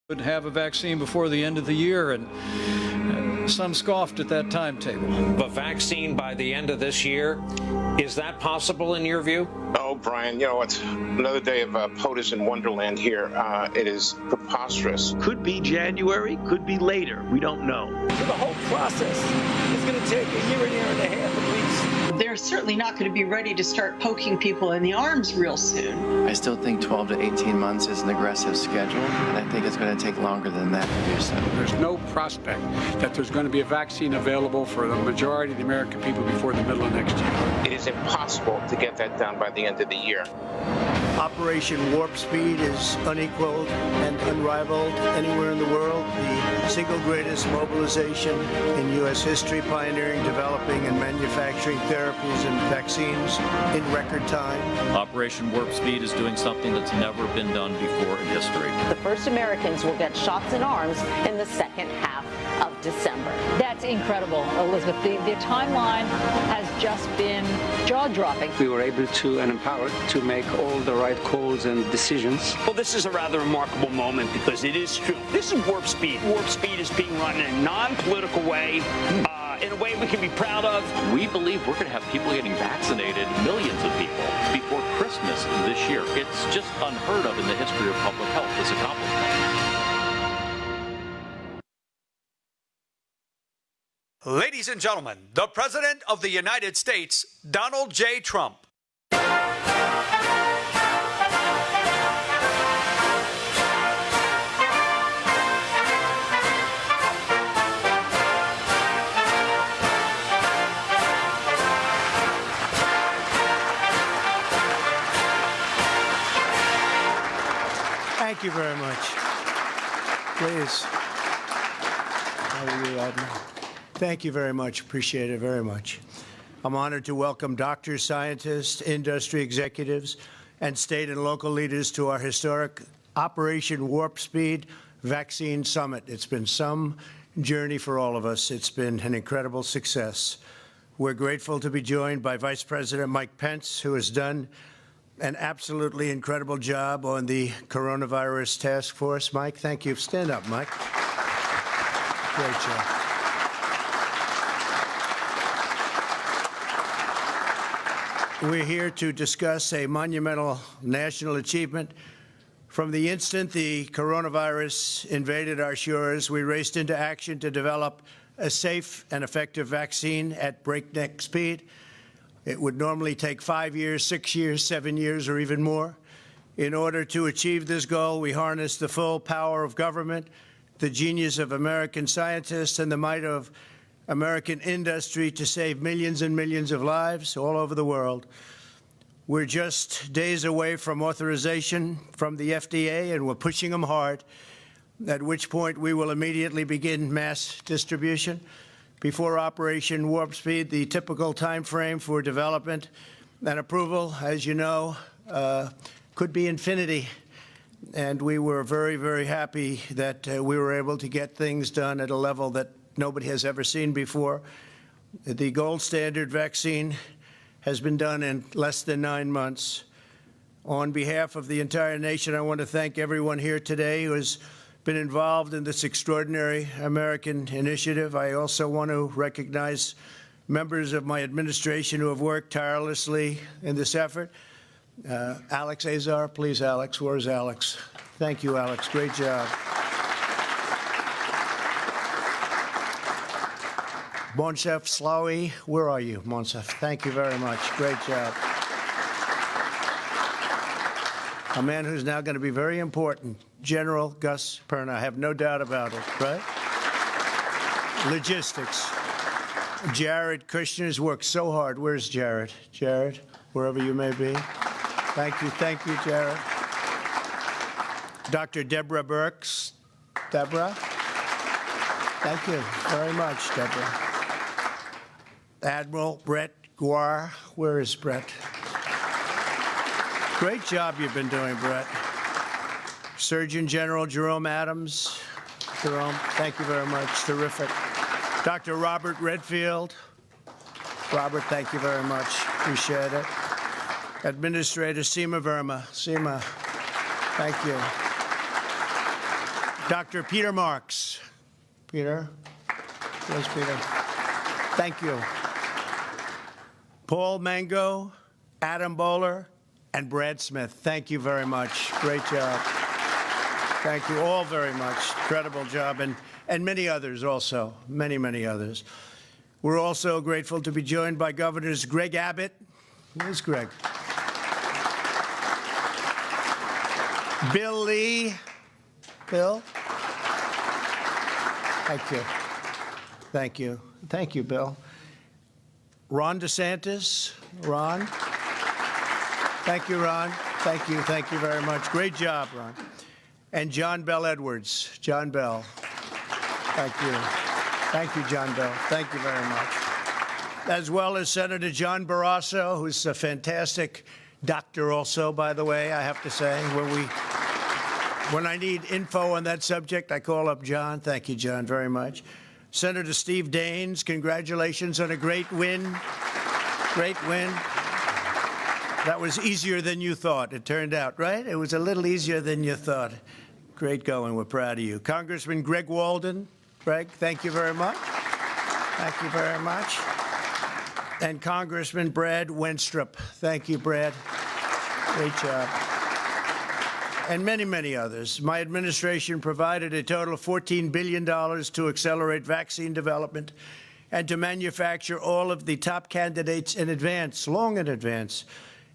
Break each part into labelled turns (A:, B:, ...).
A: would have a vaccine before the end of the year, and some scoffed at that timetable.
B: The vaccine by the end of this year, is that possible in your view?
C: Oh, Brian, you know, it's another day of POTUS in Wonderland here. It is preposterous.
D: Could be January, could be later. We don't know.
E: So the whole process is going to take a year and a half at least.
F: They're certainly not going to be ready to start poking people in the arms real soon.
G: I still think 12 to 18 months is an aggressive schedule, and I think it's going to take longer than that to do so.
H: There's no prospect that there's going to be a vaccine available for the majority of the American people before the middle of next year.
C: It is impossible to get that done by the end of the year.
I: Operation Warp Speed is unequaled and unrivaled anywhere in the world. The single greatest mobilization in U.S. history, pioneering, developing, and manufacturing therapies and vaccines in record time.
J: Operation Warp Speed is doing something that's never been done before in history.
K: The first Americans will get shots in arms in the second half of December.
L: That's incredible, Elizabeth. The timeline has just been jaw-dropping.
M: We were able to and empowered to make all the right calls and decisions.
D: Well, this is a rather remarkable moment because it is true. This is Warp Speed. Warp Speed is being run in a non-political way, in a way we can be proud of.
J: We believe we're going to have people getting vaccinated, millions of people, before Christmas this year. It's just unheard of in the history of public health, this accomplishment.
N: Ladies and gentlemen, the President of the United States, Donald J. Trump.
I: Thank you very much. Please. How are you, Admiral? Thank you very much. Appreciate it very much. I'm honored to welcome doctors, scientists, industry executives, and state and local leaders to our historic Operation Warp Speed Vaccine Summit. It's been some journey for all of us. It's been an incredible success. We're grateful to be joined by Vice President Mike Pence, who has done an absolutely incredible job on the coronavirus task force. Mike, thank you. Stand up, Mike. Great job. We're here to discuss a monumental national achievement. From the instant the coronavirus invaded our shores, we raced into action to develop a safe and effective vaccine at breakneck speed. It would normally take 5 years, 6 years, 7 years, or even more. In order to achieve this goal, we harnessed the full power of government, the genius of American scientists, and the might of American industry to save millions and millions of lives all over the world. We're just days away from authorization from the FDA, and we're pushing them hard, at which point we will immediately begin mass distribution. Before Operation Warp Speed, the typical time frame for development and approval, as you know, could be infinity. And we were very, very happy that we were able to get things done at a level that nobody has ever seen before. The gold standard vaccine has been done in less than 9 months. On behalf of the entire nation, I want to thank everyone here today who has been involved in this extraordinary American initiative. I also want to recognize members of my administration who have worked tirelessly in this effort. Alex Azar, please, Alex. Where's Alex? Thank you, Alex. Great job. Monsef Slawi, where are you, Monsef? Thank you very much. Great job. A man who's now going to be very important, General Gus Perna. I have no doubt about it, right? Logistics. Jared Kushner's worked so hard. Where's Jared? Jared, wherever you may be. Thank you, Jared. Dr. Deborah Birx. Deborah? Thank you very much, Deborah. Admiral Brett Guar. Where is Brett? Great job you've been doing, Brett. Surgeon General Jerome Adams. Jerome, thank you very much. Terrific. Dr. Robert Redfield. Robert, thank you very much. Appreciate it. Administrator Seema Verma. Seema, thank you. Dr. Peter Marks. Peter? Yes, Peter. Thank you. Paul Mango, Adam Bowler, and Brad Smith. Thank you very much. Great job. Thank you all very much. Incredible job. And many others also. Many, many others. We're also grateful to be joined by Governors Greg Abbott. Where's Greg? Bill Lee. Bill? Thank you. Thank you. Thank you, Bill. Ron DeSantis. Ron. Thank you, Ron. Thank you. Thank you very much. Great job, Ron. And John Bell Edwards. John Bell. Thank you. Thank you, John Bell. Thank you very much. As well as Senator John Barrasso, who's a fantastic doctor also, by the way, I have to say. When I need info on that subject, I call up John. Thank you, John, very much. Senator Steve Daines, congratulations on a great win. Great win. That was easier than you thought, it turned out, right? It was a little easier than you thought. Great going. We're proud of you. Congressman Greg Walden. Greg, thank you very much. Thank you very much. And Congressman Brad Wenstrup. Thank you, Brad. Great job. And many, many others. My administration provided a total of $14 billion to accelerate vaccine development and to manufacture all of the top candidates in advance, long in advance.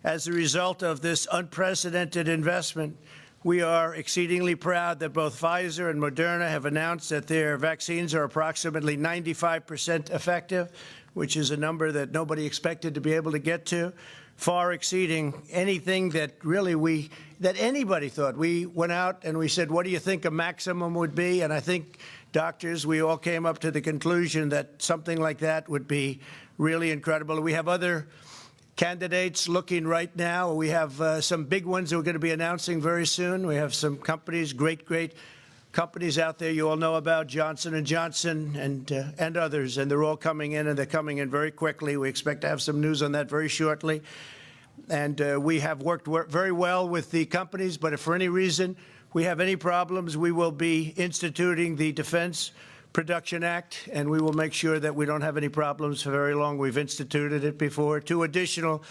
I: As a result of this unprecedented investment, we are exceedingly proud that both Pfizer and Moderna have announced that their vaccines are approximately 95% effective, which is a number that nobody expected to be able to get to, far exceeding anything that really that anybody thought. We went out and we said, what do you think a maximum would be? And I think, doctors, we all came up to the conclusion that something like that would be really incredible. We have other candidates looking right now. We have some big ones that we're going to be announcing very soon. We have some companies, great companies out there you all know about, Johnson & Johnson and others, and they're all coming in, and they're coming in very quickly. We expect to have some news on that very shortly. And we have worked very well with the companies, but if for any reason we have any problems, we will be instituting the Defense Production Act, and we will make sure that we don't have any problems for very long. We've instituted it before. 2 additional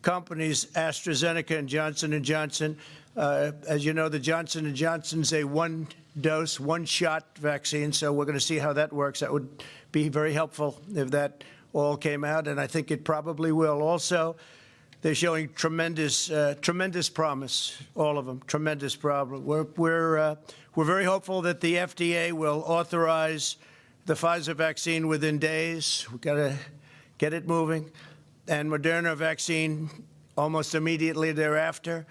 I: companies, AstraZeneca and Johnson & Johnson. As you know, the Johnson & Johnson's a one-dose, one-shot vaccine, so we're going to see how that works. That would be very helpful if that all came out, and I think it probably will. Also, they're showing tremendous promise, all of them, tremendous promise. We're very hopeful that the FDA will authorize the Pfizer vaccine within days. We've got to get it moving. And Moderna vaccine almost immediately thereafter.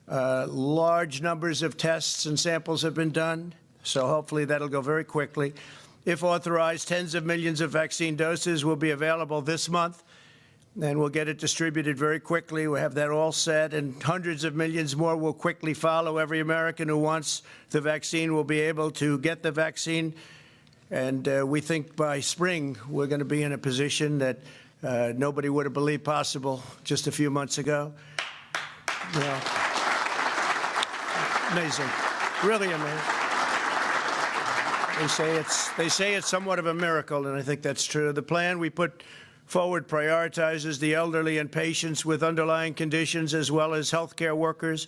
I: Large numbers of tests and samples have been done, so hopefully that'll go very quickly. If authorized, tens of millions of vaccine doses will be available this month, and we'll get it distributed very quickly. We'll have that all set, and hundreds of millions more will quickly follow. Every American who wants the vaccine will be able to get the vaccine, and we think by spring we're going to be in a position that nobody would have believed possible just a few months ago. Amazing, really amazing. They say it's somewhat of a miracle, and I think that's true. The plan we put forward prioritizes the elderly and patients with underlying conditions, as well as healthcare workers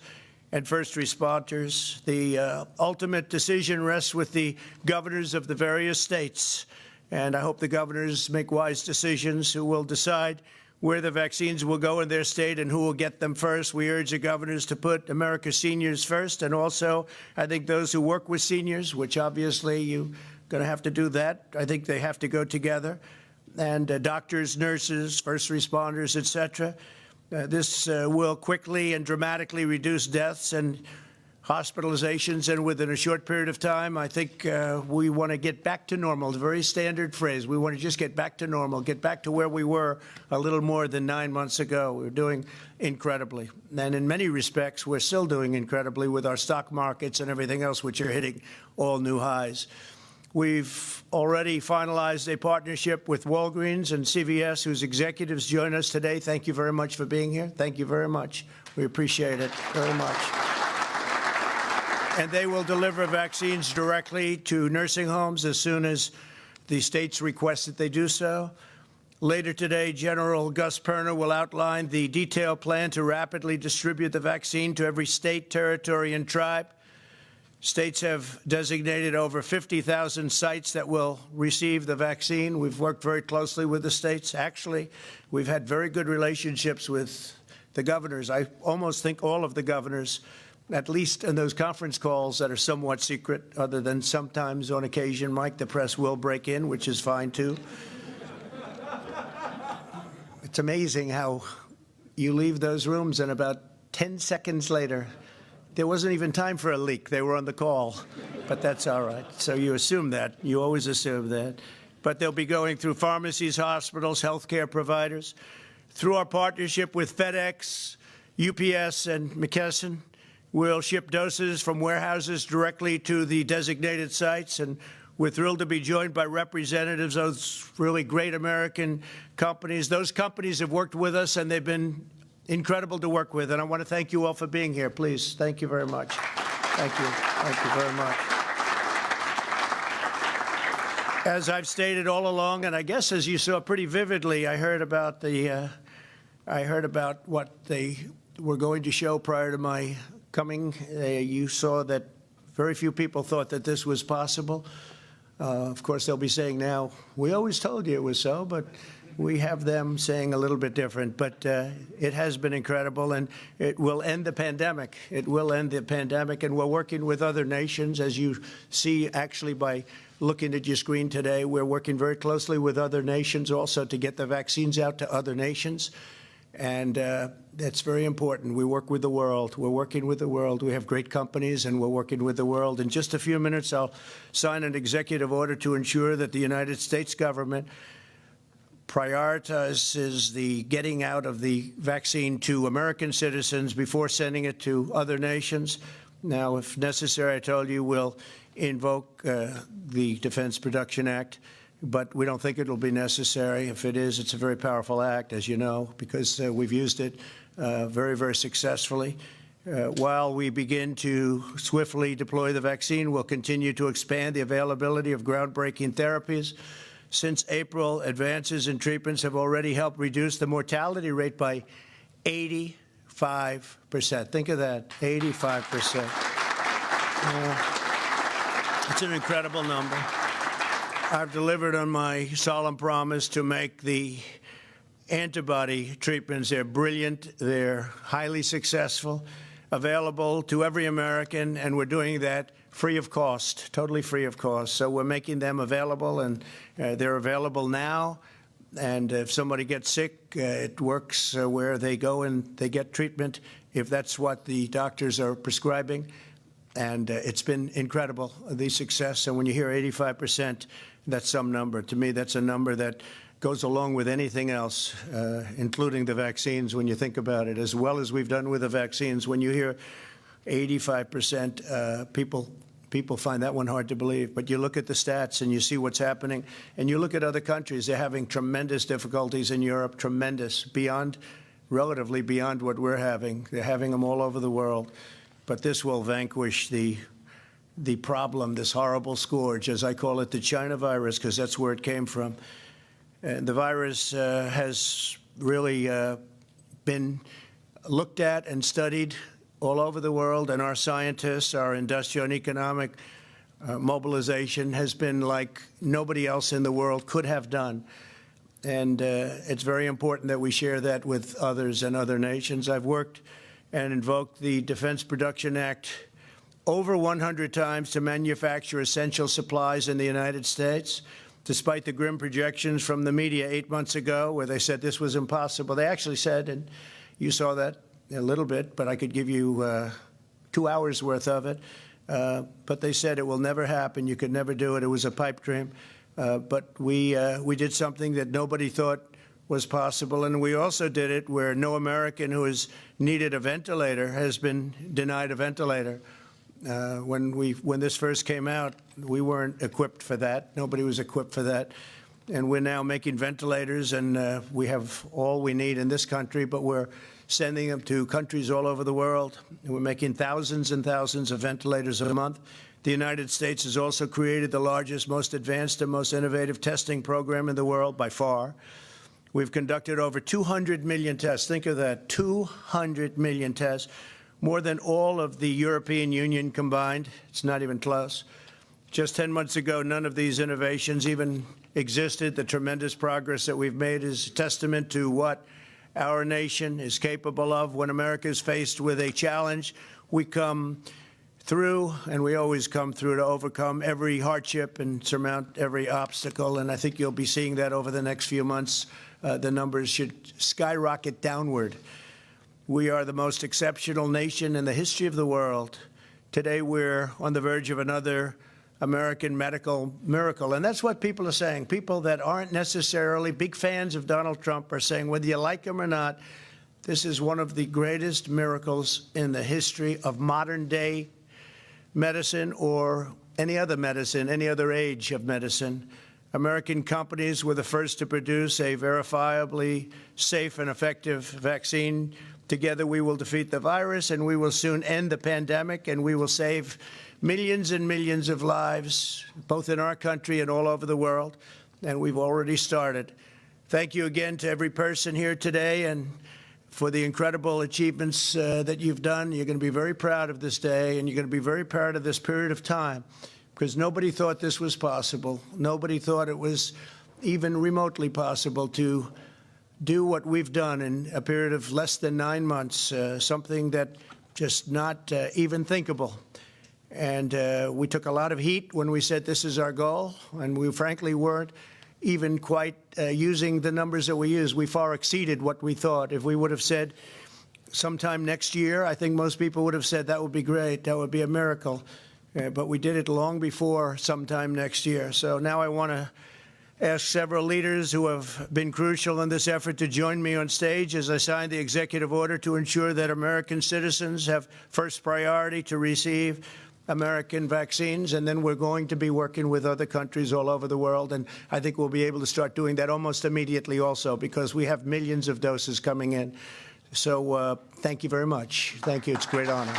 I: and first responders. The ultimate decision rests with the governors of the various states, and I hope the governors make wise decisions who will decide where the vaccines will go in their state and who will get them first. We urge the governors to put America's seniors first, and also I think those who work with seniors, which obviously you're going to have to do that. I think they have to go together. And doctors, nurses, first responders, et cetera. This will quickly and dramatically reduce deaths and hospitalizations, and within a short period of time, I think we want to get back to normal. It's a very standard phrase. We want to just get back to normal, get back to where we were a little more than 9 months ago. We're doing incredibly. And in many respects, we're still doing incredibly with our stock markets and everything else, which are hitting all new highs. We've already finalized a partnership with Walgreens and CVS, whose executives join us today. Thank you very much for being here. Thank you very much. We appreciate it very much. And they will deliver vaccines directly to nursing homes as soon as the states request that they do so. Later today, General Gus Perna will outline the detailed plan to rapidly distribute the vaccine to every state, territory, and tribe. States have designated over 50,000 sites that will receive the vaccine. We've worked very closely with the states. Actually, we've had very good relationships with the governors. I almost think all of the governors, at least in those conference calls that are somewhat secret, other than sometimes on occasion, Mike, the press will break in, which is fine too. It's amazing how you leave those rooms and about 10 seconds later, there wasn't even time for a leak. They were on the call, but that's all right. So you assume that. You always assume that. But they'll be going through pharmacies, hospitals, healthcare providers. Through our partnership with FedEx, UPS, and McKesson, we'll ship doses from warehouses directly to the designated sites, and we're thrilled to be joined by representatives of those really great American companies. Those companies have worked with us, and they've been incredible to work with. And I want to thank you all for being here. Please, thank you very much. Thank you. Thank you very much. As I've stated all along, and I guess as you saw pretty vividly, I heard about what they were going to show prior to my coming. You saw that very few people thought that this was possible. Of course, they'll be saying now, we always told you it was so, but we have them saying a little bit different. But it has been incredible, and it will end the pandemic. It will end the pandemic, and we're working with other nations. As you see, actually, by looking at your screen today, we're working very closely with other nations also to get the vaccines out to other nations. And that's very important. We work with the world. We're working with the world. We have great companies, and we're working with the world. In just a few minutes, I'll sign an executive order to ensure that the United States government prioritizes the getting out of the vaccine to American citizens before sending it to other nations. Now, if necessary, I told you we'll invoke the Defense Production Act. But we don't think it will be necessary. If it is, it's a very powerful act, as you know, because we've used it very, very successfully. While we begin to swiftly deploy the vaccine, we'll continue to expand the availability of groundbreaking therapies. Since April, advances in treatments have already helped reduce the mortality rate by 85%. Think of that, 85%. It's an incredible number. I've delivered on my solemn promise to make the antibody treatments, they're brilliant, they're highly successful, available to every American, and we're doing that free of cost, totally free of cost. So we're making them available, and they're available now. And if somebody gets sick, it works where they go and they get treatment if that's what the doctors are prescribing. And it's been incredible, the success. And when you hear 85%, that's some number. To me, that's a number that goes along with anything else, including the vaccines, when you think about it. As well as we've done with the vaccines, when you hear 85%, people find that one hard to believe. But you look at the stats and you see what's happening. And you look at other countries. They're having tremendous difficulties in Europe, tremendous, relatively beyond what we're having. They're having them all over the world. But this will vanquish the problem, this horrible scourge, as I call it, the China virus, because that's where it came from. And the virus has really been looked at and studied all over the world, and our scientists, our industrial and economic mobilization has been like nobody else in the world could have done. And it's very important that we share that with others and other nations. I've worked and invoked the Defense Production Act over 100 times to manufacture essential supplies in the United States, despite the grim projections from the media 8 months ago where they said this was impossible. They actually said, and you saw that a little bit, but I could give you 2 hours worth of it, but they said it will never happen. You could never do it. It was a pipe dream. But we did something that nobody thought was possible, and we also did it where no American who has needed a ventilator has been denied a ventilator. When this first came out, we weren't equipped for that. Nobody was equipped for that. and we're now making ventilators, and we have all we need in this country, but we're sending them to countries all over the world. And we're making thousands and thousands of ventilators a month. The United States has also created the largest, most advanced, and most innovative testing program in the world by far. We've conducted over 200 million tests. Think of that, 200 million tests, more than all of the European Union combined. It's not even close. Just 10 months ago, none of these innovations even existed. The tremendous progress that we've made is a testament to what our nation is capable of. When America is faced with a challenge, we come through, and we always come through to overcome every hardship and surmount every obstacle. And I think you'll be seeing that over the next few months. The numbers should skyrocket downward. We are the most exceptional nation in the history of the world. Today, we're on the verge of another American medical miracle. And that's what people are saying. People that aren't necessarily big fans of Donald Trump are saying, whether you like him or not, this is one of the greatest miracles in the history of modern day medicine or any other medicine, any other age of medicine. American companies were the first to produce a verifiably safe and effective vaccine. Together, we will defeat the virus, and we will soon end the pandemic, and we will save millions and millions of lives, both in our country and all over the world, and we've already started. Thank you again to every person here today and for the incredible achievements that you've done. You're going to be very proud of this day, and you're going to be very proud of this period of time, because nobody thought this was possible. Nobody thought it was even remotely possible to do what we've done in a period of less than 9 months, something that just not even thinkable. And we took a lot of heat when we said this is our goal, and we frankly weren't even quite using the numbers that we used. We far exceeded what we thought. If we would have said sometime next year, I think most people would have said that would be great, that would be a miracle. But we did it long before sometime next year. So now I want to ask several leaders who have been crucial in this effort to join me on stage as I sign the executive order to ensure that American citizens have first priority to receive American vaccines, and then we're going to be working with other countries all over the world, and I think we'll be able to start doing that almost immediately also, because we have millions of doses coming in. So thank you very much. Thank you. It's a great honor.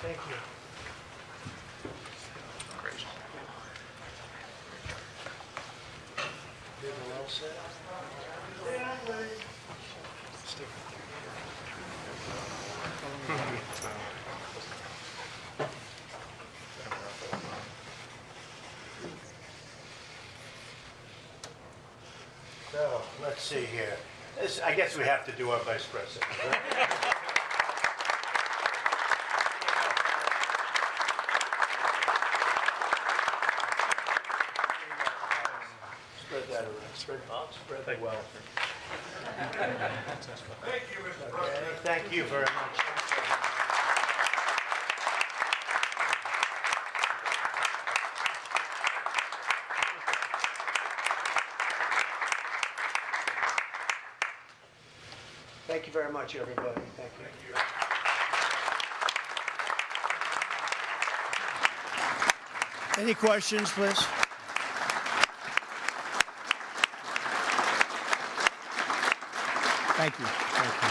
I: Thank you. So let's see here. I guess we have to do our vice president. Right? Spread that around. Spread the wealth. Thank you, Mr. President. Thank you very much. Thank you very much, everybody. Thank you. Any questions, please? Thank you. Thank you.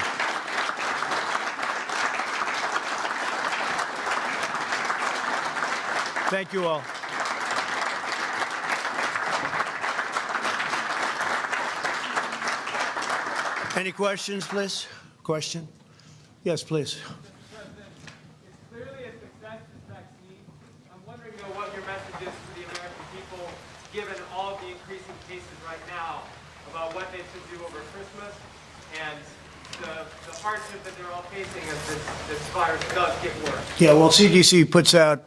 I: Thank you all. Any questions, please? Question? Yes, please.
O: It's clearly a success, this vaccine. I'm wondering, though, what your message is to the American people, given all of the increasing cases right now, about what they should do over Christmas and the hardship that they're all facing as this virus does get worse.
I: Yeah, well, CDC puts out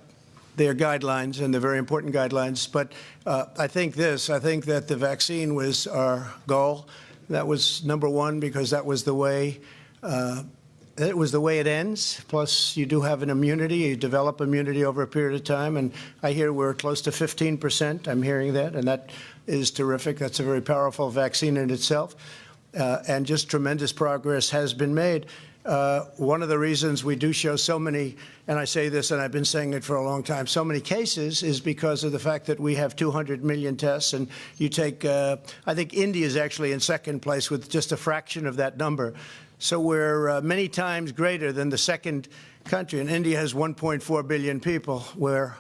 I: their guidelines, and they're very important guidelines. But I think that the vaccine was our goal. That was number one, because that was the way it ends. Plus, you do have an immunity. You develop immunity over a period of time. And I hear we're close to 15%. I'm hearing that. And that is terrific. That's a very powerful vaccine in itself. And just tremendous progress has been made. One of the reasons we do show so many, and I say this and I've been saying it for a long time, so many cases is because of the fact that we have 200 million tests. And you take, I think India is actually in second place with just a fraction of that number. So we're many times greater than the second country. And India has 1.4 billion people, where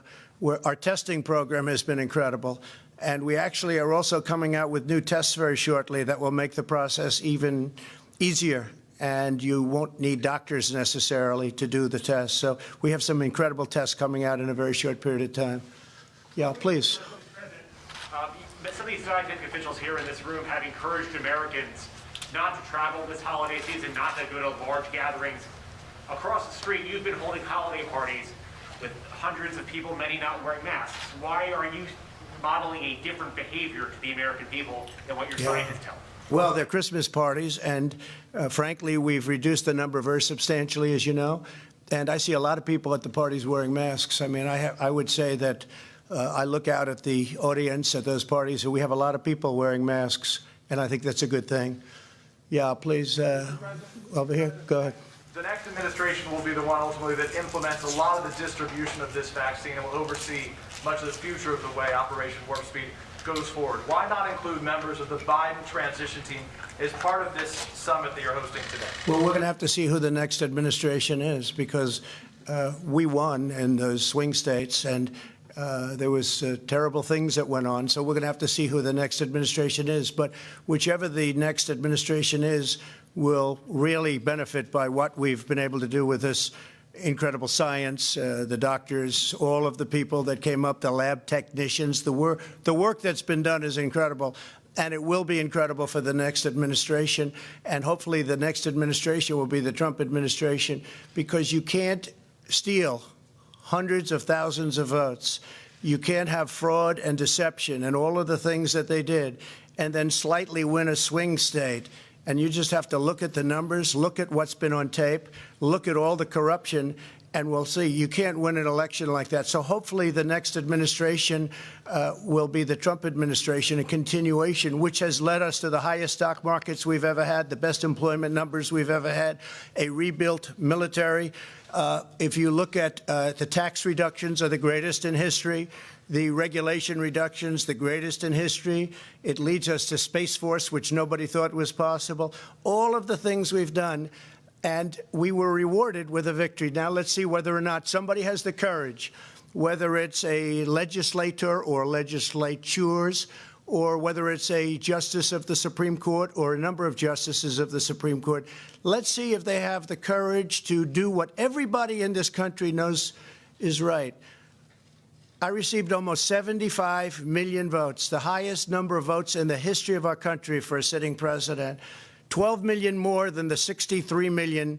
I: our testing program has been incredible. And we actually are also coming out with new tests very shortly that will make the process even easier. And you won't need doctors necessarily to do the tests. So we have some incredible tests coming out in a very short period of time. Yeah, please.
O: Some of these scientific officials here in this room have encouraged Americans not to travel this holiday season, not to go to large gatherings. Across the street, you've been holding holiday parties with hundreds of people, many not wearing masks. Why are you modeling a different behavior to the American people than what your scientists tell them?
I: Well, they're Christmas parties, and frankly, we've reduced the number very substantially, as you know. And I see a lot of people at the parties wearing masks. I mean, I would say that I look out at the audience at those parties, and we have a lot of people wearing masks, and I think that's a good thing. Yeah, please, over here, go ahead.
P: The next administration will be the one ultimately that implements a lot of the distribution of this vaccine and will oversee much of the future of the way Operation Warp Speed goes forward. Why not include members of the Biden transition team as part of this summit that you're hosting today?
I: Well, we're going to have to see who the next administration is, because we won in those swing states, and there was terrible things that went on. So we're going to have to see who the next administration is. But whichever the next administration is will really benefit by what we've been able to do with this incredible science, the doctors, all of the people that came up, the lab technicians. The work that's been done is incredible, and it will be incredible for the next administration. And hopefully the next administration will be the Trump administration, because you can't steal hundreds of thousands of votes. You can't have fraud and deception and all of the things that they did and then slightly win a swing state. And you just have to look at the numbers, look at what's been on tape, look at all the corruption, and we'll see. You can't win an election like that. So hopefully the next administration will be the Trump administration, a continuation, which has led us to the highest stock markets we've ever had, the best employment numbers we've ever had, a rebuilt military. If you look at the tax reductions are the greatest in history. The regulation reductions, the greatest in history. It leads us to Space Force, which nobody thought was possible. All of the things we've done, and we were rewarded with a victory. Now let's see whether or not somebody has the courage, whether it's a legislator or legislatures, or whether it's a justice of the Supreme Court or a number of justices of the Supreme Court. Let's see if they have the courage to do what everybody in this country knows is right. I received almost 75 million votes, the highest number of votes in the history of our country for a sitting president, 12 million more than the 63 million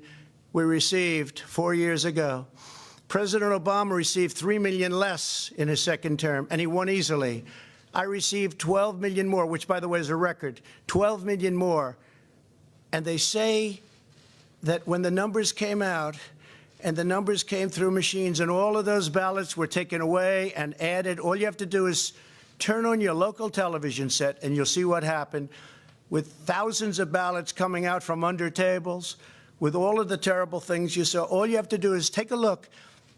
I: we received 4 years ago. President Obama received 3 million less in his second term, and he won easily. I received 12 million more, which, by the way, is a record, 12 million more. And they say that when the numbers came out, and the numbers came through machines, and all of those ballots were taken away and added. All you have to do is turn on your local television set, and you'll see what happened, with thousands of ballots coming out from under tables, with all of the terrible things you saw. All you have to do is take a look,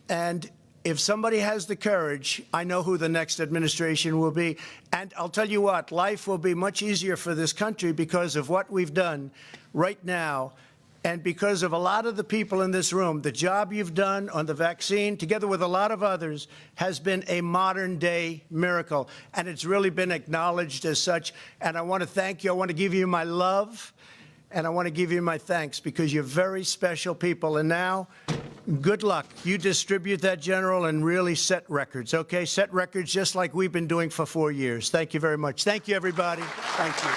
I: and if somebody has the courage, I know who the next administration will be. And I'll tell you what, life will be much easier for this country because of what we've done right now. And because of a lot of the people in this room, the job you've done on the vaccine, together with a lot of others, has been a modern-day miracle. And it's really been acknowledged as such. And I want to thank you. I want to give you my love. And I want to give you my thanks, because you're very special people. And now, good luck. You distribute that, General, and really set records, okay? Set records just like we've been doing for 4 years. Thank you very much. Thank you, everybody. Thank you.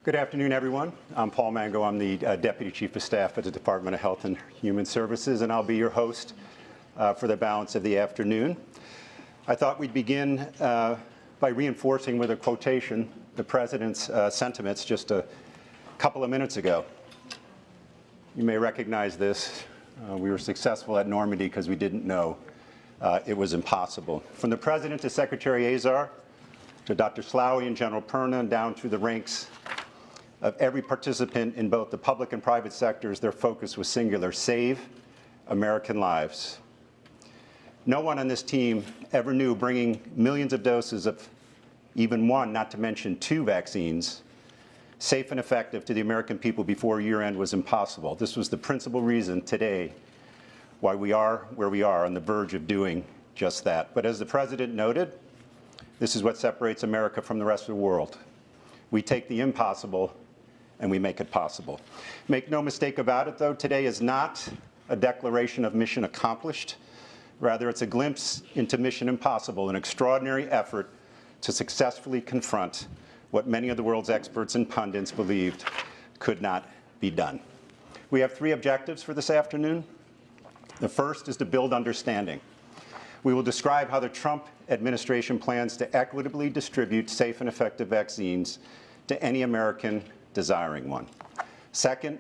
Q: Good afternoon, everyone. I'm Paul Mango. I'm the Deputy Chief of Staff at the Department of Health and Human Services, and I'll be your host for the balance of the afternoon. I thought we'd begin by reinforcing with a quotation the President's sentiments just a couple of minutes ago. You may recognize this. We were successful at Normandy because we didn't know it was impossible. From the President to Secretary Azar, to Dr. Slaoui and General Perna, and down through the ranks of every participant in both the public and private sectors, their focus was singular: save American lives. No one on this team ever knew bringing millions of doses of even one, not to mention two vaccines, safe and effective to the American people before year-end was impossible. This was the principal reason today why we are where we are, on the verge of doing just that. But as the President noted, this is what separates America from the rest of the world. We take the impossible and we make it possible. Make no mistake about it, though, today is not a declaration of mission accomplished. Rather, it's a glimpse into mission impossible, an extraordinary effort to successfully confront what many of the world's experts and pundits believed could not be done. We have three objectives for this afternoon. The first is to build understanding. We will describe how the Trump administration plans to equitably distribute safe and effective vaccines to any American desiring one. Second,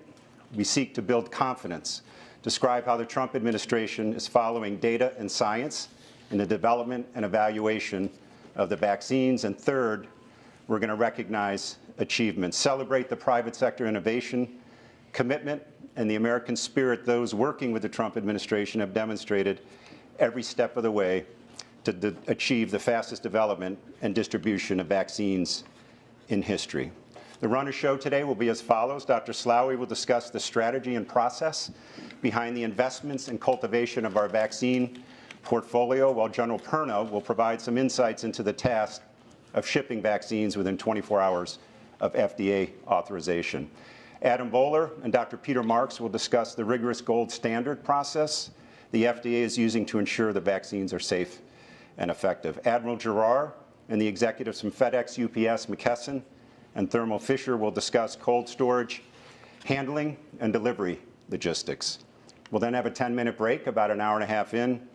Q: we seek to build confidence, describe how the Trump administration is following data and science in the development and evaluation of the vaccines. And third, we're going to recognize achievements, celebrate the private sector innovation, commitment, and the American spirit those working with the Trump administration have demonstrated every step of the way to achieve the fastest development and distribution of vaccines in history. The run of show today will be as follows. Dr. Slaoui will discuss the strategy and process behind the investments and cultivation of our vaccine portfolio, while General Perna will provide some insights into the task of shipping vaccines within 24 hours of FDA authorization. Adam Bowler and Dr. Peter Marks will discuss the rigorous gold standard process the FDA is using to ensure the vaccines are safe and effective. Admiral Giroir and the executives from FedEx, UPS, McKesson, and Thermo Fisher will discuss cold storage, handling, and delivery logistics. We'll then have a 10-minute break, about an hour and a half in.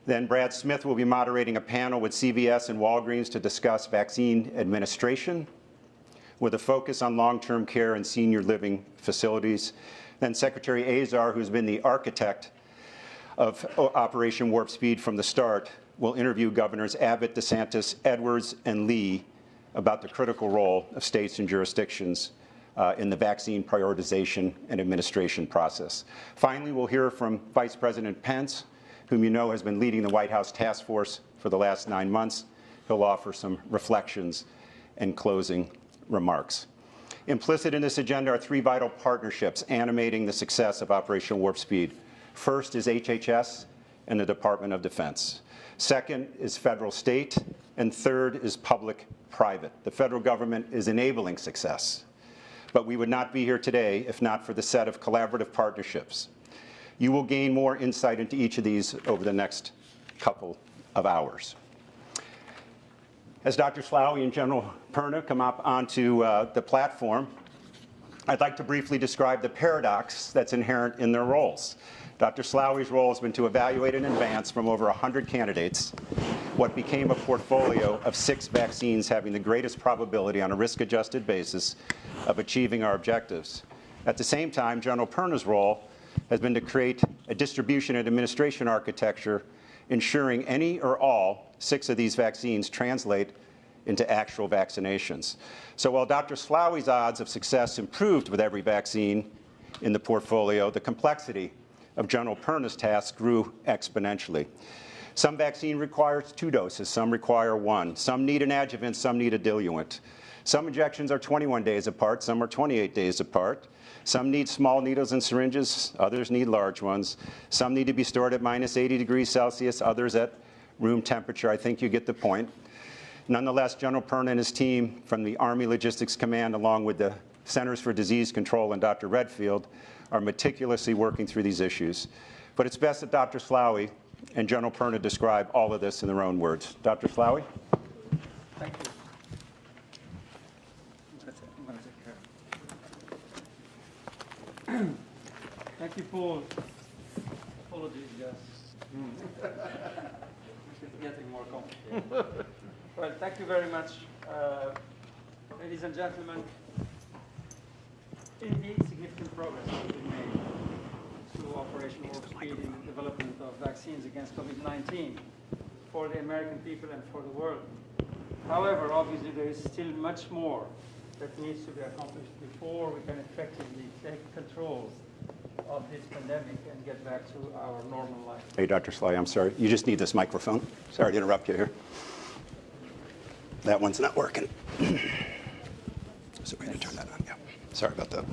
Q: Then Brad Smith will be moderating a panel with CVS and Walgreens to discuss vaccine administration, with a focus on long-term care and senior living facilities. Then Secretary Azar, who's been the architect of Operation Warp Speed from the start, will interview Governors Abbott, DeSantis, Edwards, and Lee about the critical role of states and jurisdictions in the vaccine prioritization and administration process. Finally, we'll hear from Vice President Pence, whom you know has been leading the White House task force for the last 9 months. He'll offer some reflections and closing remarks. Implicit in this agenda are three vital partnerships animating the success of Operation Warp Speed. First is HHS and the Department of Defense. Second is federal-state, and third is public-private. The federal government is enabling success, but we would not be here today if not for the set of collaborative partnerships. You will gain more insight into each of these over the next couple of hours. As Dr. Slaoui and General Perna come up onto the platform, I'd like to briefly describe the paradox that's inherent in their roles. Dr. Slaoui's role has been to evaluate and advance from over 100 candidates what became a portfolio of 6 vaccines having the greatest probability on a risk-adjusted basis of achieving our objectives. At the same time, General Perna's role has been to create a distribution and administration architecture ensuring any or all 6 of these vaccines translate into actual vaccinations. So while Dr. Slaoui's odds of success improved with every vaccine in the portfolio, the complexity of General Perna's task grew exponentially. Some vaccine requires 2 doses, some require 1. Some need an adjuvant, some need a diluent. Some injections are 21 days apart, some are 28 days apart. Some need small needles and syringes, others need large ones. Some need to be stored at minus 80 degrees Celsius, others at room temperature. I think you get the point. Nonetheless, General Perna and his team from the Army Logistics Command, along with the Centers for Disease Control and Dr. Redfield, are meticulously working through these issues. But it's best that Dr. Slaoui and General Perna describe all of this in their own words. Dr. Slaoui?
E: Thank you. I'm going to take care of
O: Thank you, Paul. Apologies, guys. It's getting more complicated. Well, thank you very much, ladies and gentlemen. Indeed, significant progress has been made through Operation Warp Speed in the development of vaccines against COVID-19 for the American people and for the world. However, obviously, there is still much more that needs to be accomplished before we can effectively take control of this pandemic and get back to our normal life.
Q: Hey, Dr. Sly, I'm sorry. You just need this microphone. Sorry to interrupt you here. That one's not working. So we had to turn that on. Yeah. Sorry about that.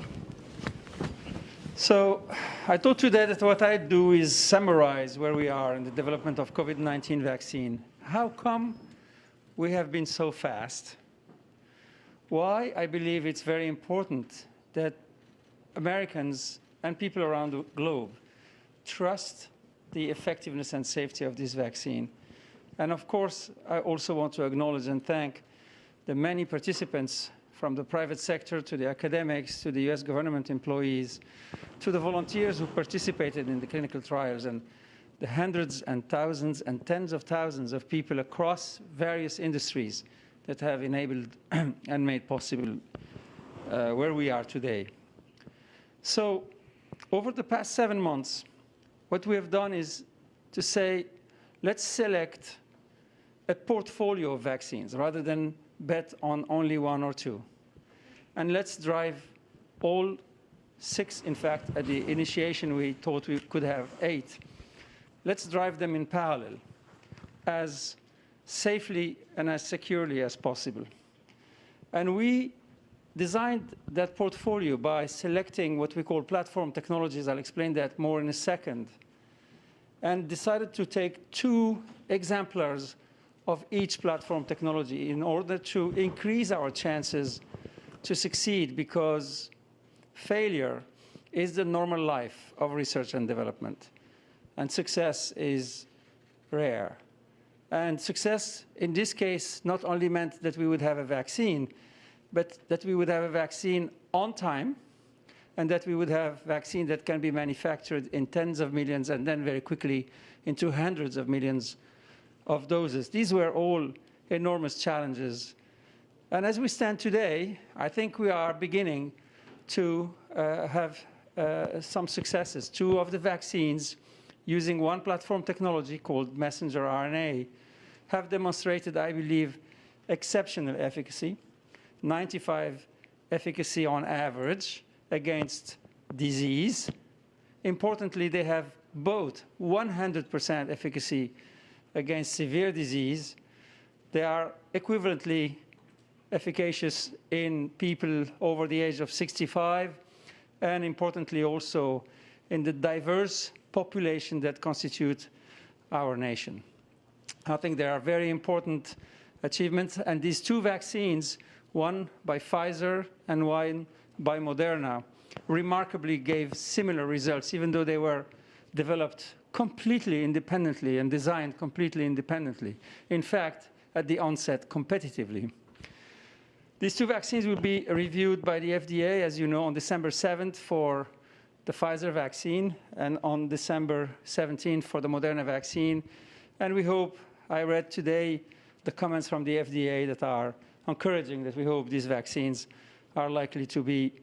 O: So I thought today that what I do is summarize where we are in the development of COVID-19 vaccine. How come we have been so fast? Why I believe it's very important that Americans and people around the globe trust the effectiveness and safety of this vaccine. And of course, I also want to acknowledge and thank the many participants from the private sector to the academics, to the US government employees, to the volunteers who participated in the clinical trials, and the hundreds and thousands and tens of thousands of people across various industries that have enabled and made possible where we are today. So over the past 7 months, what we have done is to say, let's select a portfolio of vaccines rather than bet on only one or two. And let's drive all 6, in fact, at the initiation we thought we could have 8. Let's drive them in parallel as safely and as securely as possible. And we designed that portfolio by selecting what we call platform technologies. I'll explain that more in a second. And decided to take 2 exemplars of each platform technology in order to increase our chances to succeed, because failure is the normal life of research and development. And success is rare. And success, in this case, not only meant that we would have a vaccine, but that we would have a vaccine on time, and that we would have vaccine that can be manufactured in tens of millions and then very quickly into hundreds of millions of doses. These were all enormous challenges. And as we stand today, I think we are beginning to have some successes. 2 of the vaccines using one platform technology called messenger RNA have demonstrated, I believe, exceptional efficacy, 95% efficacy on average against disease. Importantly, they have both 100% efficacy against severe disease. They are equivalently efficacious in people over the age of 65, and importantly also in the diverse population that constitute our nation. I think there are very important achievements, and these 2 vaccines, one by Pfizer and one by Moderna, remarkably gave similar results, even though they were developed completely independently and designed completely independently. In fact, at the onset, competitively. These 2 vaccines will be reviewed by the FDA, as you know, on December 7th for the Pfizer vaccine and on December 17th for the Moderna vaccine. And we hope, I read today the comments from the FDA that are encouraging, that we hope these vaccines are likely to be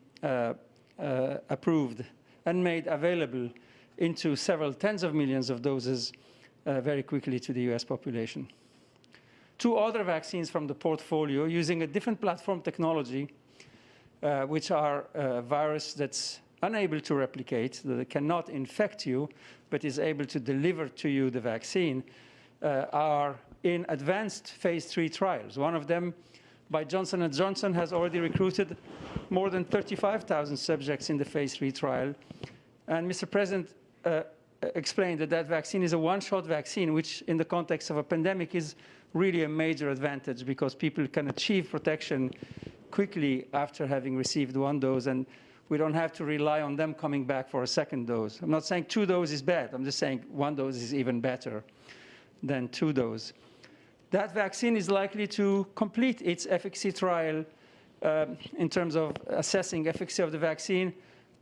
O: approved and made available into several tens of millions of doses very quickly to the US population. 2 other vaccines from the portfolio using a different platform technology, which are a virus that's unable to replicate, that it cannot infect you, but is able to deliver to you the vaccine, are in advanced phase 3 trials. One of them by Johnson & Johnson has already recruited more than 35,000 subjects in the phase 3 trial. And Mr. President explained that that vaccine is a one-shot vaccine, which in the context of a pandemic is really a major advantage, because people can achieve protection quickly after having received 1 dose, and we don't have to rely on them coming back for a second dose. I'm not saying 2 doses is bad. I'm just saying 1 dose is even better than 2 doses. That vaccine is likely to complete its efficacy trial in terms of assessing efficacy of the vaccine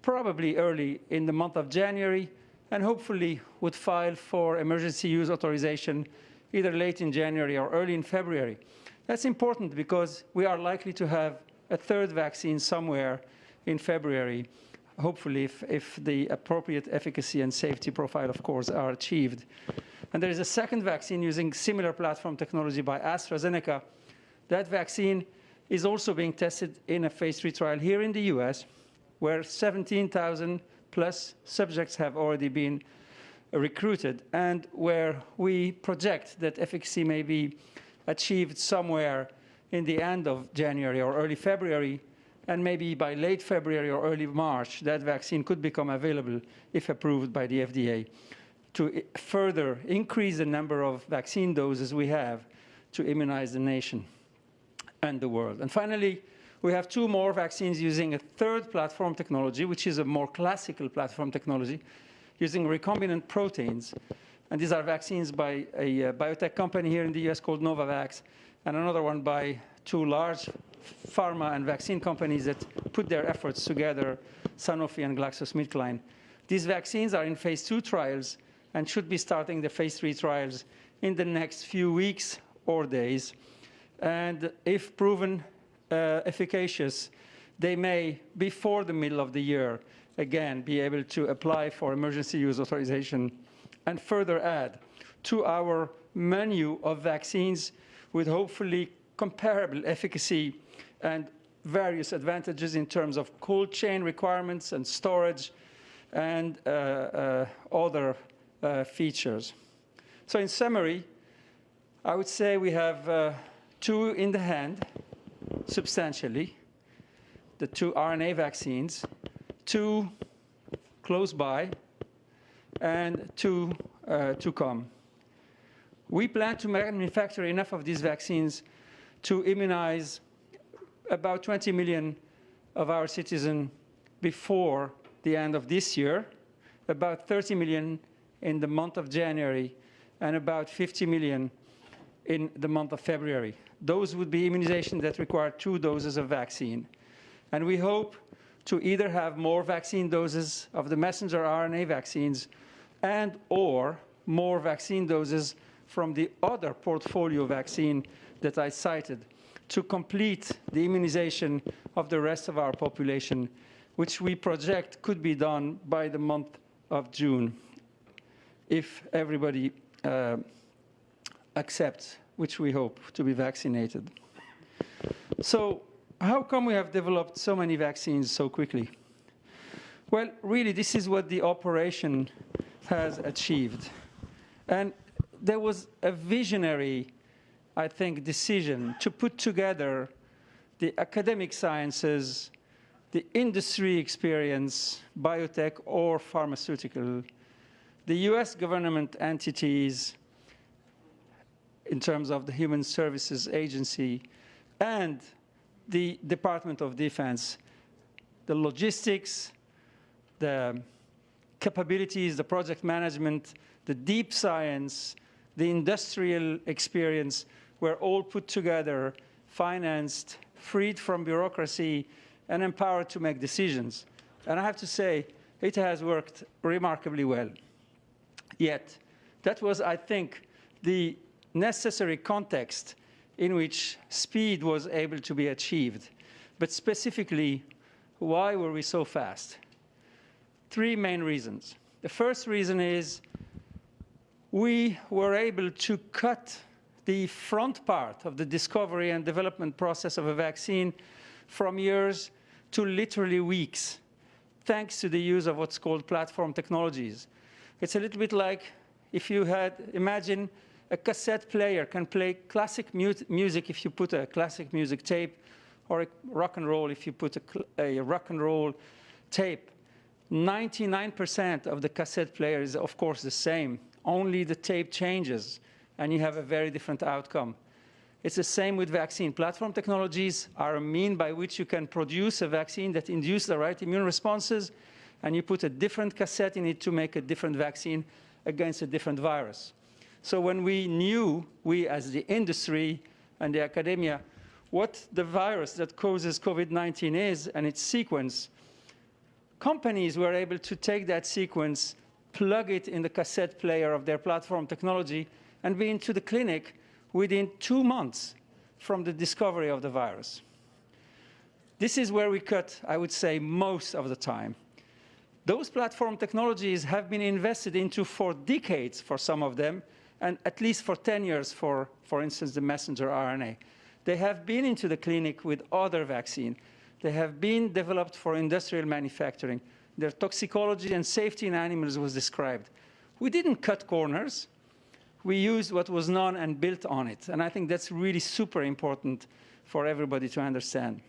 R: probably early in the month of January, and hopefully would file for emergency use authorization either late in January or early in February. That's important because we are likely to have a third vaccine somewhere in February, hopefully if the appropriate efficacy and safety profile, of course, are achieved. And there is a second vaccine using similar platform technology by AstraZeneca. That vaccine is also being tested in a phase 3 trial here in the US, where 17,000 plus subjects have already been recruited, and where we project that efficacy may be achieved somewhere in the end of January or early February, and maybe by late February or early March, that vaccine could become available if approved by the FDA to further increase the number of vaccine doses we have to immunize the nation and the world. And finally, we have 2 more vaccines using a third platform technology, which is a more classical platform technology, using recombinant proteins. And these are vaccines by a biotech company here in the US called Novavax, and another one by 2 large pharma and vaccine companies that put their efforts together, Sanofi and GlaxoSmithKline. These vaccines are in phase 2 trials and should be starting the phase 3 trials in the next few weeks or days. And if proven efficacious, they may, before the middle of the year, again, be able to apply for emergency use authorization and further add to our menu of vaccines with hopefully comparable efficacy and various advantages in terms of cold chain requirements and storage and other features. So in summary, I would say we have 2 in the hand, substantially, the 2 RNA vaccines, 2 close by, and 2 to come. We plan to manufacture enough of these vaccines to immunize about 20 million of our citizens before the end of this year, about 30 million in the month of January, and about 50 million in the month of February. Those would be immunizations that require 2 doses of vaccine. And we hope to either have more vaccine doses of the messenger RNA vaccines and or more vaccine doses from the other portfolio vaccine that I cited to complete the immunization of the rest of our population, which we project could be done by the month of June, if everybody accepts, which we hope, to be vaccinated. So how come we have developed so many vaccines so quickly? Well, really, this is what the operation has achieved. And there was a visionary, I think, decision to put together the academic sciences, the industry experience, biotech or pharmaceutical, the US government entities in terms of the Human Services Agency, and the Department of Defense, the logistics, the capabilities, the project management, the deep science, the industrial experience were all put together, financed, freed from bureaucracy, and empowered to make decisions. And I have to say, it has worked remarkably well. Yet, that was, I think, the necessary context in which speed was able to be achieved. But specifically, why were we so fast? 3 main reasons. The first reason is we were able to cut the front part of the discovery and development process of a vaccine from years to literally weeks, thanks to the use of what's called platform technologies. It's a little bit like if you had, imagine a cassette player can play classic music if you put a classic music tape, or a rock and roll if you put a rock and roll tape. 99% of the cassette player is, of course, the same. Only the tape changes, and you have a very different outcome. It's the same with vaccine. Platform technologies are a mean by which you can produce a vaccine that induces the right immune responses, and you put a different cassette in it to make a different vaccine against a different virus. So when we knew, we as the industry and the academia, what the virus that causes COVID-19 is and its sequence, companies were able to take that sequence, plug it in the cassette player of their platform technology, and be into the clinic within 2 months from the discovery of the virus. This is where we cut, I would say, most of the time. Those platform technologies have been invested into for decades for some of them, and at least for 10 years for instance, the messenger RNA. They have been into the clinic with other vaccines. They have been developed for industrial manufacturing. Their toxicology and safety in animals was described. We didn't cut corners. We used what was known and built on it. And I think that's really super important for everybody to understand.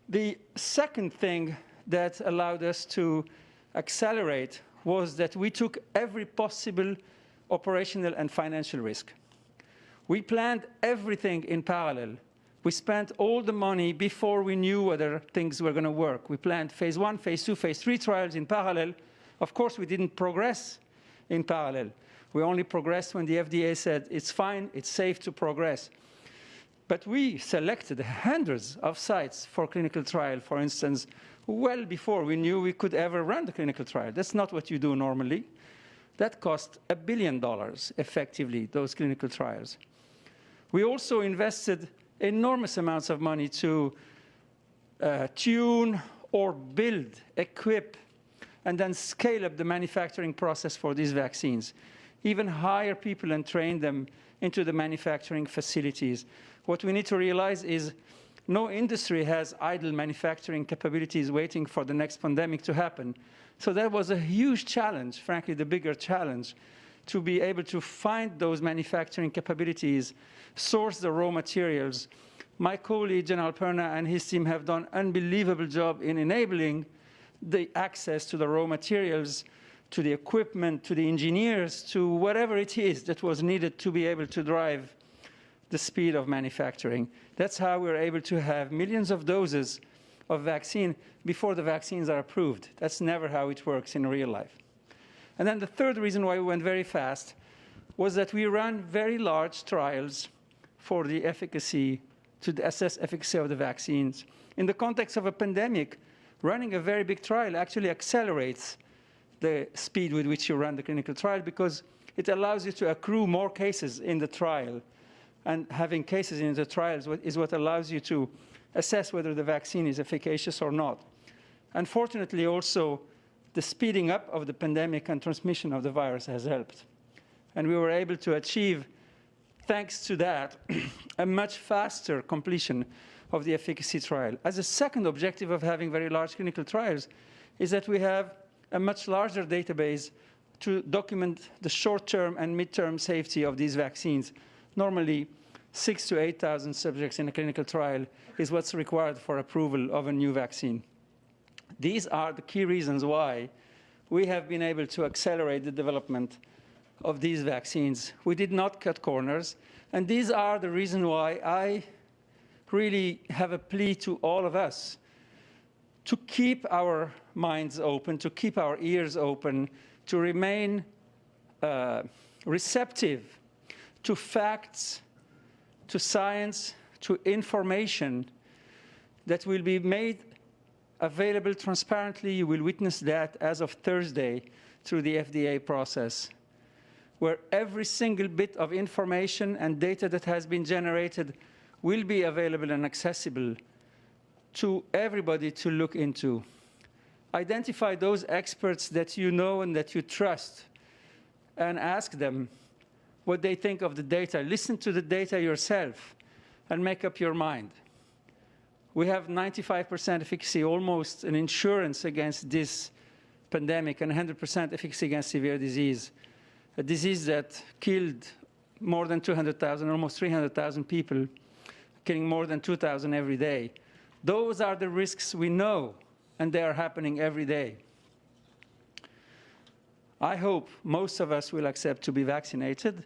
R: The second thing that allowed us to accelerate was that we took every possible operational and financial risk. We planned everything in parallel. We spent all the money before we knew whether things were going to work. We planned phase 1, phase 2, phase 3 trials in parallel. Of course, we didn't progress in parallel. We only progressed when the FDA said, it's fine, it's safe to progress. But we selected hundreds of sites for clinical trial, for instance, well before we knew we could ever run the clinical trial. That's not what you do normally. That cost $1 billion, effectively, those clinical trials. We also invested enormous amounts of money to tune or build, equip, and then scale up the manufacturing process for these vaccines. Even hire people and train them into the manufacturing facilities. What we need to realize is no industry has idle manufacturing capabilities waiting for the next pandemic to happen. So that was a huge challenge, frankly, the bigger challenge, to be able to find those manufacturing capabilities, source the raw materials. My colleague, General Perna, and his team have done an unbelievable job in enabling the access to the raw materials, to the equipment, to the engineers, to whatever it is that was needed to be able to drive the speed of manufacturing. That's how we're able to have millions of doses of vaccine before the vaccines are approved. That's never how it works in real life. And then the third reason why we went very fast was that we ran very large trials for the efficacy, to assess efficacy of the vaccines. In the context of a pandemic, running a very big trial actually accelerates the speed with which you run the clinical trial because it allows you to accrue more cases in the trial. And having cases in the trials is what allows you to assess whether the vaccine is efficacious or not. Unfortunately, also, the speeding up of the pandemic and transmission of the virus has helped. And we were able to achieve, thanks to that, a much faster completion of the efficacy trial. As a second objective of having very large clinical trials is that we have a much larger database to document the short-term and mid-term safety of these vaccines. Normally, 6,000 to 8,000 subjects in a clinical trial is what's required for approval of a new vaccine. These are the key reasons why we have been able to accelerate the development of these vaccines. We did not cut corners, and these are the reasons why I really have a plea to all of us to keep our minds open, to keep our ears open, to remain receptive to facts, to science, to information that will be made available transparently. You will witness that as of Thursday through the FDA process, where every single bit of information and data that has been generated will be available and accessible to everybody to look into. Identify those experts that you know and that you trust and ask them what they think of the data. Listen to the data yourself and make up your mind. We have 95% efficacy, almost an insurance against this pandemic, and 100% efficacy against severe disease, a disease that killed more than 200,000, almost 300,000 people, killing more than 2,000 every day. Those are the risks we know, and they are happening every day. I hope most of us will accept to be vaccinated,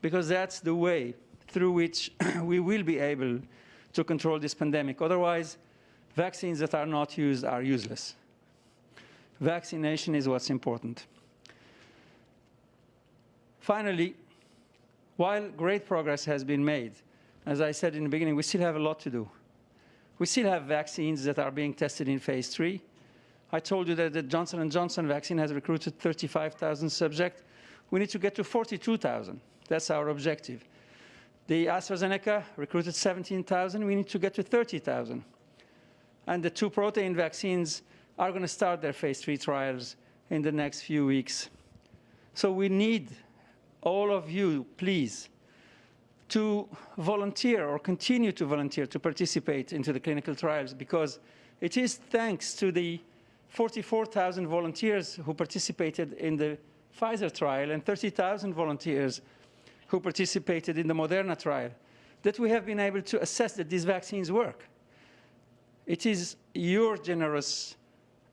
R: because that's the way through which we will be able to control this pandemic. Otherwise, vaccines that are not used are useless. Vaccination is what's important. Finally, while great progress has been made, as I said in the beginning, we still have a lot to do. We still have vaccines that are being tested in phase 3. I told you that the Johnson & Johnson vaccine has recruited 35,000 subjects. We need to get to 42,000. That's our objective. The AstraZeneca recruited 17,000. We need to get to 30,000. And the 2 protein vaccines are going to start their phase 3 trials in the next few weeks. So we need all of you, please, to volunteer or continue to volunteer to participate into the clinical trials, because it is thanks to the 44,000 volunteers who participated in the Pfizer trial and 30,000 volunteers who participated in the Moderna trial that we have been able to assess that these vaccines work. It is your generous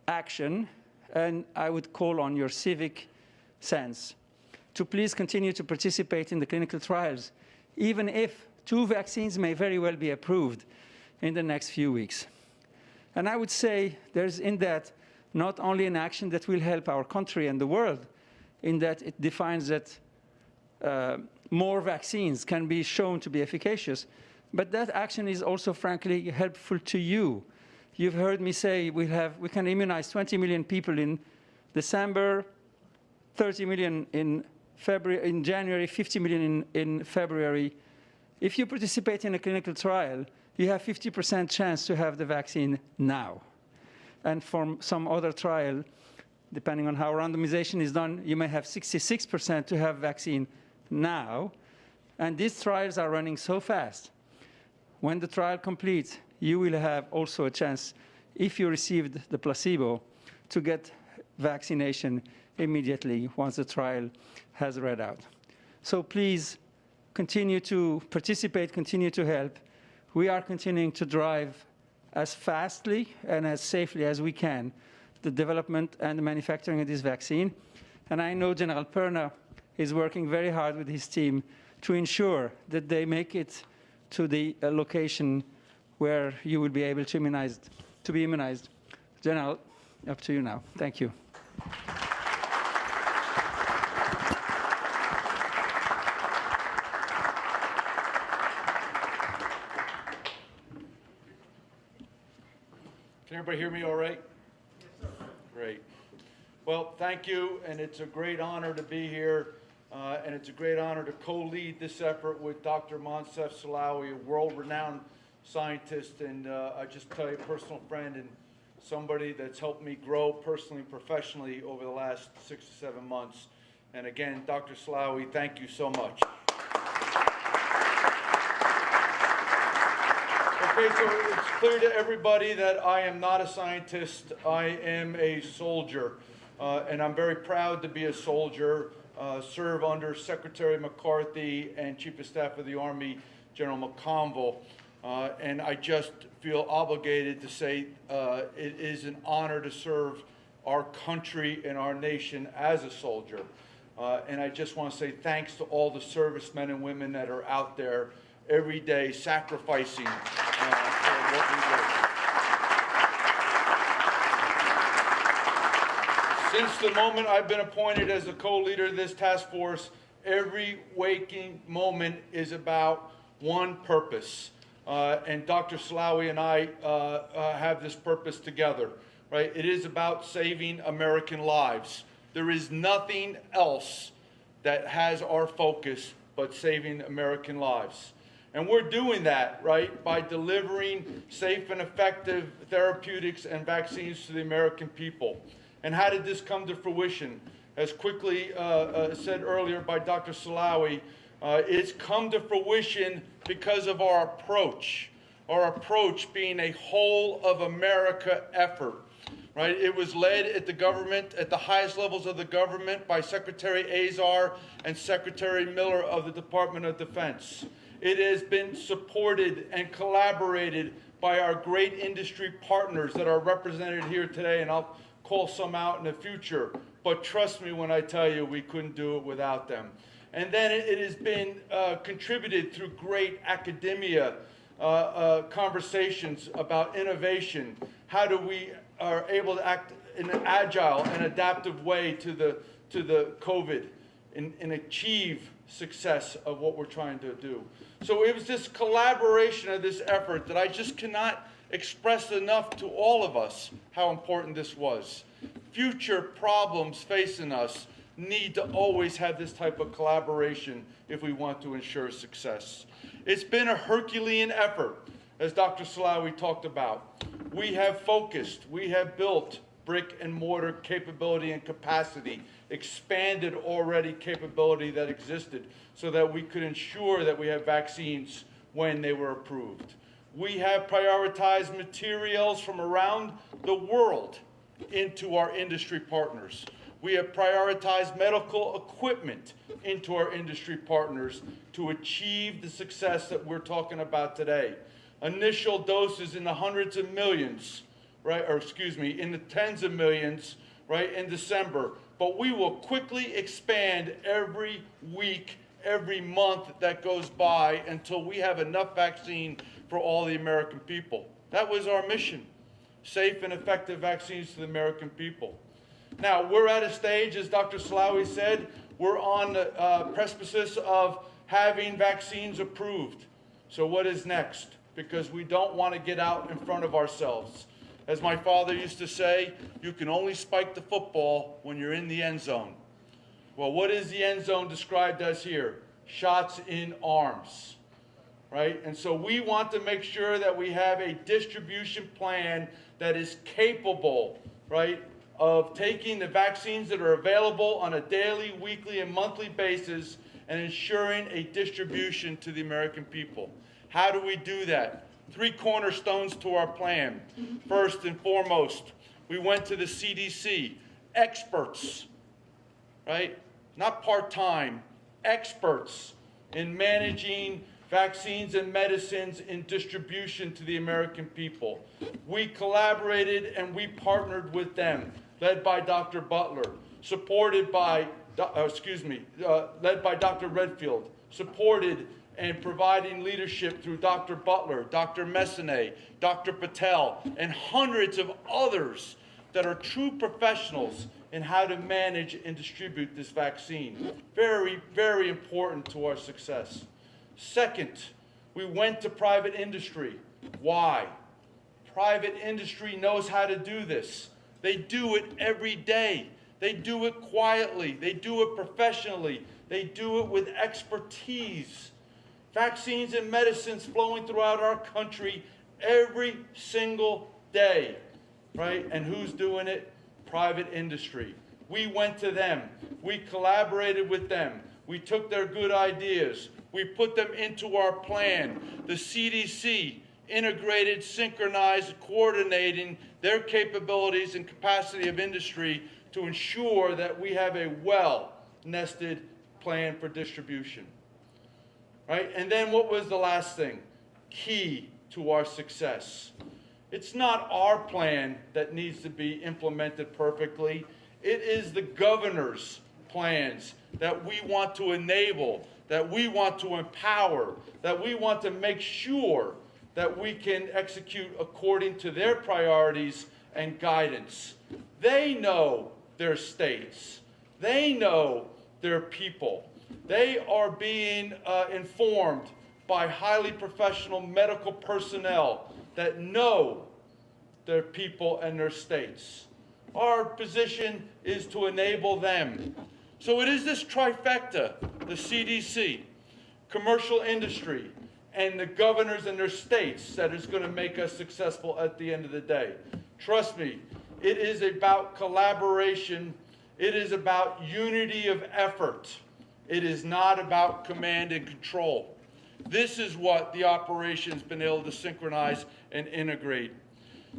R: action, and I would call on your civic sense to please continue to participate in the clinical trials, even if 2 vaccines may very well be approved in the next few weeks. And I would say there's in that not only an action that will help our country and the world, in that it defines that more vaccines can be shown to be efficacious, but that action is also, frankly, helpful to you. You've heard me say we can immunize 20 million people in December, 30 million in January, 50 million in February. If you participate in a clinical trial, you have 50% chance to have the vaccine now. And from some other trial, depending on how randomization is done, you may have 66% to have vaccine now. And these trials are running so fast. When the trial completes, you will have also a chance, if you received the placebo, to get vaccination immediately once the trial has read out. So please continue to participate, continue to help. We are continuing to drive as fastly and as safely as we can the development and the manufacturing of this vaccine. And I know General Perna is working very hard with his team to ensure that they make it to the location where you will be able to be immunized. General, up to you now. Thank you.
S: Can everybody hear me all right? Yes, sir. Great. Well, thank you, and it's a great honor to be here, and it's a great honor to co-lead this effort with Dr. Moncef Slaoui, a world-renowned scientist, and I just tell you, a personal friend and somebody that's helped me grow personally and professionally over the last 6 to 7 months. And again, Dr. Slaoui, thank you so much. Okay, so it's clear to everybody that I am not a scientist. I am a soldier, and I'm very proud to be a soldier, serve under Secretary McCarthy and Chief of Staff of the Army, General McConville. And I just feel obligated to say it is an honor to serve our country and our nation as a soldier. And I just want to say thanks to all the servicemen and women that are out there every day sacrificing for what we do. Since the moment I've been appointed as the co-leader of this task force, every waking moment is about one purpose. And Dr. Slaoui and I have this purpose together, right? It is about saving American lives. There is nothing else that has our focus but saving American lives. And we're doing that, right, by delivering safe and effective therapeutics and vaccines to the American people. And how did this come to fruition? As quickly said earlier by Dr. Slaoui, it's come to fruition because of our approach being a whole of America effort, right? It was led at the government, at the highest levels of the government, by Secretary Azar and Secretary Miller of the Department of Defense. It has been supported and collaborated by our great industry partners that are represented here today, and I'll call some out in the future, but trust me when I tell you we couldn't do it without them. And then it has been contributed through great academia conversations about innovation. How do we are able to act in an agile and adaptive way to the COVID and achieve success of what we're trying to do. So it was this collaboration of this effort that I just cannot expressed enough to all of us how important this was. Future problems facing us need to always have this type of collaboration if we want to ensure success. It's been a Herculean effort, as Dr. Slaoui talked about. We have focused, we have built brick and mortar capability and capacity, expanded already capability that existed so that we could ensure that we have vaccines when they were approved. We have prioritized materials from around the world into our industry partners. We have prioritized medical equipment into our industry partners to achieve the success that we're talking about today. Initial doses in the hundreds of millions, right, or excuse me, in the tens of millions, right, in December. But we will quickly expand every week, every month that goes by until we have enough vaccine for all the American people. That was our mission, safe and effective vaccines to the American people. Now, we're at a stage, as Dr. Slaoui said, we're on the precipice of having vaccines approved. So what is next? Because we don't want to get out in front of ourselves. As my father used to say, you can only spike the football when you're in the end zone. Well, what is the end zone described as here? Shots in arms, right? And so we want to make sure that we have a distribution plan that is capable, right, of taking the vaccines that are available on a daily, weekly, and monthly basis and ensuring a distribution to the American people. How do we do that? 3 cornerstones to our plan. First and foremost, we went to the CDC, experts, right? Not part-time, experts in managing vaccines and medicines in distribution to the American people. We collaborated and we partnered with them, led by Dr. Butler, supported by, led by Dr. Redfield, supported and providing leadership through Dr. Butler, Dr. Messonnier, Dr. Patel, and hundreds of others that are true professionals in how to manage and distribute this vaccine. Very, very important to our success. Second, we went to private industry. Why? Private industry knows how to do this. They do it every day. They do it quietly. They do it professionally. They do it with expertise. Vaccines and medicines flowing throughout our country every single day, right? And who's doing it? Private industry. We went to them. We collaborated with them. We took their good ideas. We put them into our plan. The CDC integrated, synchronized, coordinating their capabilities and capacity of industry to ensure that we have a well-nested plan for distribution. Right? And then what was the last thing? Key to our success. It's not our plan that needs to be implemented perfectly. It is the governor's plans that we want to enable, that we want to empower, that we want to make sure that we can execute according to their priorities and guidance. They know their states. They know their people. They are being informed by highly professional medical personnel that know their people and their states. Our position is to enable them. So it is this trifecta, the CDC, commercial industry, and the governors and their states that is going to make us successful at the end of the day. Trust me, it is about collaboration. It is about unity of effort. It is not about command and control. This is what the operation's been able to synchronize and integrate.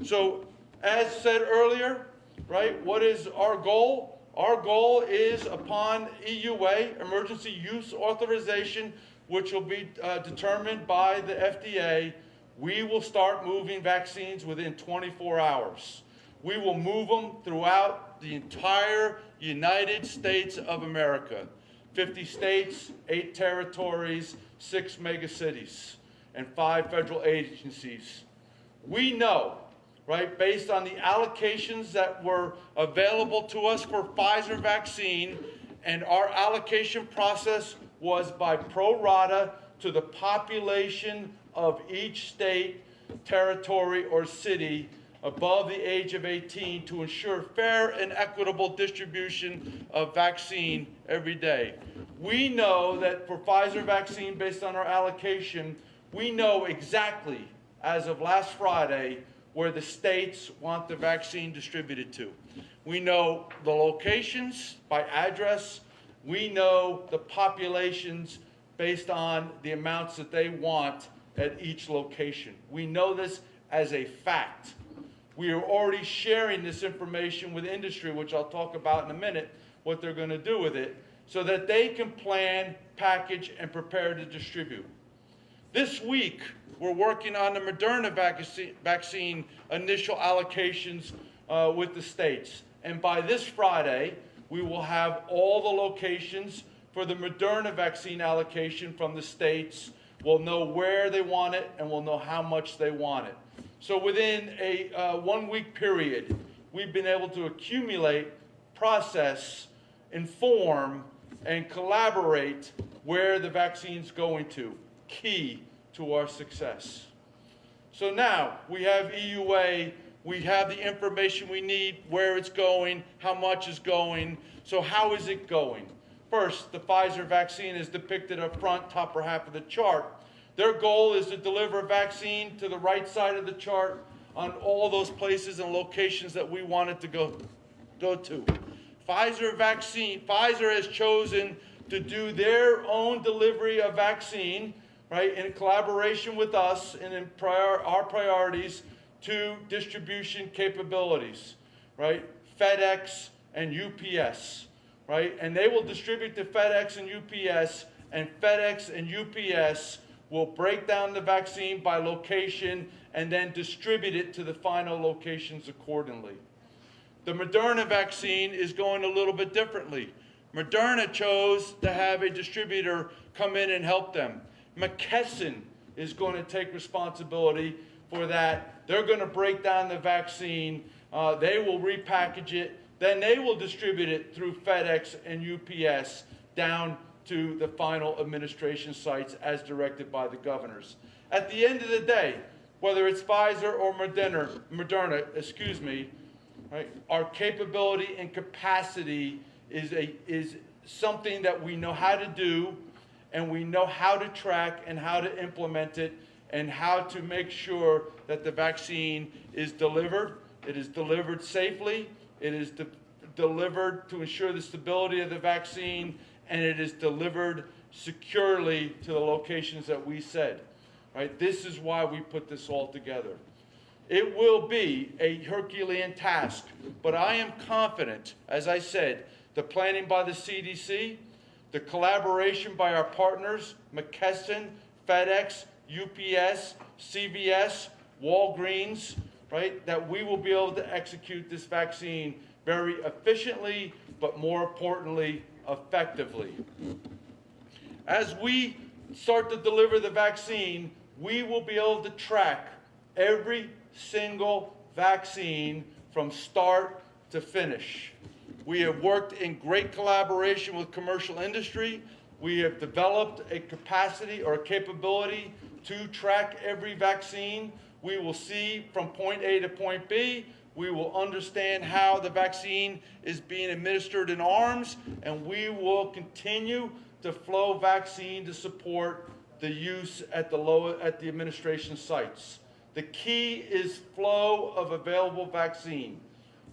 S: So, as said earlier, right, what is our goal? Our goal is upon EUA, emergency use authorization, which will be determined by the FDA, we will start moving vaccines within 24 hours. We will move them throughout the entire United States of America. 50 states, 8 territories, 6 megacities, and 5 federal agencies. We know, right, based on the allocations that were available to us for Pfizer vaccine, and our allocation process was by pro rata to the population of each state, territory, or city above the age of 18 to ensure fair and equitable distribution of vaccine every day. We know that for Pfizer vaccine, based on our allocation, we know exactly, as of last Friday, where the states want the vaccine distributed to. We know the locations by address. We know the populations based on the amounts that they want at each location. We know this as a fact. We are already sharing this information with industry, which I'll talk about in a minute, what they're going to do with it, so that they can plan, package, and prepare to distribute. This week, we're working on the Moderna vaccine initial allocations with the states. And by this Friday, we will have all the locations for the Moderna vaccine allocation from the states. We'll know where they want it, and we'll know how much they want it. So within a 1-week period, we've been able to accumulate, process, inform, and collaborate where the vaccine's going to, key to our success. So now we have EUA, we have the information we need, where it's going, how much is going. So how is it going? First, the Pfizer vaccine is depicted up front, top or half of the chart. Their goal is to deliver vaccine to the right side of the chart on all those places and locations that we want it to go to. Pfizer has chosen to do their own delivery of vaccine, right, in collaboration with us and in our priorities to distribution capabilities, right, FedEx and UPS, right, and they will distribute to FedEx and UPS, and FedEx and UPS will break down the vaccine by location and then distribute it to the final locations accordingly. The Moderna vaccine is going a little bit differently. Moderna chose to have a distributor come in and help them. McKesson is going to take responsibility for that. They're going to break down the vaccine. They will repackage it. Then they will distribute it through FedEx and UPS down to the final administration sites as directed by the governors. At the end of the day, whether it's Pfizer or Moderna, right, our capability and capacity is something that we know how to do, and we know how to track and how to implement it, and how to make sure that the vaccine is delivered. It is delivered safely. It is delivered to ensure the stability of the vaccine, and it is delivered securely to the locations that we said. Right? This is why we put this all together. It will be a Herculean task, but I am confident, as I said, the planning by the CDC, the collaboration by our partners, McKesson, FedEx, UPS, CVS, Walgreens, right, that we will be able to execute this vaccine very efficiently, but more importantly, effectively. As we start to deliver the vaccine, we will be able to track every single vaccine from start to finish. We have worked in great collaboration with commercial industry. We have developed a capacity or a capability to track every vaccine. We will see from point A to point B. We will understand how the vaccine is being administered in arms, and we will continue to flow vaccine to support the use at the administration sites. The key is flow of available vaccine.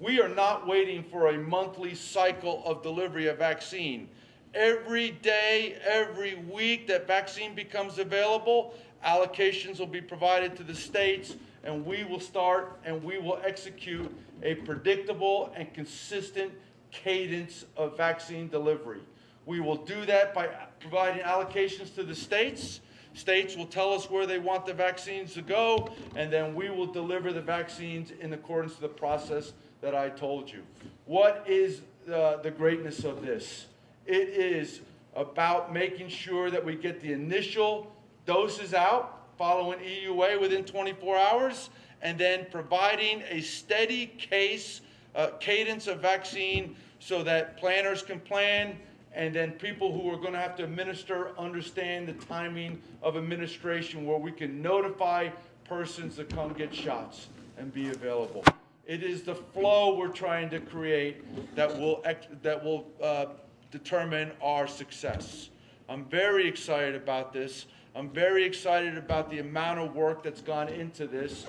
S: We are not waiting for a monthly cycle of delivery of vaccine. Every day, every week that vaccine becomes available, allocations will be provided to the states, and we will start and we will execute a predictable and consistent cadence of vaccine delivery. We will do that by providing allocations to the states. States will tell us where they want the vaccines to go, and then we will deliver the vaccines in accordance with the process that I told you. What is the greatness of this? It is about making sure that we get the initial doses out following EUA within 24 hours, and then providing a steady cadence of vaccine so that planners can plan, and then people who are going to have to administer understand the timing of administration, where we can notify persons to come get shots and be available. It is the flow we're trying to create that will determine our success. I'm very excited about this. I'm very excited about the amount of work that's gone into this.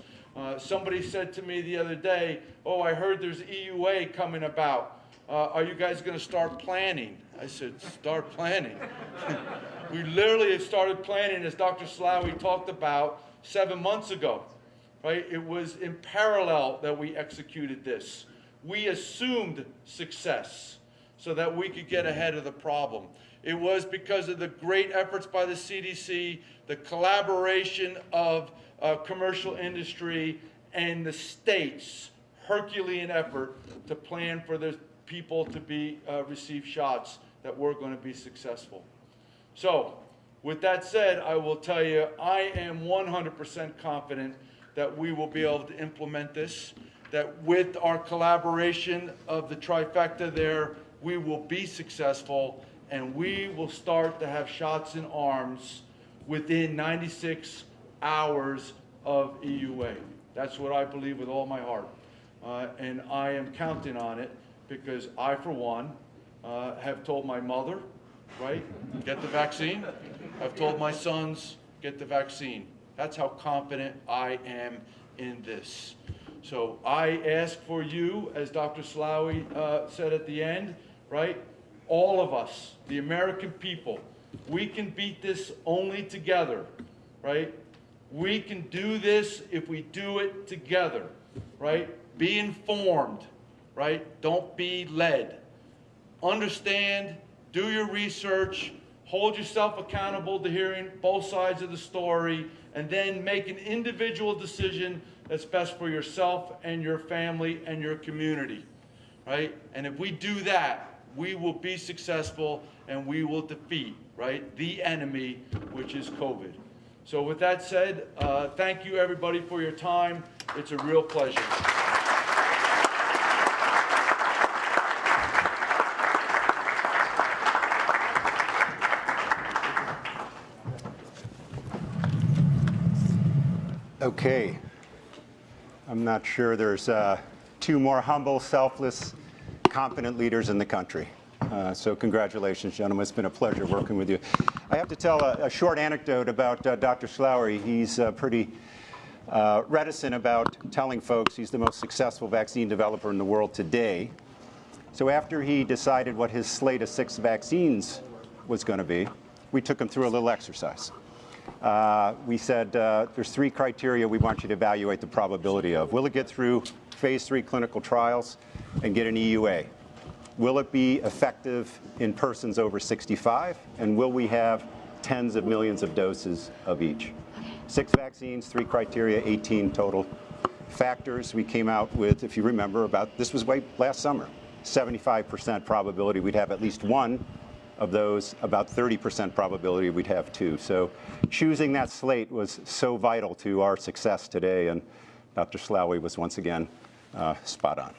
S: Somebody said to me the other day, "Oh, I heard there's EUA coming about. Are you guys going to start planning?" I said, "Start planning." We literally have started planning, as Dr. Slaoui talked about, 7 months ago. Right? It was in parallel that we executed this. We assumed success so that we could get ahead of the problem. It was because of the great efforts by the CDC, the collaboration of commercial industry and the states' Herculean effort to plan for the people to receive shots that we're going to be successful. So, with that said, I will tell you, I am 100% confident that we will be able to implement this, that with our collaboration of the trifecta there, we will be successful, and we will start to have shots in arms within 96 hours of EUA. That's what I believe with all my heart. And I am counting on it because I, for one, have told my mother, right, get the vaccine. I've told my sons, get the vaccine. That's how confident I am in this. So I ask for you, as Dr. Slaoui said at the end, right? All of us, the American people, we can beat this only together, right? We can do this if we do it together, right? Be informed, right? Don't be led. Understand, do your research, hold yourself accountable to hearing both sides of the story, and then make an individual decision that's best for yourself and your family and your community, right? And if we do that, we will be successful and we will defeat, right, the enemy, which is COVID. So with that said, thank you everybody for your time. It's a real pleasure.
Q: Okay. I'm not sure there's two more humble, selfless, competent leaders in the country. So congratulations, gentlemen. It's been a pleasure working with you. I have to tell a short anecdote about Dr. Slaoui. He's pretty reticent about telling folks he's the most successful vaccine developer in the world today. So after he decided what his slate of 6 vaccines was going to be, we took him through a little exercise. We said, there's 3 criteria we want you to evaluate the probability of. Will it get through phase 3 clinical trials and get an EUA? Will it be effective in persons over 65? And will we have tens of millions of doses of each? 6 vaccines, 3 criteria, 18 total factors. We came out with, if you remember, this was last summer, 75% probability we'd have at least one of those, about 30% probability we'd have 2. So choosing that slate was so vital to our success today, and Dr. Slaoui was once again spot on.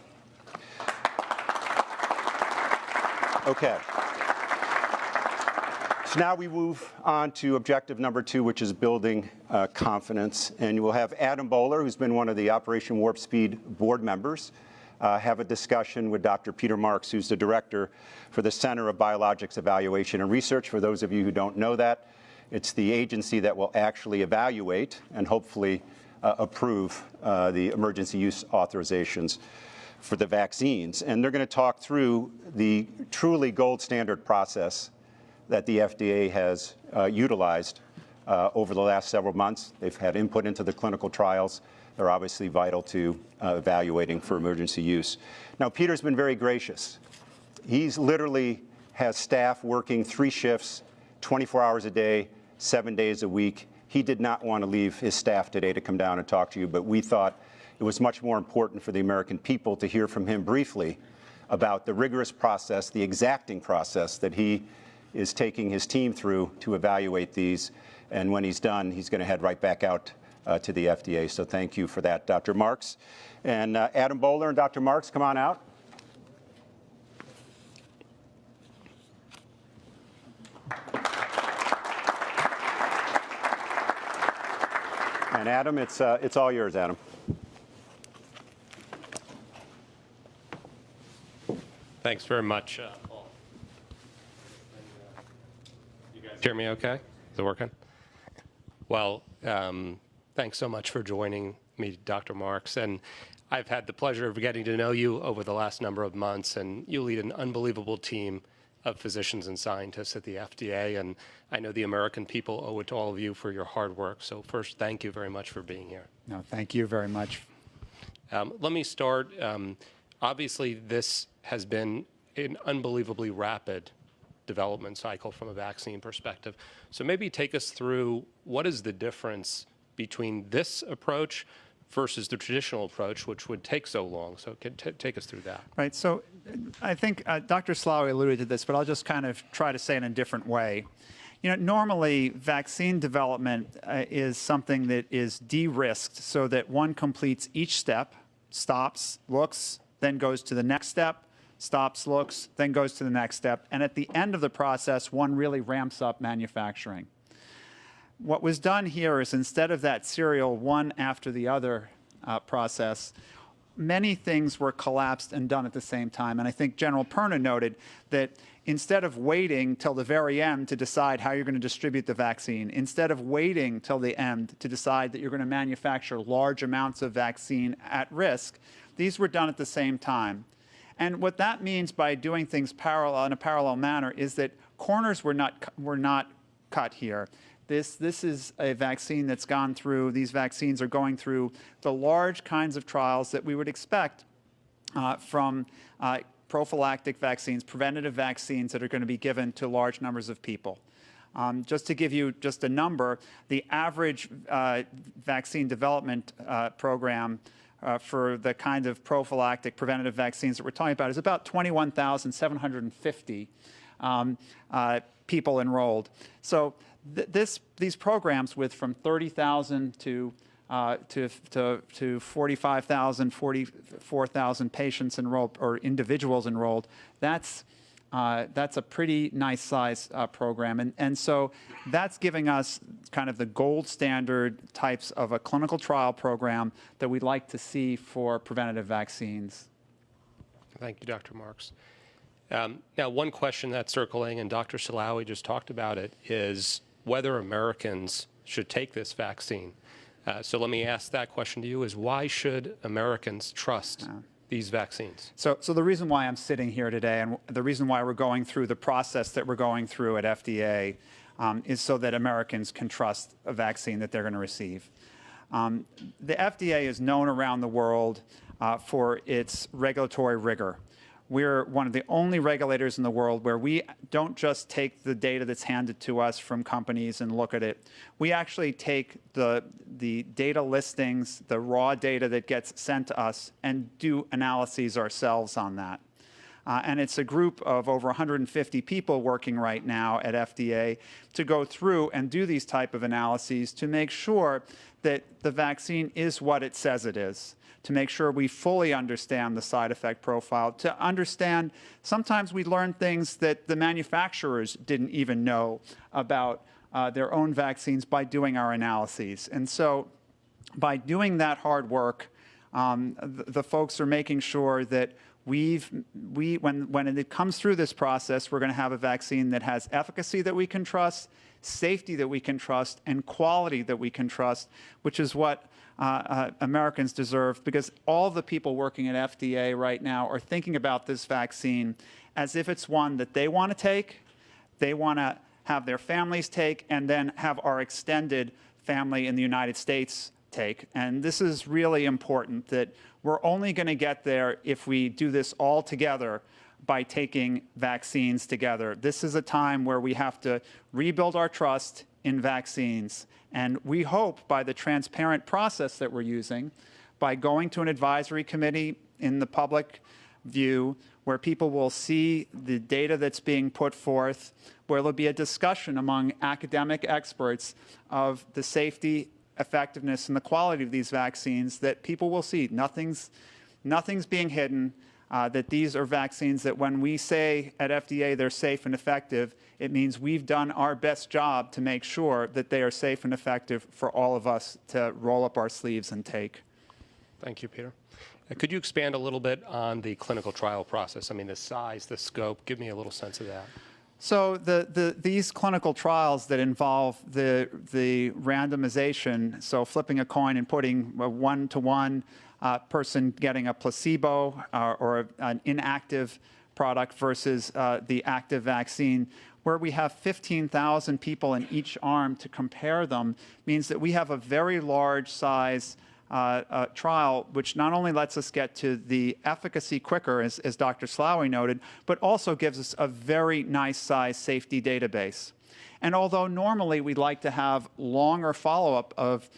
Q: Okay. So now we move on to objective number 2, which is building confidence. And we'll have Adam Bowler, who's been one of the Operation Warp Speed board members, have a discussion with Dr. Peter Marks, who's the director for the Center of Biologics Evaluation and Research. For those of you who don't know that, it's the agency that will actually evaluate and hopefully approve the emergency use authorizations for the vaccines. And they're going to talk through the truly gold standard process that the FDA has utilized over the last several months. They've had input into the clinical trials. They're obviously vital to evaluating for emergency use. Now, Peter's been very gracious. He's literally has staff working 3 shifts, 24 hours a day, 7 days a week. He did not want to leave his staff today to come down and talk to you, but we thought it was much more important for the American people to hear from him briefly about the rigorous process, the exacting process that he is taking his team through to evaluate these. And when he's done, he's going to head right back out to the FDA. So thank you for that, Dr. Marks. And Adam Bowler and Dr. Marks, come on out. And Adam, it's all yours, Adam.
T: Thanks very much, Paul. You guys hear me okay? Is it working? Well, thanks so much for joining me, Dr. Marks. And I've had the pleasure of getting to know you over the last number of months, and you lead an unbelievable team of physicians and scientists at the FDA, and I know the American people owe it to all of you for your hard work. So first, thank you very much for being here.
U: No, thank you very much.
T: Let me start. Obviously, this has been an unbelievably rapid development cycle from a vaccine perspective. So maybe take us through what is the difference between this approach versus the traditional approach, which would take so long. So take us through that.
U: Right. So I think Dr. Slawi alluded to this, but I'll just kind of try to say it in a different way. You know, normally vaccine development is something that is de-risked so that one completes each step, stops, looks, then goes to the next step, stops, looks, then goes to the next step. And at the end of the process, one really ramps up manufacturing. What was done here is instead of that serial one after the other process, many things were collapsed and done at the same time. And I think General Perna noted that instead of waiting till the very end to decide how you're going to distribute the vaccine, instead of waiting till the end to decide that you're going to manufacture large amounts of vaccine at risk, these were done at the same time. And what that means by doing things in a parallel manner is that corners were not cut here. This is a vaccine that's gone through, these vaccines are going through the large kinds of trials that we would expect from prophylactic vaccines, preventative vaccines that are going to be given to large numbers of people. Just to give you just a number, the average vaccine development program for the kind of prophylactic preventative vaccines that we're talking about is about 21,750 people enrolled. So these programs with from 30,000 to 45,000, 44,000 patients enrolled or individuals enrolled, that's a pretty nice size program. And so that's giving us kind of the gold standard types of a clinical trial program that we'd like to see for preventative vaccines.
T: Thank you, Dr. Marks. Now, one question that's circling, and Dr. Salawi just talked about it, is whether Americans should take this vaccine. So let me ask that question to you, is why should Americans trust these vaccines?
U: So the reason why I'm sitting here today and the reason why we're going through the process that we're going through at FDA is so that Americans can trust a vaccine that they're going to receive. The FDA is known around the world for its regulatory rigor. We're one of the only regulators in the world where we don't just take the data that's handed to us from companies and look at it. We actually take the data listings, the raw data that gets sent to us, and do analyses ourselves on that. And it's a group of over 150 people working right now at FDA to go through and do these type of analyses to make sure that the vaccine is what it says it is, to make sure we fully understand the side effect profile, to understand sometimes we learn things that the manufacturers didn't even know about their own vaccines by doing our analyses. And so by doing that hard work, the folks are making sure that when it comes through this process, we're going to have a vaccine that has efficacy that we can trust, safety that we can trust, and quality that we can trust, which is what Americans deserve, because all the people working at FDA right now are thinking about this vaccine as if it's one that they want to take, they want to have their families take, and then have our extended family in the United States take. And this is really important, that we're only going to get there if we do this all together by taking vaccines together. This is a time where we have to rebuild our trust in vaccines. And we hope by the transparent process that we're using, by going to an advisory committee in the public view, where people will see the data that's being put forth, where there'll be a discussion among academic experts of the safety, effectiveness, and the quality of these vaccines, that people will see nothing's being hidden. that these are vaccines that when we say at FDA they're safe and effective, it means we've done our best job to make sure that they are safe and effective for all of us to roll up our sleeves and take.
T: Thank you, Peter. Could you expand a little bit on the clinical trial process? I mean, the size, the scope, give me a little sense of that.
U: So these clinical trials that involve the randomization, so flipping a coin and putting a one-to-one person getting a placebo or an inactive product versus the active vaccine, where we have 15,000 people in each arm to compare them, means that we have a very large size trial, which not only lets us get to the efficacy quicker, as Dr. Slaoui noted, but also gives us a very nice size safety database. And although normally we'd like to have longer follow-up of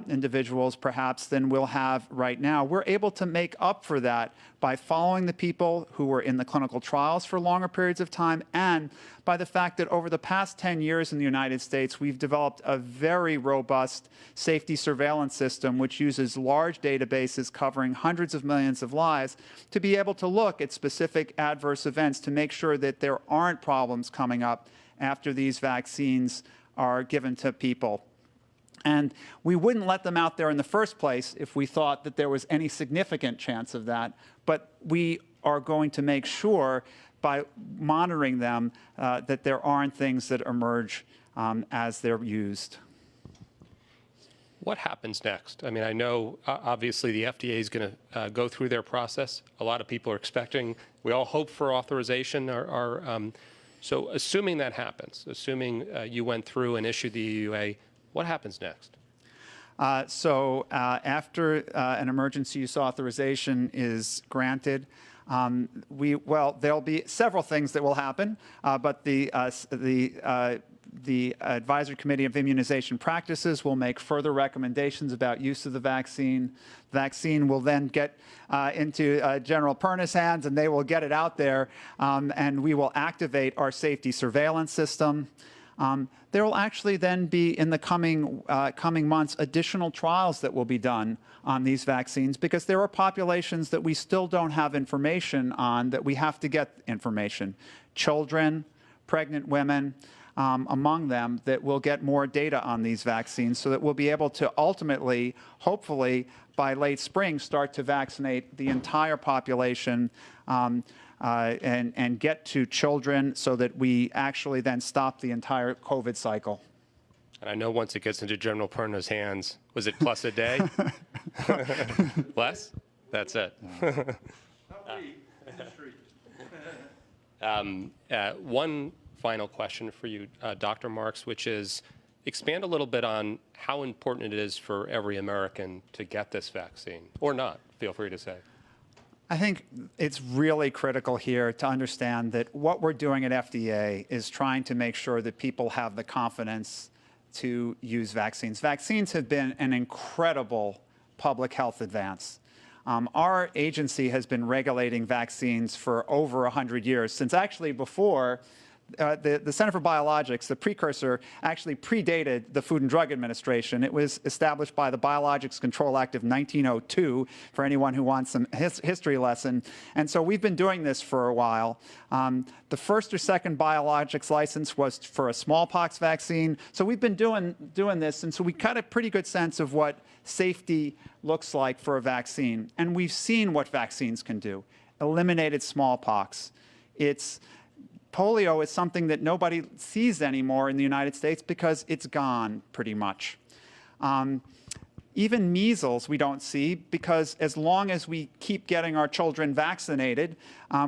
U: individuals perhaps than we'll have right now, we're able to make up for that by following the people who were in the clinical trials for longer periods of time, and by the fact that over the past 10 years in the United States, we've developed a very robust safety surveillance system which uses large databases covering hundreds of millions of lives to be able to look at specific adverse events to make sure that there aren't problems coming up after these vaccines are given to people. And we wouldn't let them out there in the first place if we thought that there was any significant chance of that, but we are going to make sure by monitoring them that there aren't things that emerge as they're used.
T: What happens next? I mean, I know obviously the FDA is going to go through their process. A lot of people are expecting, we all hope for authorization. So assuming that happens, assuming you went through and issued the EUA, what happens next?
U: After an emergency use authorization is granted, there'll be several things that will happen, but the Advisory Committee of Immunization Practices will make further recommendations about use of the vaccine. The vaccine will then get into General Perna's hands, and they will get it out there, and we will activate our safety surveillance system. There will actually then be, in the coming months, additional trials that will be done on these vaccines, because there are populations that we still don't have information on that we have to get information. Children, pregnant women, among them, that we'll get more data on these vaccines so that we'll be able to ultimately, hopefully, by late spring, start to vaccinate the entire population and get to children so that we actually then stop the entire COVID cycle.
T: And I know once it gets into General Perna's hands, was it plus a day? Less? That's it. One final question for you, Dr. Marks, which is expand a little bit on how important it is for every American to get this vaccine, or not, feel free to say.
U: I think it's really critical here to understand that what we're doing at FDA is trying to make sure that people have the confidence to use vaccines. Vaccines have been an incredible public health advance. Our agency has been regulating vaccines for over 100 years, since actually before the Center for Biologics, the precursor, actually predated the Food and Drug Administration. It was established by the Biologics Control Act of 1902, for anyone who wants some history lesson. And so we've been doing this for a while. The first or second biologics license was for a smallpox vaccine. So we've been doing this, and so we got a pretty good sense of what safety looks like for a vaccine. And we've seen what vaccines can do. Eliminated smallpox. Polio is something that nobody sees anymore in the United States because it's gone pretty much. Even measles we don't see, because as long as we keep getting our children vaccinated,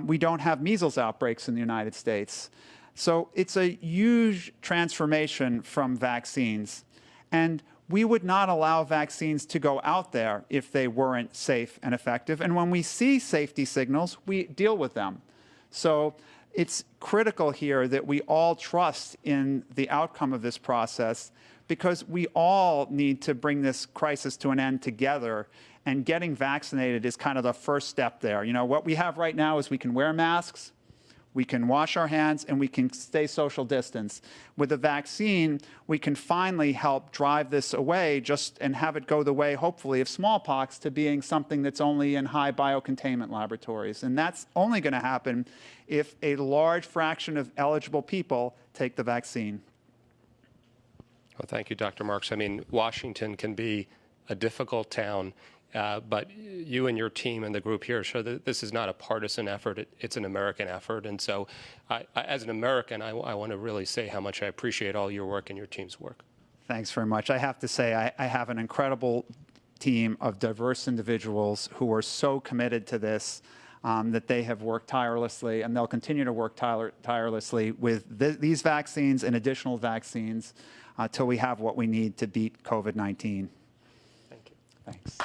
U: we don't have measles outbreaks in the United States. So it's a huge transformation from vaccines. And we would not allow vaccines to go out there if they weren't safe and effective. And when we see safety signals, we deal with them. So it's critical here that we all trust in the outcome of this process, because we all need to bring this crisis to an end together, and getting vaccinated is kind of the first step there. You know, what we have right now is we can wear masks, We can wash our hands and we can stay social distance. With the vaccine, we can finally help drive this away and have it go the way, hopefully, of smallpox to being something that's only in high biocontainment laboratories. And that's only going to happen if a large fraction of eligible people take the vaccine.
T: Well, thank you, Dr. Marks. I mean, Washington can be a difficult town, but you and your team and the group here show that this is not a partisan effort. It's an American effort. And so as an American, I want to really say how much I appreciate all your work and your team's work.
U: Thanks very much. I have to say, I have an incredible team of diverse individuals who are so committed to this that they have worked tirelessly, and they'll continue to work tirelessly with these vaccines and additional vaccines till we have what we need to beat COVID-19.
T: Thank you.
U: Thanks.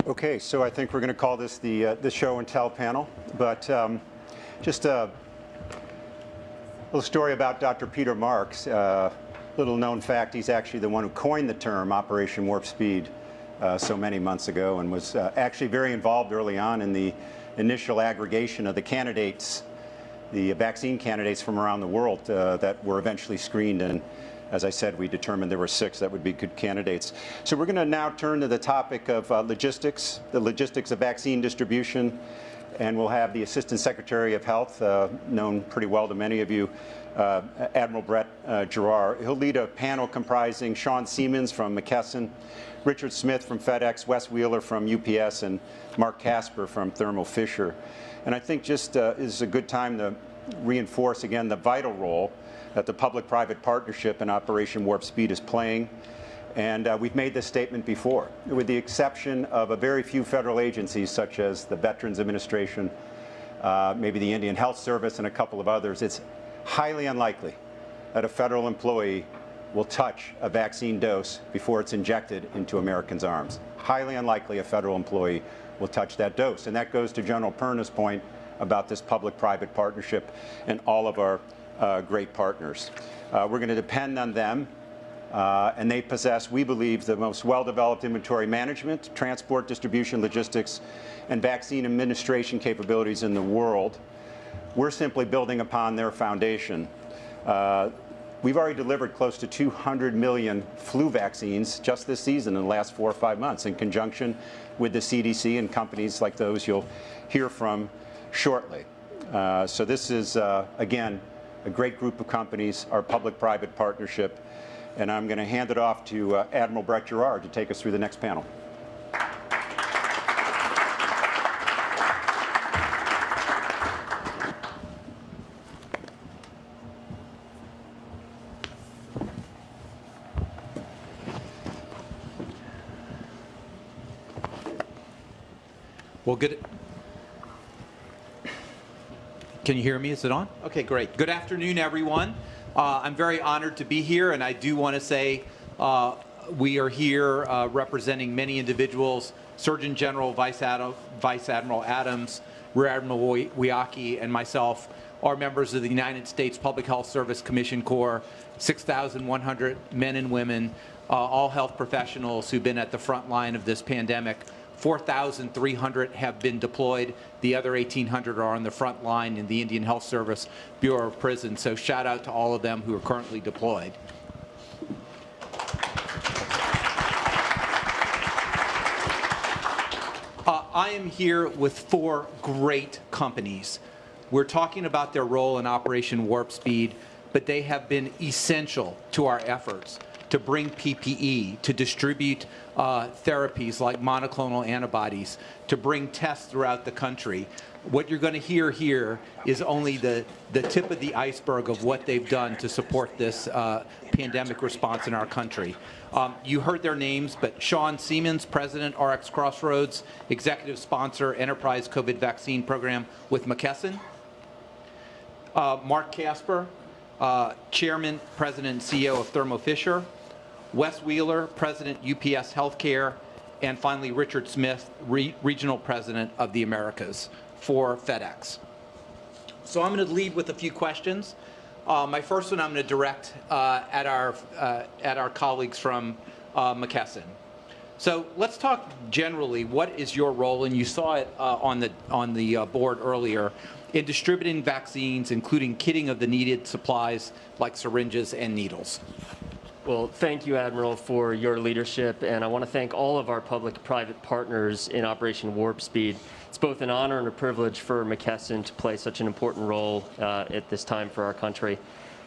Q: Okay, so I think we're going to call this the show and tell panel, but just a little story about Dr. Peter Marks. Little known fact, he's actually the one who coined the term Operation Warp Speed so many months ago, and was actually very involved early on in the initial aggregation of the candidates, the vaccine candidates from around the world that were eventually screened. And as I said, we determined there were 6 that would be good candidates. So we're going to now turn to the topic of logistics, the logistics of vaccine distribution. And we'll have the Assistant Secretary of Health, known pretty well to many of you, Admiral Brett Giroir. He'll lead a panel comprising Sean Siemens from McKesson, Richard Smith from FedEx, Wes Wheeler from UPS, and Mark Casper from Thermo Fisher. And I think just is a good time to reinforce again the vital role that the public-private partnership in Operation Warp Speed is playing. And we've made this statement before. With the exception of a very few federal agencies, such as the Veterans Administration, maybe the Indian Health Service, and a couple of others, it's highly unlikely that a federal employee will touch a vaccine dose before it's injected into Americans' arms. Highly unlikely a federal employee will touch that dose. And that goes to General Perna's point about this public-private partnership and all of our great partners. We're going to depend on them. And they possess, we believe, the most well-developed inventory management, transport, distribution, logistics, and vaccine administration capabilities in the world. We're simply building upon their foundation. We've already delivered close to 200 million flu vaccines just this season in the last 4 or 5 months in conjunction with the CDC and companies like those you'll hear from shortly. So this is, again, a great group of companies, our public-private partnership. And I'm going to hand it off to Admiral Brett Gerard to take us through the next panel.
A: Well, good. Can you hear me? Is it on? Okay, great. Good afternoon, everyone. I'm very honored to be here, and I do want to say we are here representing many individuals: Surgeon General Vice Admiral Adams, Rear Admiral Wiaki, and myself are members of the United States Public Health Service Commission Corps, 6,100 men and women, all health professionals who've been at the front line of this pandemic. 4,300 have been deployed. The other 1,800 are on the front line in the Indian Health Service Bureau of Prisons. So shout out to all of them who are currently deployed. I am here with 4 great companies. We're talking about their role in Operation Warp Speed, but they have been essential to our efforts to bring PPE, to distribute therapies like monoclonal antibodies, to bring tests throughout the country. What you're going to hear here is only the tip of the iceberg of what they've done to support this pandemic response in our country. You heard their names, but Sean Siemens, President, RX Crossroads, Executive Sponsor, Enterprise COVID Vaccine Program with McKesson. Mark Casper, Chairman, President, and CEO of Thermo Fisher. Wes Wheeler, President, UPS Healthcare, and finally Richard Smith, Regional President of the Americas for FedEx. So I'm going to lead with a few questions. My first one I'm going to direct at our colleagues from McKesson. So let's talk generally. What is your role? And you saw it on the board earlier in distributing vaccines, including kitting of the needed supplies like syringes and needles.
V: Well, thank you, Admiral, for your leadership, and I want to thank all of our public-private partners in Operation Warp Speed. It's both an honor and a privilege for McKesson to play such an important role at this time for our country.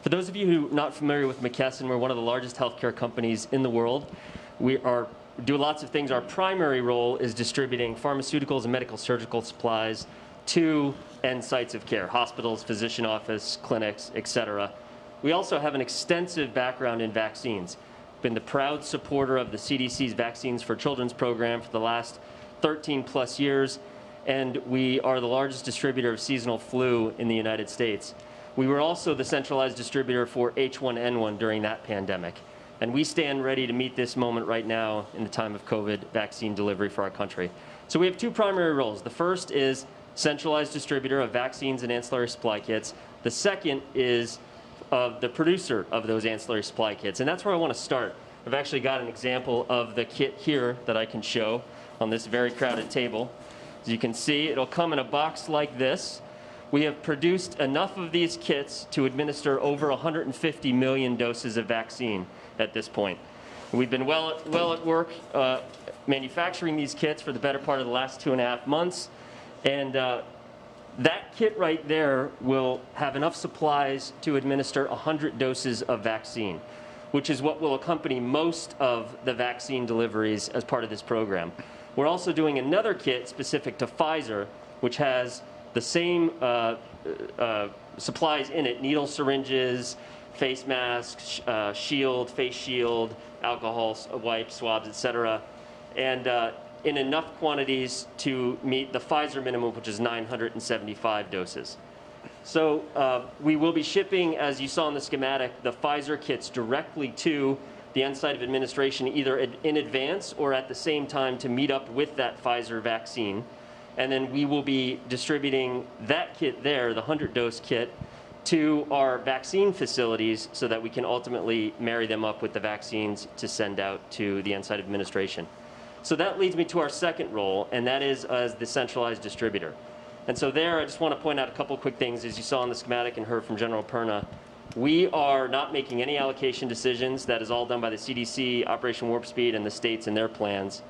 V: For those of you who are not familiar with McKesson, we're one of the largest healthcare companies in the world. We do lots of things. Our primary role is distributing pharmaceuticals and medical surgical supplies to end sites of care, hospitals, physician office, clinics, etc. We also have an extensive background in vaccines. Been the proud supporter of the CDC's Vaccines for Children's program for the last 13 plus years, and we are the largest distributor of seasonal flu in the United States. We were also the centralized distributor for H1N1 during that pandemic, and we stand ready to meet this moment right now in the time of COVID vaccine delivery for our country. So we have 2 primary roles. The first is centralized distributor of vaccines and ancillary supply kits. The second is of the producer of those ancillary supply kits. And that's where I want to start. I've actually got an example of the kit here that I can show on this very crowded table. As you can see, it'll come in a box like this. We have produced enough of these kits to administer over 150 million doses of vaccine at this point. We've been well at work manufacturing these kits for the better part of the last 2.5 months. And that kit right there will have enough supplies to administer 100 doses of vaccine, which is what will accompany most of the vaccine deliveries as part of this program. We're also doing another kit specific to Pfizer, which has the same supplies in it: needle syringes, face masks, shield, face shield, alcohol wipes, swabs, etc. And in enough quantities to meet the Pfizer minimum, which is 975 doses. So we will be shipping, as you saw in the schematic, the Pfizer kits directly to the end site of administration, either in advance or at the same time to meet up with that Pfizer vaccine. And then we will be distributing that kit there, the 100-dose kit, to our vaccine facilities so that we can ultimately marry them up with the vaccines to send out to the end site of administration. So that leads me to our second role, and that is as the centralized distributor. And so there, I just want to point out a couple of quick things. As you saw in the schematic and heard from General Perna, we are not making any allocation decisions. That is all done by the CDC, Operation Warp Speed, and the states and their plans.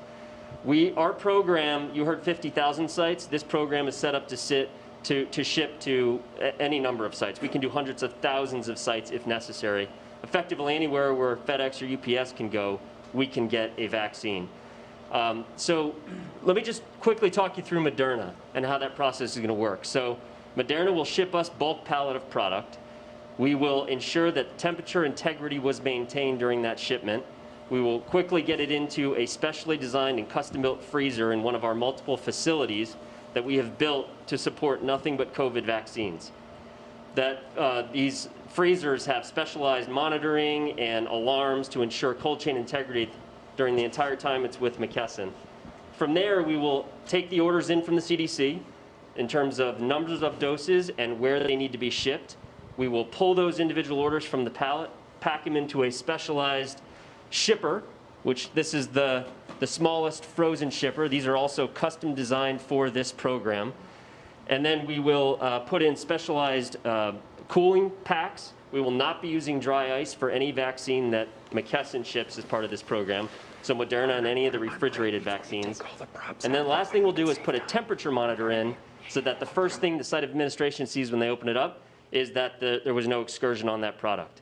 V: Our program, you heard 50,000 sites. This program is set up to sit to ship to any number of sites. We can do hundreds of thousands of sites if necessary. Effectively, anywhere where FedEx or UPS can go, we can get a vaccine. So let me just quickly talk you through Moderna and how that process is going to work. So Moderna will ship us bulk pallet of product. We will ensure that temperature integrity was maintained during that shipment. We will quickly get it into a specially designed and custom-built freezer in one of our multiple facilities that we have built to support nothing but COVID vaccines. These freezers have specialized monitoring and alarms to ensure cold chain integrity during the entire time it's with McKesson. From there, we will take the orders in from the CDC in terms of numbers of doses and where they need to be shipped. We will pull those individual orders from the pallet, pack them into a specialized shipper, which this is the smallest frozen shipper. These are also custom designed for this program. And then we will put in specialized cooling packs. We will not be using dry ice for any vaccine that McKesson ships as part of this program. So Moderna and any of the refrigerated vaccines. And then the last thing we'll do is put a temperature monitor in so that the first thing the site of administration sees when they open it up is that there was no excursion on that product.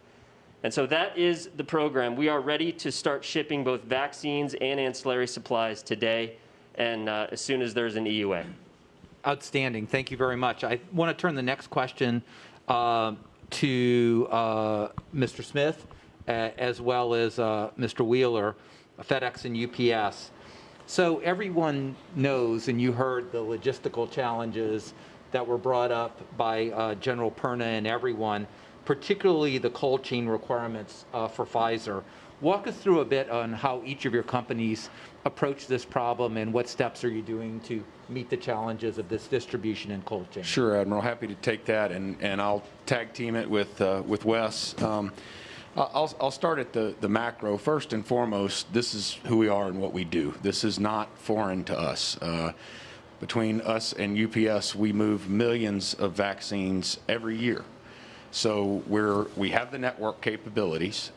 V: And so that is the program. We are ready to start shipping both vaccines and ancillary supplies today and as soon as there's an EUA.
A: Outstanding. Thank you very much. I want to turn the next question to Mr. Smith as well as Mr. Wheeler, FedEx and UPS. So everyone knows, and you heard the logistical challenges that were brought up by General Perna and everyone, particularly the cold chain requirements for Pfizer. Walk us through a bit on how each of your companies approach this problem and what steps are you doing to meet the challenges of this distribution and cold chain?
B: Sure, Admiral. Happy to take that, and I'll tag team it with Wes. I'll start at the macro. First and foremost, this is who we are and what we do. This is not foreign to us. Between us and UPS, we move millions of vaccines every year. So we have the network capabilities,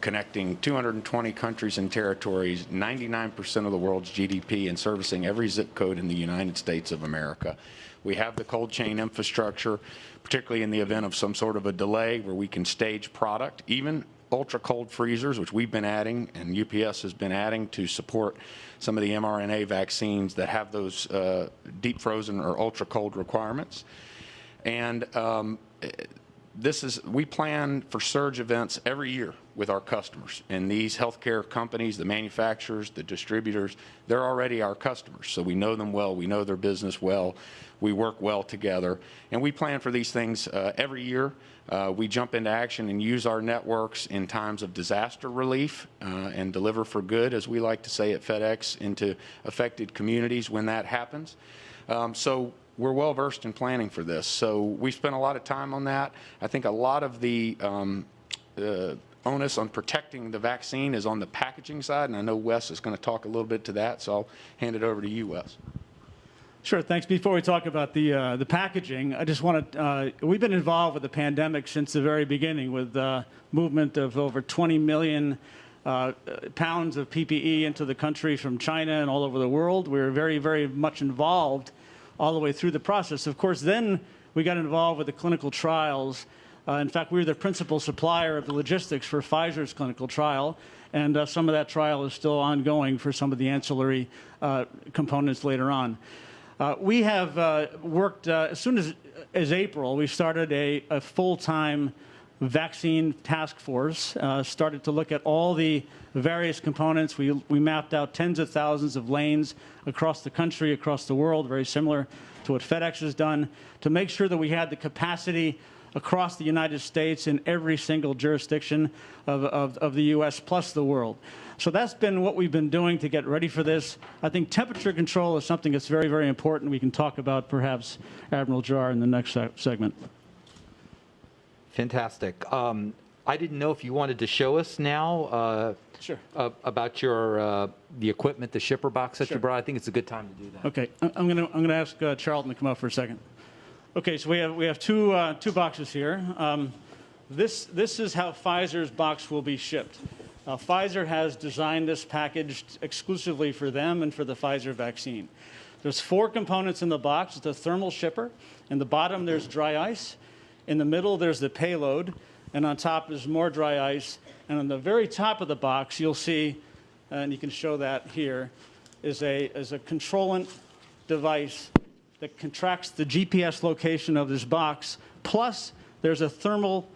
B: connecting 220 countries and territories, 99% of the world's GDP, and servicing every zip code in the United States of America. We have the cold chain infrastructure, particularly in the event of some sort of a delay where we can stage product, even ultra cold freezers, which we've been adding and UPS has been adding to support some of the mRNA vaccines that have those deep frozen or ultra cold requirements. And we plan for surge events every year with our customers. And these healthcare companies, the manufacturers, the distributors, they're already our customers. So we know them well, we know their business well, we work well together. And we plan for these things every year. We jump into action and use our networks in times of disaster relief and deliver for good, as we like to say at FedEx, into affected communities when that happens. So we're well versed in planning for this. So we spent a lot of time on that. I think a lot of the onus on protecting the vaccine is on the packaging side, and I know Wes is going to talk a little bit to that, so I'll hand it over to you, Wes.
F: Sure, thanks. Before we talk about the packaging, I just want to, we've been involved with the pandemic since the very beginning with movement of over 20 million pounds of PPE into the country from China and all over the world. We're very, very much involved all the way through the process. Of course, then we got involved with the clinical trials. In fact, we were the principal supplier of the logistics for Pfizer's clinical trial, and some of that trial is still ongoing for some of the ancillary components later on. We have worked, as soon as April, we started a full-time vaccine task force, started to look at all the various components. We mapped out tens of thousands of lanes across the country, across the world, very similar to what FedEx has done, to make sure that we had the capacity across the United States in every single jurisdiction of the U.S. plus the world. So that's been what we've been doing to get ready for this. I think temperature control is something that's very, very important. We can talk about perhaps Admiral Jar in the next segment.
A: Fantastic. I didn't know if you wanted to show us now
F: sure.
A: About your the equipment, the shipper box that
F: Sure.
A: you brought. I think it's a good time to do that.
F: Okay, I'm gonna ask Charlton to come up for a second. Okay, so we have two boxes here. This is how Pfizer's box will be shipped. Pfizer has designed this packaged exclusively for them and for the Pfizer vaccine. There's 4 components in the box. It's a thermal shipper. In the bottom, there's dry ice. In the middle, there's the payload. And on top, there's more dry ice. And on the very top of the box, you'll see, and you can show that here, is a controllant device that contracts the GPS location of this box. Plus, there's a thermal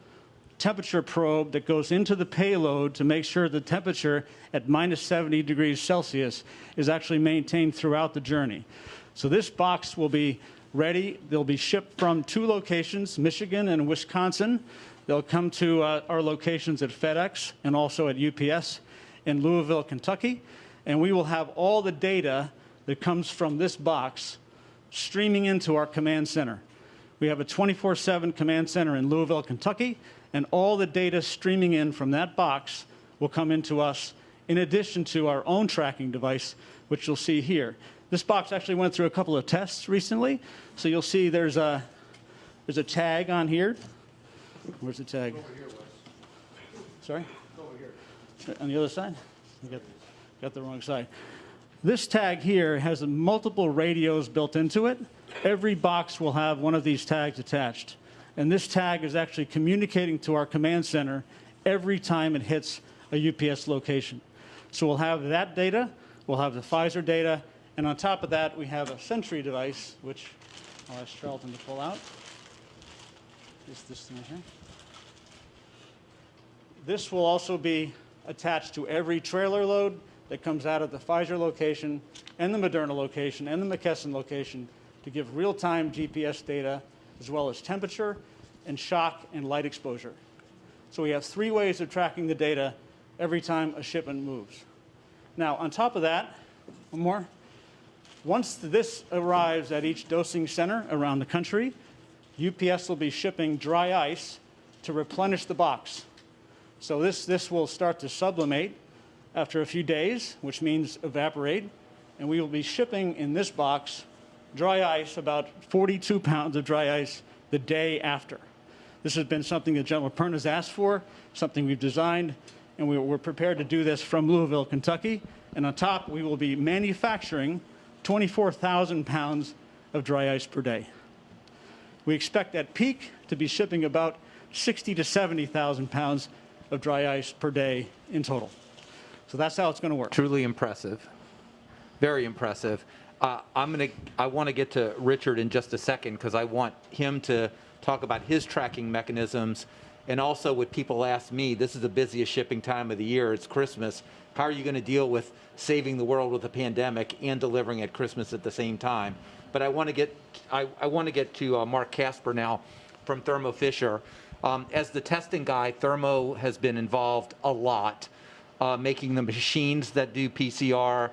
F: temperature probe that goes into the payload to make sure the temperature at minus 70 degrees Celsius is actually maintained throughout the journey. So this box will be ready. They'll be shipped from 2 locations, Michigan and Wisconsin. They'll come to our locations at FedEx and also at UPS in Louisville, Kentucky. And we will have all the data that comes from this box streaming into our command center. We have a 24/7 command center in Louisville, Kentucky, and all the data streaming in from that box will come into us in addition to our own tracking device, which you'll see here. This box actually went through a couple of tests recently, so you'll see there's a tag on here. Where's the tag?
S: Over here, Wes.
F: Sorry?
S: Over here.
F: On the other side? You got the wrong side. This tag here has multiple radios built into it. Every box will have one of these tags attached. And this tag is actually communicating to our command center every time it hits a UPS location. So we'll have that data, we'll have the Pfizer data, and on top of that, we have a Sentry device, which I'll ask Charlton to pull out. Is this thing here? This will also be attached to every trailer load that comes out of the Pfizer location and the Moderna location and the McKesson location to give real-time GPS data as well as temperature and shock and light exposure. So we have 3 ways of tracking the data every time a shipment moves. Now, on top of that, one more. Once this arrives at each dosing center around the country, UPS will be shipping dry ice to replenish the box. So this will start to sublimate after a few days, which means evaporate, and we will be shipping in this box dry ice, about 42 pounds of dry ice the day after. This has been something that General Perna has asked for, something we've designed, and we're prepared to do this from Louisville, Kentucky. And on top, we will be manufacturing 24,000 pounds of dry ice per day. We expect at peak to be shipping about 60 to 70,000 pounds of dry ice per day in total. So that's how it's going to work.
A: Truly impressive. Very impressive. I want to get to Richard in just a second because I want him to talk about his tracking mechanisms. And also what people ask me, this is the busiest shipping time of the year. It's Christmas. How are you going to deal with saving the world with a pandemic and delivering at Christmas at the same time? But I want to get to Mark Casper now from Thermo Fisher. As the testing guy, Thermo has been involved a lot, making the machines that do PCR,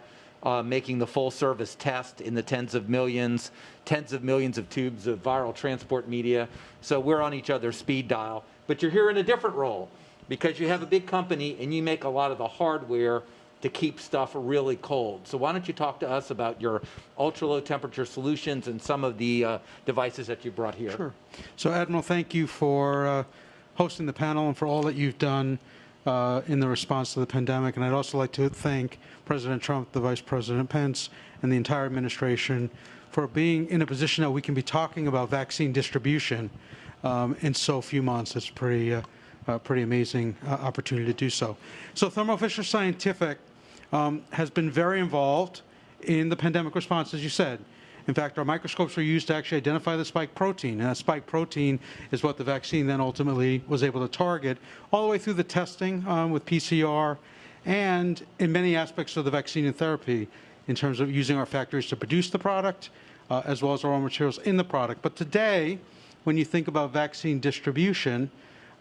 A: making the full service test in the tens of millions of tubes of viral transport media. So we're on each other's speed dial. But you're here in a different role because you have a big company and you make a lot of the hardware to keep stuff really cold. So why don't you talk to us about your ultra-low temperature solutions and some of the devices that you brought here?
G: Sure. So Admiral, thank you for hosting the panel and for all that you've done in the response to the pandemic. And I'd also like to thank President Trump, the Vice President Pence, and the entire administration for being in a position that we can be talking about vaccine distribution in so few months. It's pretty amazing opportunity to do so. So Thermo Fisher Scientific has been very involved in the pandemic response, as you said. In fact, our microscopes were used to actually identify the spike protein, and that spike protein is what the vaccine then ultimately was able to target, all the way through the testing with PCR, and in many aspects of the vaccine and therapy, in terms of using our factories to produce the product, as well as our raw materials in the product. But today, when you think about vaccine distribution,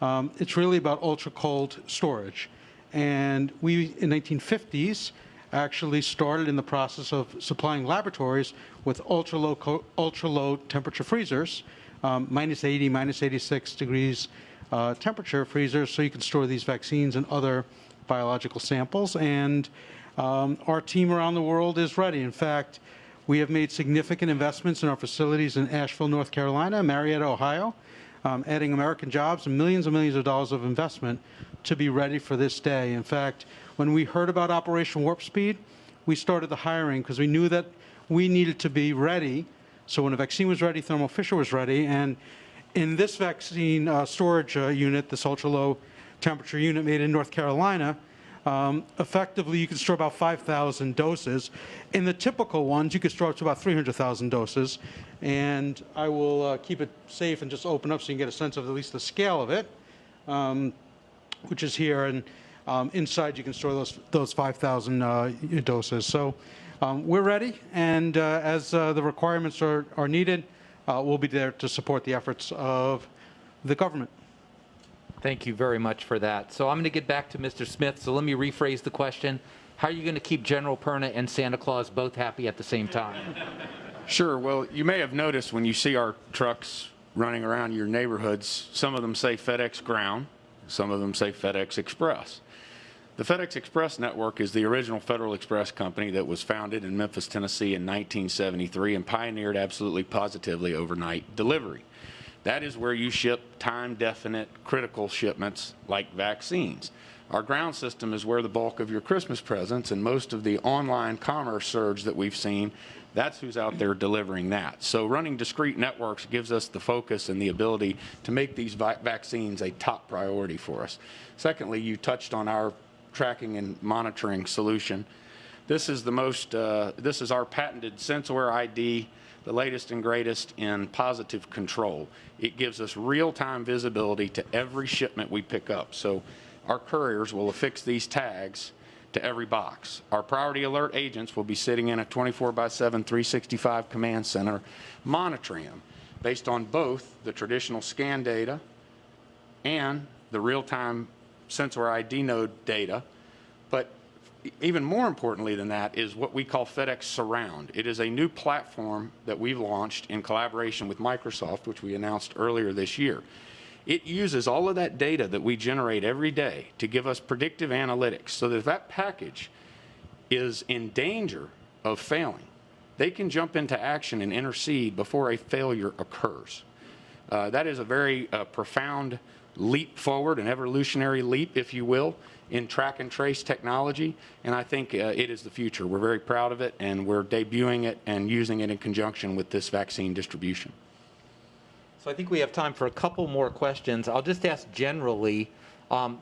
G: it's really about ultra-cold storage. And we, in the 1950s, actually started in the process of supplying laboratories with ultra-low temperature freezers, minus 80, minus 86 degrees temperature freezers, so you can store these vaccines and other biological samples. And our team around the world is ready. In fact, we have made significant investments in our facilities in Asheville, North Carolina, Marietta, Ohio, adding American jobs and millions of dollars of investment to be ready for this day. In fact, when we heard about Operation Warp Speed, we started the hiring because we knew that we needed to be ready. So when the vaccine was ready, Thermo Fisher was ready. And in this vaccine storage unit, this ultra-low temperature unit made in North Carolina, effectively you can store about 5,000 doses. In the typical ones, you could store up to about 300,000 doses. And I will keep it safe and just open up so you can get a sense of at least the scale of it, which is here. And inside you can store those 5,000 doses. So we're ready, and as the requirements are needed, we'll be there to support the efforts of the government.
A: Thank you very much for that. So I'm going to get back to Mr. Smith. So let me rephrase the question. How are you going to keep General Perna and Santa Claus both happy at the same time?
B: Sure. Well, you may have noticed when you see our trucks running around your neighborhoods, some of them say FedEx Ground, some of them say FedEx Express. The FedEx Express network is the original Federal Express company that was founded in Memphis, Tennessee in 1973 and pioneered absolutely positively overnight delivery. That is where you ship time-definite critical shipments like vaccines. Our ground system is where the bulk of your Christmas presents and most of the online commerce surge that we've seen, that's who's out there delivering that. So running discrete networks gives us the focus and the ability to make these vaccines a top priority for us. Secondly, you touched on our tracking and monitoring solution. This is this is our patented SenseAware ID, the latest and greatest in positive control. It gives us real-time visibility to every shipment we pick up. So our couriers will affix these tags to every box. Our priority alert agents will be sitting in a 24/7, 365 command center monitoring them based on both the traditional scan data and the real-time SenseAware ID node data. But even more importantly than that is what we call FedEx Surround. It is a new platform that we've launched in collaboration with Microsoft, which we announced earlier this year. It uses all of that data that we generate every day to give us predictive analytics so that if that package is in danger of failing, they can jump into action and intercede before a failure occurs. That is a very profound leap forward, an evolutionary leap, if you will, in track and trace technology, and I think it is the future. We're very proud of it, and we're debuting it and using it in conjunction with this vaccine distribution.
A: So I think we have time for a couple more questions. I'll just ask generally,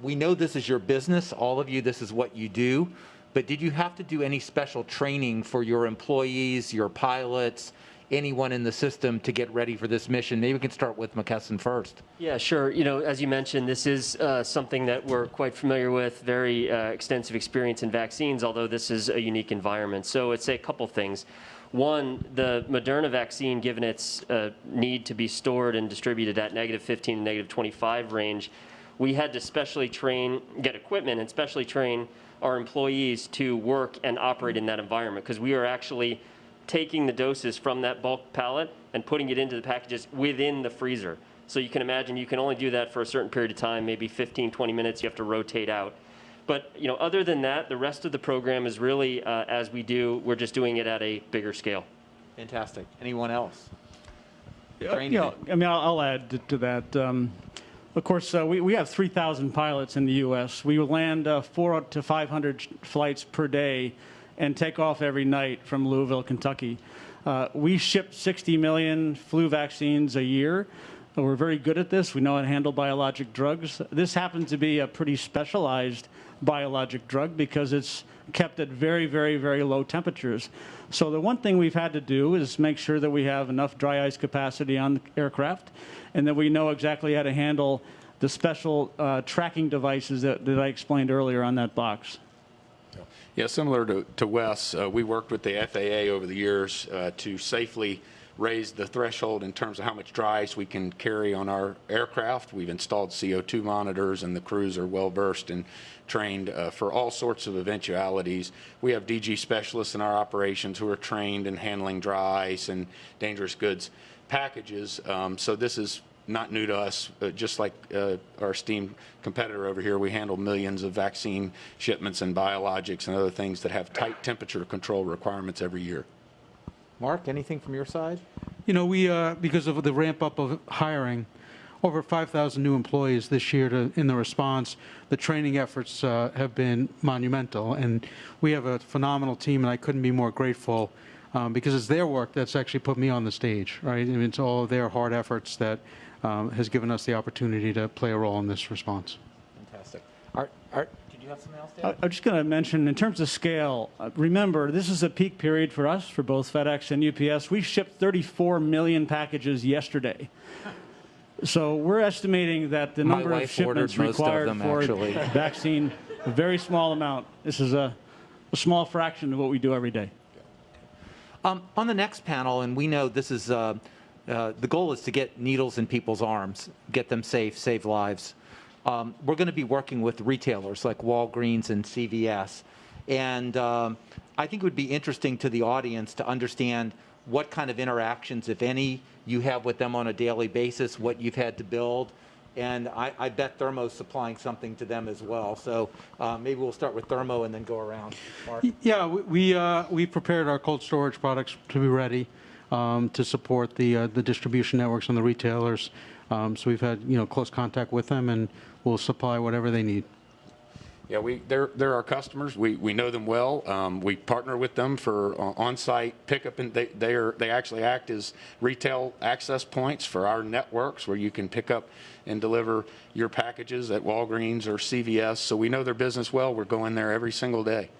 A: we know this is your business, all of you, this is what you do, but did you have to do any special training for your employees, your pilots, anyone in the system to get ready for this mission? Maybe we can start with McKesson first.
V: Yeah, sure. You know, as you mentioned, this is something that we're quite familiar with, very extensive experience in vaccines, although this is a unique environment. So I'd say a couple things. One, the Moderna vaccine, given its need to be stored and distributed at -15 and -25 range, we had to specially get equipment and specially train our employees to work and operate in that environment, because we are actually taking the doses from that bulk pallet and putting it into the packages within the freezer. So you can imagine you can only do that for a certain period of time, maybe 15, 20 minutes, you have to rotate out. But you know, other than that, the rest of the program is really, as we do, we're just doing it at a bigger scale.
A: Fantastic. Anyone else?
F: I'll add to that. Of course, we have 3,000 pilots in the U.S. We land 400 to 500 flights per day and take off every night from Louisville, Kentucky. We ship 60 million flu vaccines a year. We're very good at this. We know how to handle biologic drugs. This happens to be a pretty specialized biologic drug because it's kept at very, very, very low temperatures. So the one thing we've had to do is make sure that we have enough dry ice capacity on the aircraft and that we know exactly how to handle the special tracking devices that I explained earlier on that box.
B: Yeah, similar to Wes, we worked with the FAA over the years to safely raise the threshold in terms of how much dry ice we can carry on our aircraft. We've installed CO2 monitors, and the crews are well versed and trained for all sorts of eventualities. We have DG specialists in our operations who are trained in handling dry ice and dangerous goods packages. So this is not new to us. Just like our esteemed competitor over here, we handle millions of vaccine shipments and biologics and other things that have tight temperature control requirements every year.
A: Mark, anything from your side?
G: You know, we, because of the ramp up of hiring, over 5,000 new employees this year in the response. The training efforts have been monumental, and we have a phenomenal team, and I couldn't be more grateful because it's their work that's actually put me on the stage, right? I mean, it's all their hard efforts that has given us the opportunity to play a role in this response.
A: Fantastic. Art, did you have something else to add?
F: I'm just going to mention, in terms of scale, remember, this is a peak period for us, for both FedEx and UPS. We shipped 34 million packages yesterday. So we're estimating that the number of shipments required for vaccine, a very small amount. This is a small fraction of what we do every day.
A: On the next panel, and we know this is, the goal is to get needles in people's arms, get them safe, save lives. We're going to be working with retailers like Walgreens and CVS. And I think it would be interesting to the audience to understand what kind of interactions, if any, you have with them on a daily basis, what you've had to build. And I bet Thermo's supplying something to them as well. So maybe we'll start with Thermo and then go around. Mark?
G: Yeah, we prepared our cold storage products to be ready to support the distribution networks and the retailers. So we've had close contact with them, and we'll supply whatever they need.
B: Yeah, they're our customers. We know them well. We partner with them for on-site pickup, and they actually act as retail access points for our networks, where you can pick up and deliver your packages at Walgreens or CVS. So we know their business well. We're going there every single day.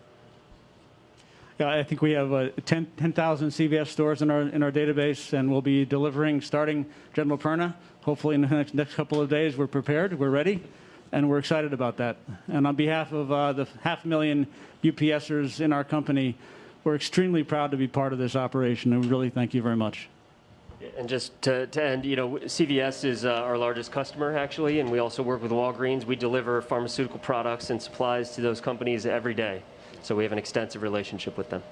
F: Yeah, I think we have 10,000 CVS stores in our database, and we'll be delivering starting General Perna. Hopefully in the next couple of days. We're prepared, we're ready, and we're excited about that. And on behalf of the 500,000 UPSers in our company, we're extremely proud to be part of this operation, and we really thank you very much.
V: And just to end, CVS is our largest customer, actually, and we also work with Walgreens. We deliver pharmaceutical products and supplies to those companies every day. So we have an extensive relationship with them.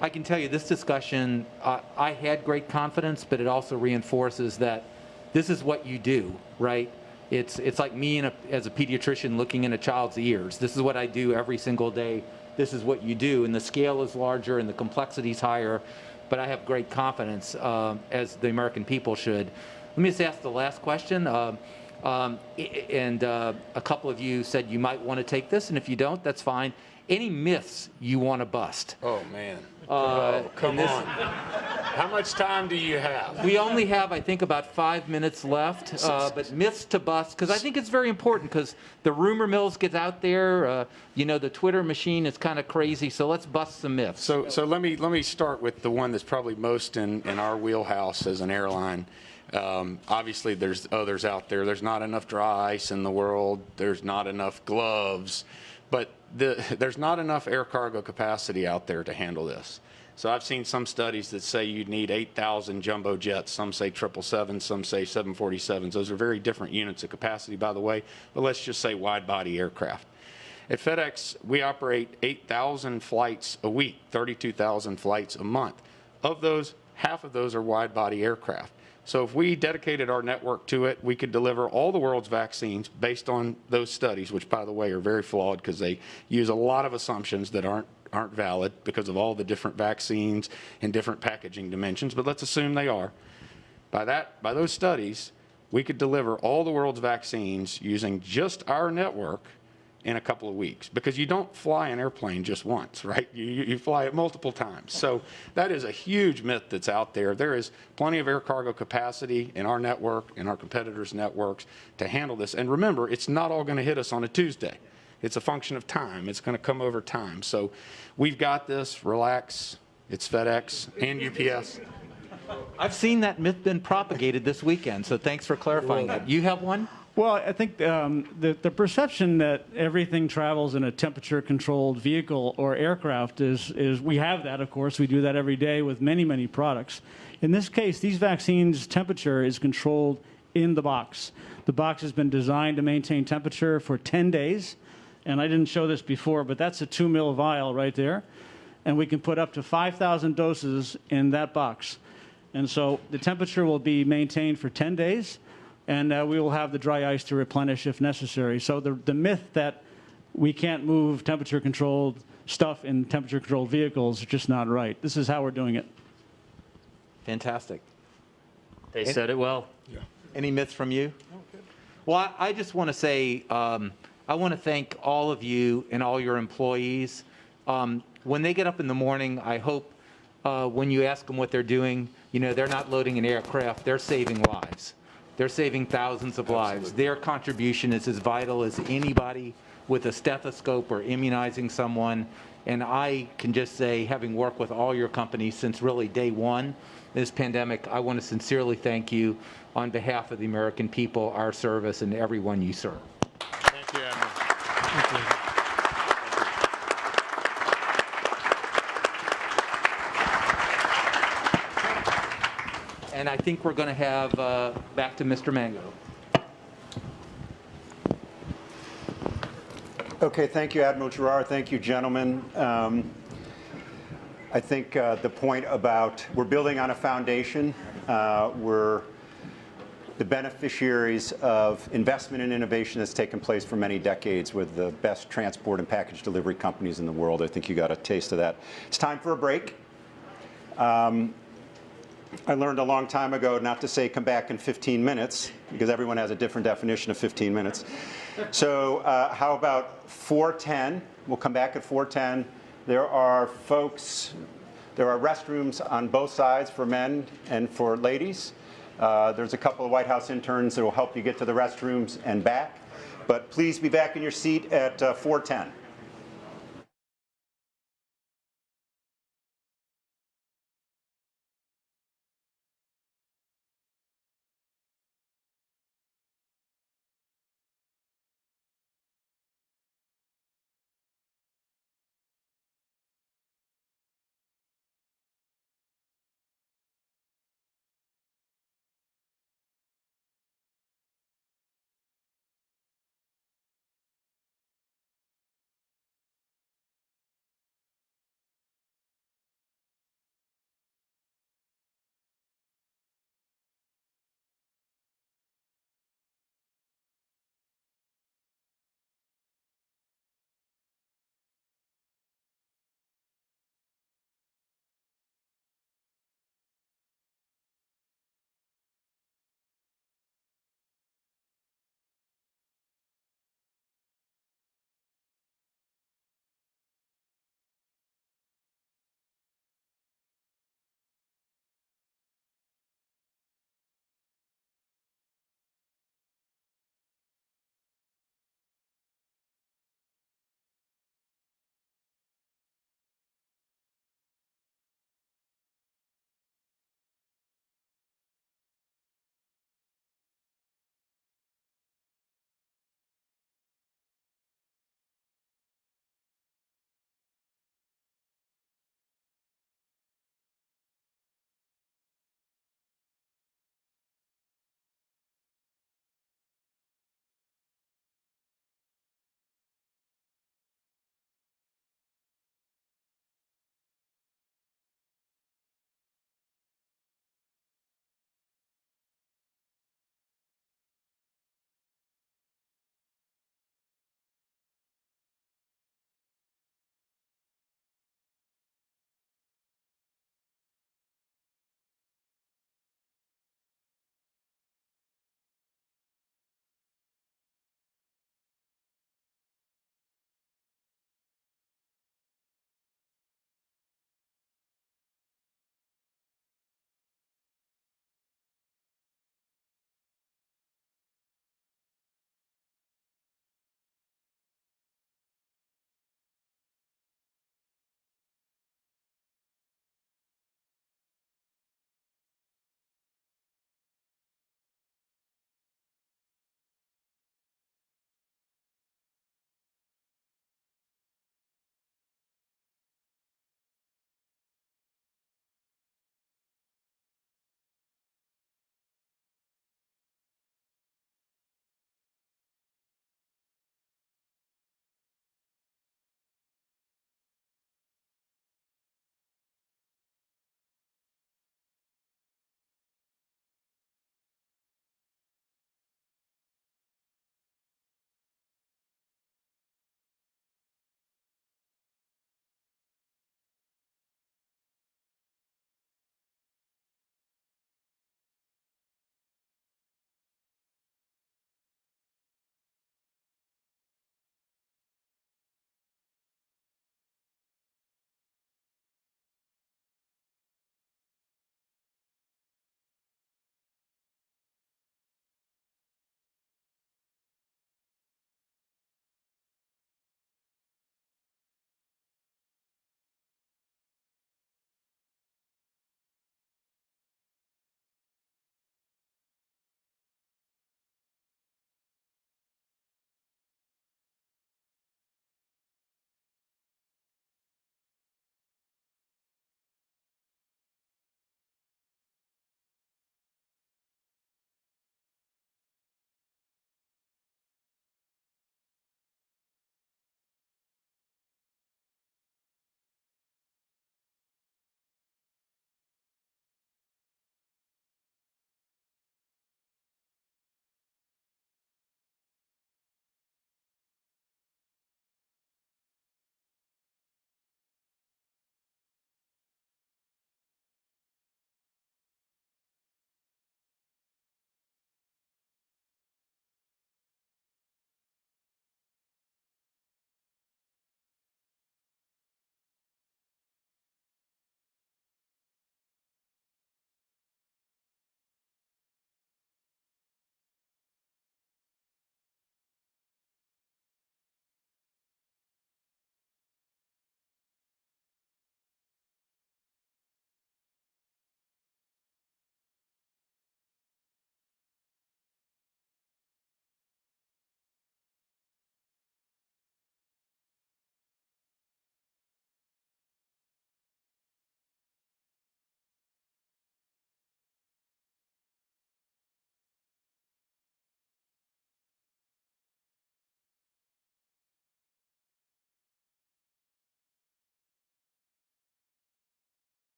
A: I can tell you this discussion, I had great confidence, but it also reinforces that this is what you do, right? It's like me as a pediatrician looking in a child's ears. This is what I do every single day. This is what you do. And the scale is larger and the complexity is higher, but I have great confidence, as the American people should. Let me just ask the last question. A couple of you said you might want to take this, and if you don't, that's fine. Any myths you want to bust?
B: Oh, man. Come on. How much time do you have?
A: We only have, I think, about 5 minutes left, but myths to bust, because I think it's very important, because the rumor mills get out there. The Twitter machine is kind of crazy, so let's bust some myths.
B: So let me start with the one that's probably most in our wheelhouse as an airline. Obviously, there's others out there. There's not enough dry ice in the world. There's not enough gloves. But there's not enough air cargo capacity out there to handle this. So I've seen some studies that say you'd need 8,000 jumbo jets. Some say 777s, some say 747s. Those are very different units of capacity, by the way. But let's just say wide-body aircraft. At FedEx, we operate 8,000 flights a week, 32,000 flights a month. Of those, half of those are wide-body aircraft. So if we dedicated our network to it, we could deliver all the world's vaccines based on those studies, which, by the way, are very flawed because they use a lot of assumptions that aren't valid because of all the different vaccines and different packaging dimensions. But let's assume they are. By those studies, we could deliver all the world's vaccines using just our network in a couple of weeks, because you don't fly an airplane just once, right? You fly it multiple times. So that is a huge myth that's out there. There is plenty of air cargo capacity in our network, in our competitors' networks, to handle this. And remember, it's not all going to hit us on a Tuesday. It's a function of time. It's going to come over time. So we've got this. Relax. It's FedEx and UPS.
A: I've seen that myth been propagated this weekend, so thanks for clarifying that. You have one?
F: Well, I think the perception that everything travels in a temperature-controlled vehicle or aircraft is we have that, of course. We do that every day with many, many products. In this case, these vaccines' temperature is controlled in the box. The box has been designed to maintain temperature for 10 days. And I didn't show this before, but that's a 2 ml vial right there. And we can put up to 5,000 doses in that box. And so the temperature will be maintained for 10 days. And we will have the dry ice to replenish if necessary. So the myth that we can't move temperature-controlled stuff in temperature-controlled vehicles is just not right. This is how we're doing it.
A: Fantastic.
V: They said it well.
A: Yeah. Any myths from you? No, good. Well, I just want to say I want to thank all of you and all your employees. When they get up in the morning, I hope when you ask them what they're doing, you know, they're not loading an aircraft, they're saving lives. They're saving thousands of lives. Their contribution is as vital as anybody with a stethoscope or immunizing someone. And I can just say, having worked with all your companies since really day one, this pandemic, I want to sincerely thank you on behalf of the American people, our service, and everyone you serve.
B: Thank you, Admiral.
A: Thank you. And I think we're going to have back to Mr. Mango.
Q: Okay, thank you, Admiral Gerard. Thank you, gentlemen. I think the point about we're building on a foundation. We're the beneficiaries of investment and innovation that's taken place for many decades with the best transport and package delivery companies in the world. I think you got a taste of that. It's time for a break. I learned a long time ago not to say come back in 15 minutes because everyone has a different definition of 15 minutes. So how about 4:10? We'll come back at 4:10. There are restrooms on both sides for men and for ladies. There's a couple of White House interns that will help you get to the restrooms and back. But please be back in your seat at 4:10.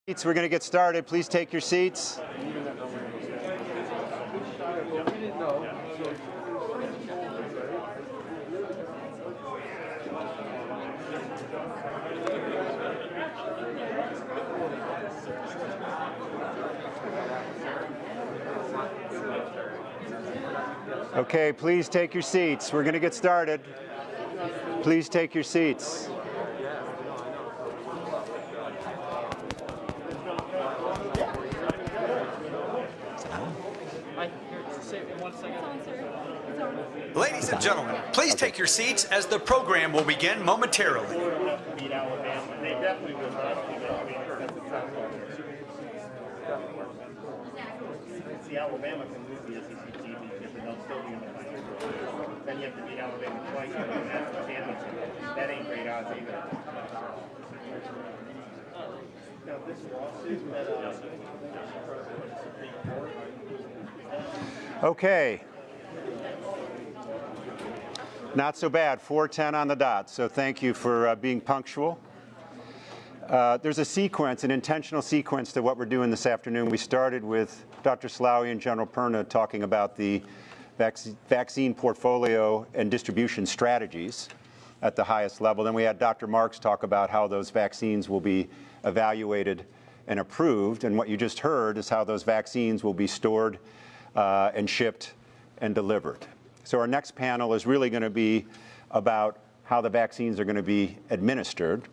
Q: We're going to get started. Please take your seats. Okay, please take your seats. We're going to get started. Please take your seats.
N: Ladies and gentlemen, please take your seats as the program will begin momentarily.
C: Alabama can lose the SEC championship and they'll still be in the final. Then you have to beat Alabama twice to win the championship. That ain't great odds either. Now this lawsuit that Supreme Court.
Q: Okay. Not so bad. 4:10 on the dot. So thank you for being punctual. There's a sequence, an intentional sequence to what we're doing this afternoon. We started with Dr. Slaoui and General Perna talking about the vaccine portfolio and distribution strategies at the highest level. Then we had Dr. Marks talk about how those vaccines will be evaluated and approved. And what you just heard is how those vaccines will be stored and shipped and delivered. So our next panel is really going to be about how the vaccines are going to be administered.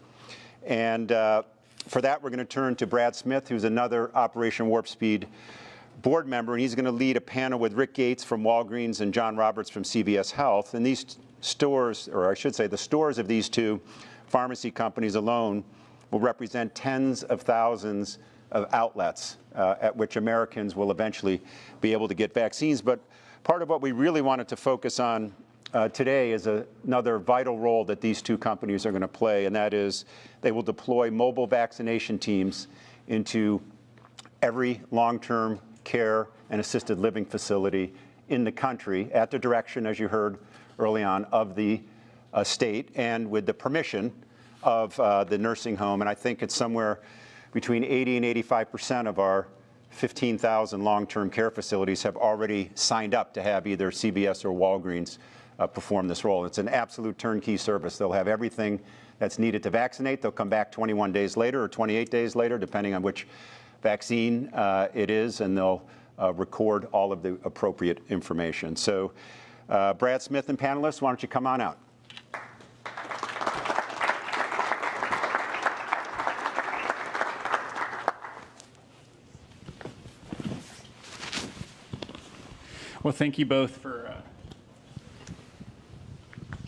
Q: And for that, we're going to turn to Brad Smith, who's another Operation Warp Speed board member, and he's going to lead a panel with Rick Gates from Walgreens and John Roberts from CVS Health. And these stores, or I should say the stores of these two pharmacy companies alone, will represent tens of thousands of outlets at which Americans will eventually be able to get vaccines. But part of what we really wanted to focus on today is another vital role that these two companies are going to play, and that is they will deploy mobile vaccination teams into every long-term care and assisted living facility in the country at the direction, as you heard early on, of the state and with the permission of the nursing home. And I think it's somewhere between 80 and 85% of our 15,000 long-term care facilities have already signed up to have either CVS or Walgreens perform this role. It's an absolute turnkey service. They'll have everything that's needed to vaccinate. They'll come back 21 days later or 28 days later, depending on which vaccine it is, and they'll record all of the appropriate information. So Brad Smith and panelists, why don't you come on out?
H: Well, thank you both for,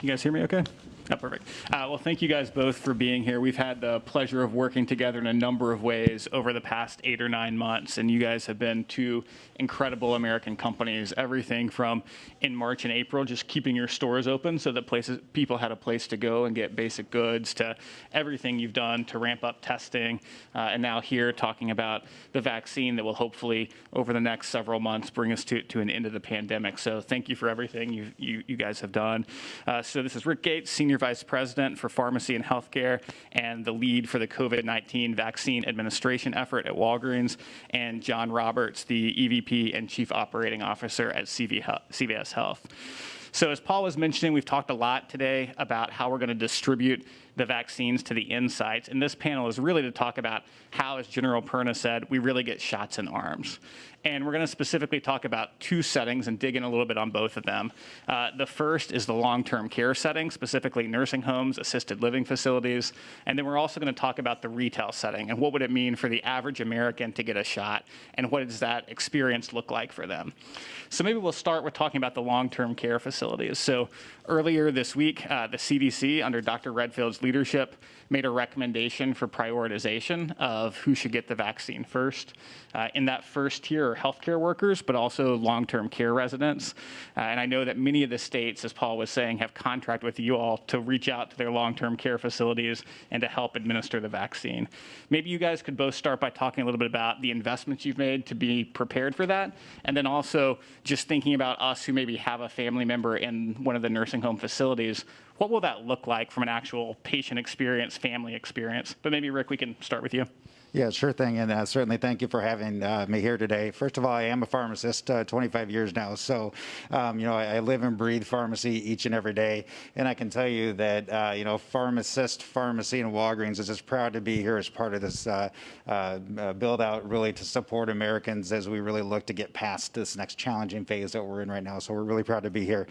H: you guys hear me okay? Oh, perfect. Well, thank you guys both for being here. We've had the pleasure of working together in a number of ways over the past 8 or 9 months, and you guys have been two incredible American companies. Everything from in March and April, just keeping your stores open so that people had a place to go and get basic goods, to everything you've done to ramp up testing, and now here talking about the vaccine that will hopefully over the next several months bring us to an end of the pandemic. So thank you for everything you guys have done. So this is Rick Gates, Senior Vice President for Pharmacy and Healthcare and the lead for the COVID-19 vaccine administration effort at Walgreens, and John Roberts, the EVP and Chief Operating Officer at CVS Health. So as Paul was mentioning, we've talked a lot today about how we're going to distribute the vaccines to the end sites. And this panel is really to talk about how, as General Perna said, we really get shots in arms. And we're going to specifically talk about 2 settings and dig in a little bit on both of them. The first is the long-term care setting, specifically nursing homes, assisted living facilities. And then we're also going to talk about the retail setting and what would it mean for the average American to get a shot, and what does that experience look like for them. So maybe we'll start with talking about the long-term care facilities. So earlier this week, the CDC, under Dr. Redfield's leadership, made a recommendation for prioritization of who should get the vaccine first. In that first tier are healthcare workers, but also long-term care residents. And I know that many of the states, as Paul was saying, have contracted with you all to reach out to their long-term care facilities and to help administer the vaccine. Maybe you guys could both start by talking a little bit about the investments you've made to be prepared for that, and then also just thinking about us who maybe have a family member in one of the nursing home facilities. What will that look like from an actual patient experience, family experience? But maybe, Rick, we can start with you.
K: Yeah, sure thing, and certainly thank you for having me here today. First of all, I am a pharmacist, 25 years now, so I live and breathe pharmacy each and every day, and I can tell you that pharmacist, pharmacy, and Walgreens is just proud to be here as part of this build out, really to support Americans as we really look to get past this next challenging phase that we're in right now. So we're really proud to be here.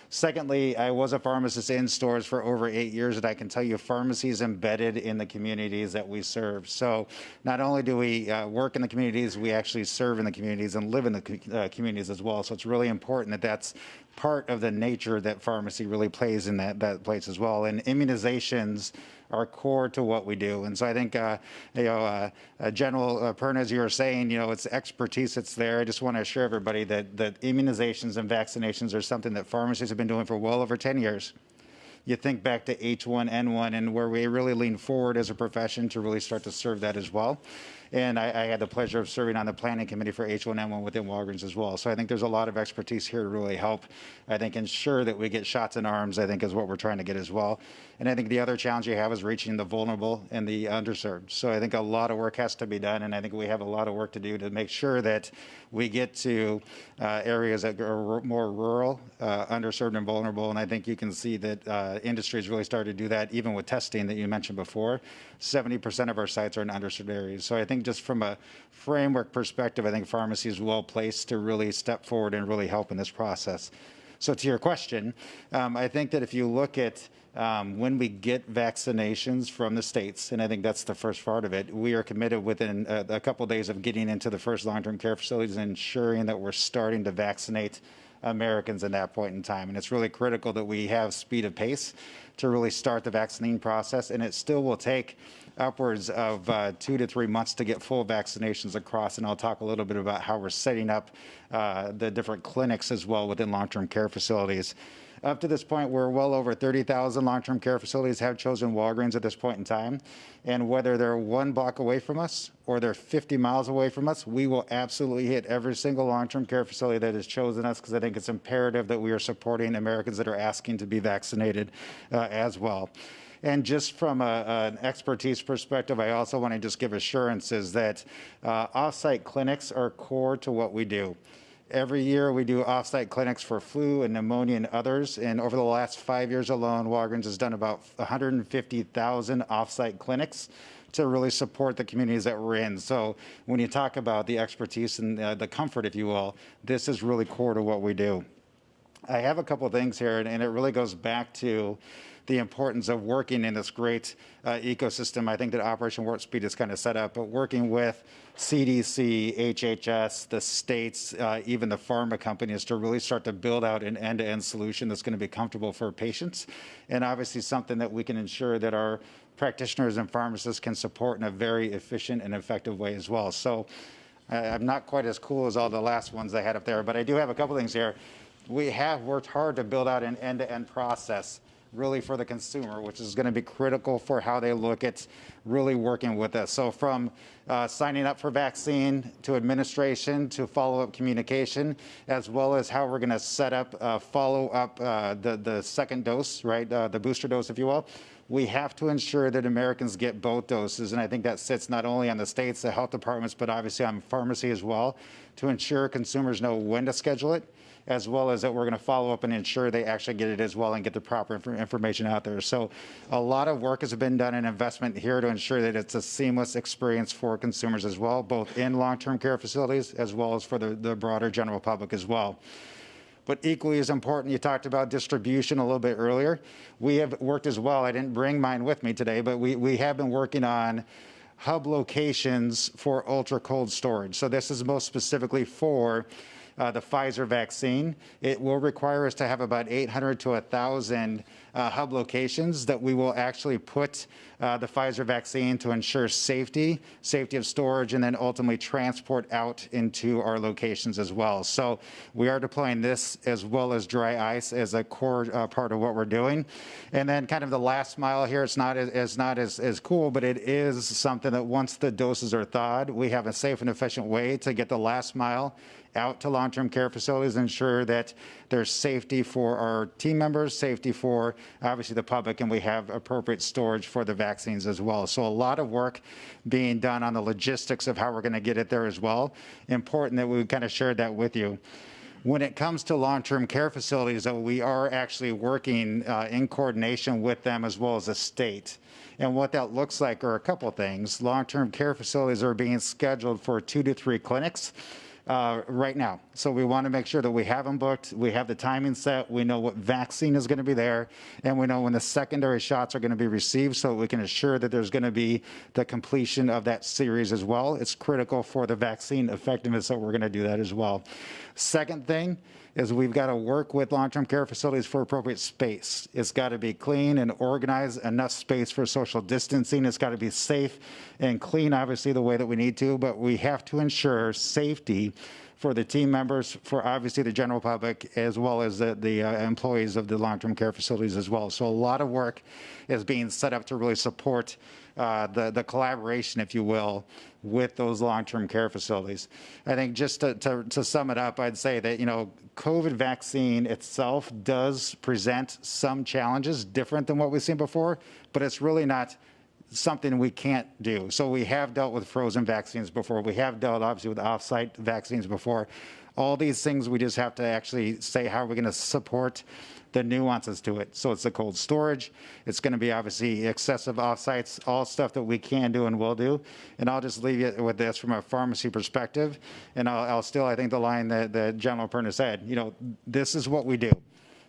K: Secondly, I was a pharmacist in stores for over 8 years, and I can tell you pharmacy is embedded in the communities that we serve. So not only do we work in the communities, we actually serve in the communities and live in the communities as well. So it's really important that that's part of the nature that pharmacy really plays in that place as well. And immunizations are core to what we do. And so I think, General Perna, as you were saying, it's expertise that's there. I just want to assure everybody that immunizations and vaccinations are something that pharmacists have been doing for well over 10 years. You think back to H1N1 and where we really leaned forward as a profession to really start to serve that as well. And I had the pleasure of serving on the planning committee for H1N1 within Walgreens as well. So I think there's a lot of expertise here to really help, I think, ensure that we get shots in arms, I think, is what we're trying to get as well. And I think the other challenge you have is reaching the vulnerable and the underserved. So I think a lot of work has to be done, and I think we have a lot of work to do to make sure that we get to areas that are more rural, underserved, and vulnerable. And I think you can see that industry has really started to do that, even with testing that you mentioned before. 70% of our sites are in underserved areas. So I think just from a framework perspective, I think pharmacy is well placed to really step forward and really help in this process. So to your question, I think that if you look at when we get vaccinations from the states, and I think that's the first part of it, we are committed within a couple of days of getting into the first long-term care facilities and ensuring that we're starting to vaccinate Americans at that point in time. And it's really critical that we have speed of pace to really start the vaccine process, and it still will take upwards of 2 to 3 months to get full vaccinations across, and I'll talk a little bit about how we're setting up the different clinics as well within long-term care facilities. Up to this point, we're well over 30,000 long-term care facilities have chosen Walgreens at this point in time. And whether they're 1 block away from us or they're 50 miles away from us, we will absolutely hit every single long-term care facility that has chosen us, because I think it's imperative that we are supporting Americans that are asking to be vaccinated as well. And just from an expertise perspective, I also want to just give assurances that off-site clinics are core to what we do. Every year we do off-site clinics for flu and pneumonia and others, and over the last 5 years alone, Walgreens has done about 150,000 off-site clinics to really support the communities that we're in. So when you talk about the expertise and the comfort, if you will, this is really core to what we do. I have a couple of things here, and it really goes back to the importance of working in this great ecosystem. I think that Operation Warp Speed is kind of set up, but working with CDC, HHS, the states, even the pharma companies to really start to build out an end-to-end solution that's going to be comfortable for patients, and obviously something that we can ensure that our practitioners and pharmacists can support in a very efficient and effective way as well. So I'm not quite as cool as all the last ones I had up there, but I do have a couple things here. We have worked hard to build out an end-to-end process really for the consumer, which is going to be critical for how they look at really working with us. So from signing up for vaccine to administration to follow-up communication, as well as how we're going to set up follow-up the second dose, right, the booster dose, if you will. We have to ensure that Americans get both doses, and I think that sits not only on the states, the health departments, but obviously on pharmacy as well, to ensure consumers know when to schedule it, as well as that we're going to follow up and ensure they actually get it as well and get the proper information out there. So a lot of work has been done and investment here to ensure that it's a seamless experience for consumers as well, both in long-term care facilities as well as for the broader general public as well. But equally as important, you talked about distribution a little bit earlier. We have worked as well. I didn't bring mine with me today, but we have been working on hub locations for ultra cold storage. So this is most specifically for the Pfizer vaccine. It will require us to have about 800 to 1,000 hub locations that we will actually put the Pfizer vaccine to ensure safety of storage, and then ultimately transport out into our locations as well. So we are deploying this as well as dry ice as a core part of what we're doing. And then kind of the last mile here, it's not as cool, but it is something that once the doses are thawed, we have a safe and efficient way to get the last mile out to long-term care facilities, ensure that there's safety for our team members, safety for obviously the public, and we have appropriate storage for the vaccines as well. So a lot of work being done on the logistics of how we're going to get it there as well. Important that we kind of shared that with you. When it comes to long-term care facilities, though, we are actually working in coordination with them as well as the state. And what that looks like are a couple of things. Long-term care facilities are being scheduled for 2 to 3 clinics right now. So we want to make sure that we have them booked, we have the timing set, we know what vaccine is going to be there, and we know when the secondary shots are going to be received so we can assure that there's going to be the completion of that series as well. It's critical for the vaccine effectiveness that we're going to do that as well. Second thing is we've got to work with long-term care facilities for appropriate space. It's got to be clean and organized, enough space for social distancing. It's got to be safe and clean, obviously, the way that we need to, but we have to ensure safety for the team members, for obviously the general public, as well as the employees of the long-term care facilities as well. So a lot of work is being set up to really support the collaboration, if you will, with those long-term care facilities. I think just to sum it up, I'd say that, COVID vaccine itself does present some challenges different than what we've seen before, but it's really not something we can't do. So we have dealt with frozen vaccines before. We have dealt, obviously, with off-site vaccines before. All these things, we just have to actually say how we're going to support the nuances to it. So it's the cold storage. It's going to be obviously excessive off-sites, all stuff that we can do and will do. And I'll just leave you with this from a pharmacy perspective. And I'll still, I think the line that General Perna said, this is what we do.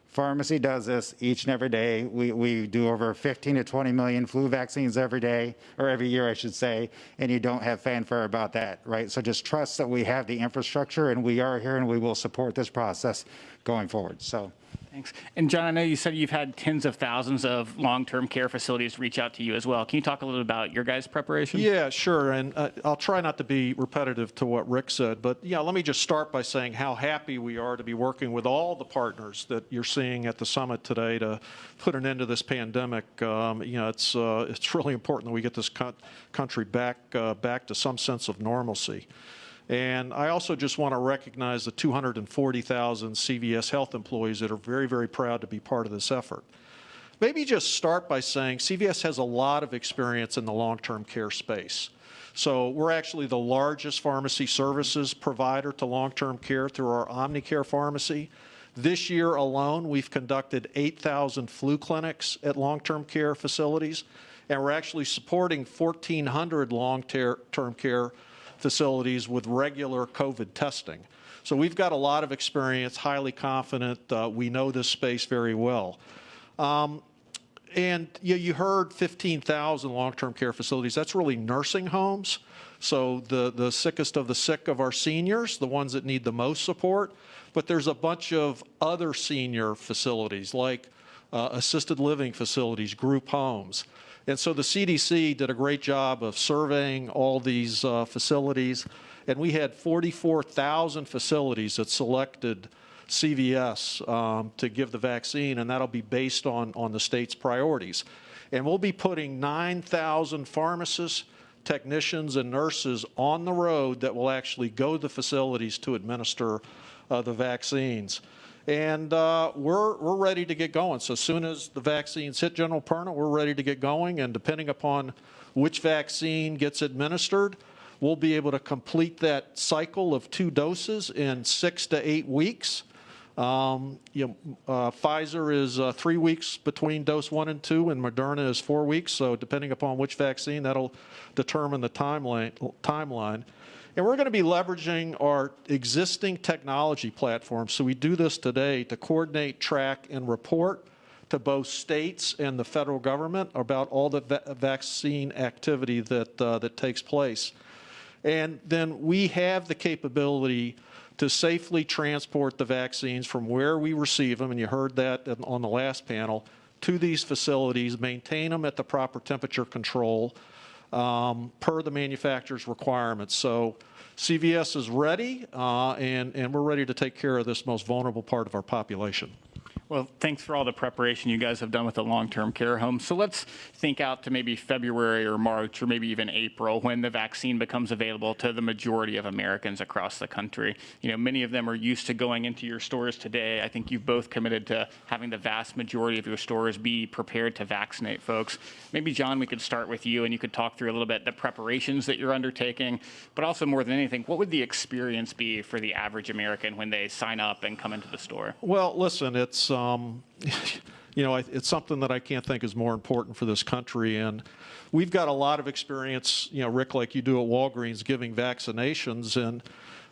K: Pharmacy does this each and every day. We do over 15 to 20 million flu vaccines every day, or every year, I should say, and you don't have fanfare about that, right? So just trust that we have the infrastructure, and we are here, and we will support this process going forward. So.
H: Thanks. And John, I know you said you've had tens of thousands of long-term care facilities reach out to you as well. Can you talk a little bit about your guys' preparation?
L: Yeah, sure. And I'll try not to be repetitive to what Rick said, but yeah, let me just start by saying how happy we are to be working with all the partners that you're seeing at the summit today to put an end to this pandemic. It's really important that we get this country back to some sense of normalcy. And I also just want to recognize the 240,000 CVS Health employees that are very, very proud to be part of this effort. Maybe just start by saying CVS has a lot of experience in the long-term care space. So we're actually the largest pharmacy services provider to long-term care through our Omnicare pharmacy. This year alone, we've conducted 8,000 flu clinics at long-term care facilities, and we're actually supporting 1,400 long-term care facilities with regular COVID testing. So we've got a lot of experience, highly confident. We know this space very well. And you heard 15,000 long-term care facilities. That's really nursing homes. So the sickest of the sick of our seniors, the ones that need the most support. But there's a bunch of other senior facilities like assisted living facilities, group homes. And so the CDC did a great job of surveying all these facilities, and we had 44,000 facilities that selected CVS to give the vaccine, and that'll be based on the state's priorities. And we'll be putting 9,000 pharmacists, technicians, and nurses on the road that will actually go to the facilities to administer the vaccines. And we're ready to get going. So as soon as the vaccines hit, General Perna, we're ready to get going. And depending upon which vaccine gets administered, we'll be able to complete that cycle of 2 doses in 6 to 8 weeks. Pfizer is 3 weeks between dose 1 and 2, and Moderna is 4 weeks. So depending upon which vaccine, that'll determine the timeline. And we're going to be leveraging our existing technology platforms. So we do this today to coordinate, track, and report to both states and the federal government about all the vaccine activity that takes place. And then we have the capability to safely transport the vaccines from where we receive them, and you heard that on the last panel, to these facilities, maintain them at the proper temperature control, per the manufacturer's requirements. So CVS is ready, and we're ready to take care of this most vulnerable part of our population.
H: Well, thanks for all the preparation you guys have done with the long-term care home. So let's think out to maybe February or March or maybe even April when the vaccine becomes available to the majority of Americans across the country. You know, many of them are used to going into your stores today. I think you've both committed to having the vast majority of your stores be prepared to vaccinate folks. Maybe, John, we could start with you and you could talk through a little bit the preparations that you're undertaking, but also more than anything, what would the experience be for the average American when they sign up and come into the store?
L: Well, listen, it's you know, it's something that I can't think is more important for this country. And we've got a lot of experience, you know, Rick, like you do at Walgreens, giving vaccinations. And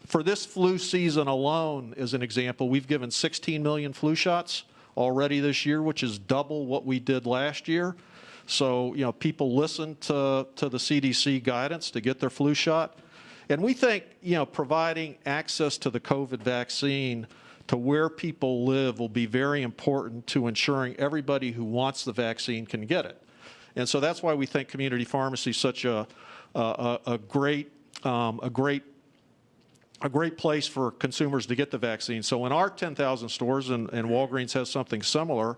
L: for this flu season alone, as an example, we've given 16 million flu shots already this year, which is double what we did last year. So, you know, people listen to the CDC guidance to get their flu shot. And we think, you know, providing access to the COVID vaccine to where people live will be very important to ensuring everybody who wants the vaccine can get it. And so that's why we think community pharmacy is such a great place for consumers to get the vaccine. So in our 10,000 stores, and Walgreens has something similar,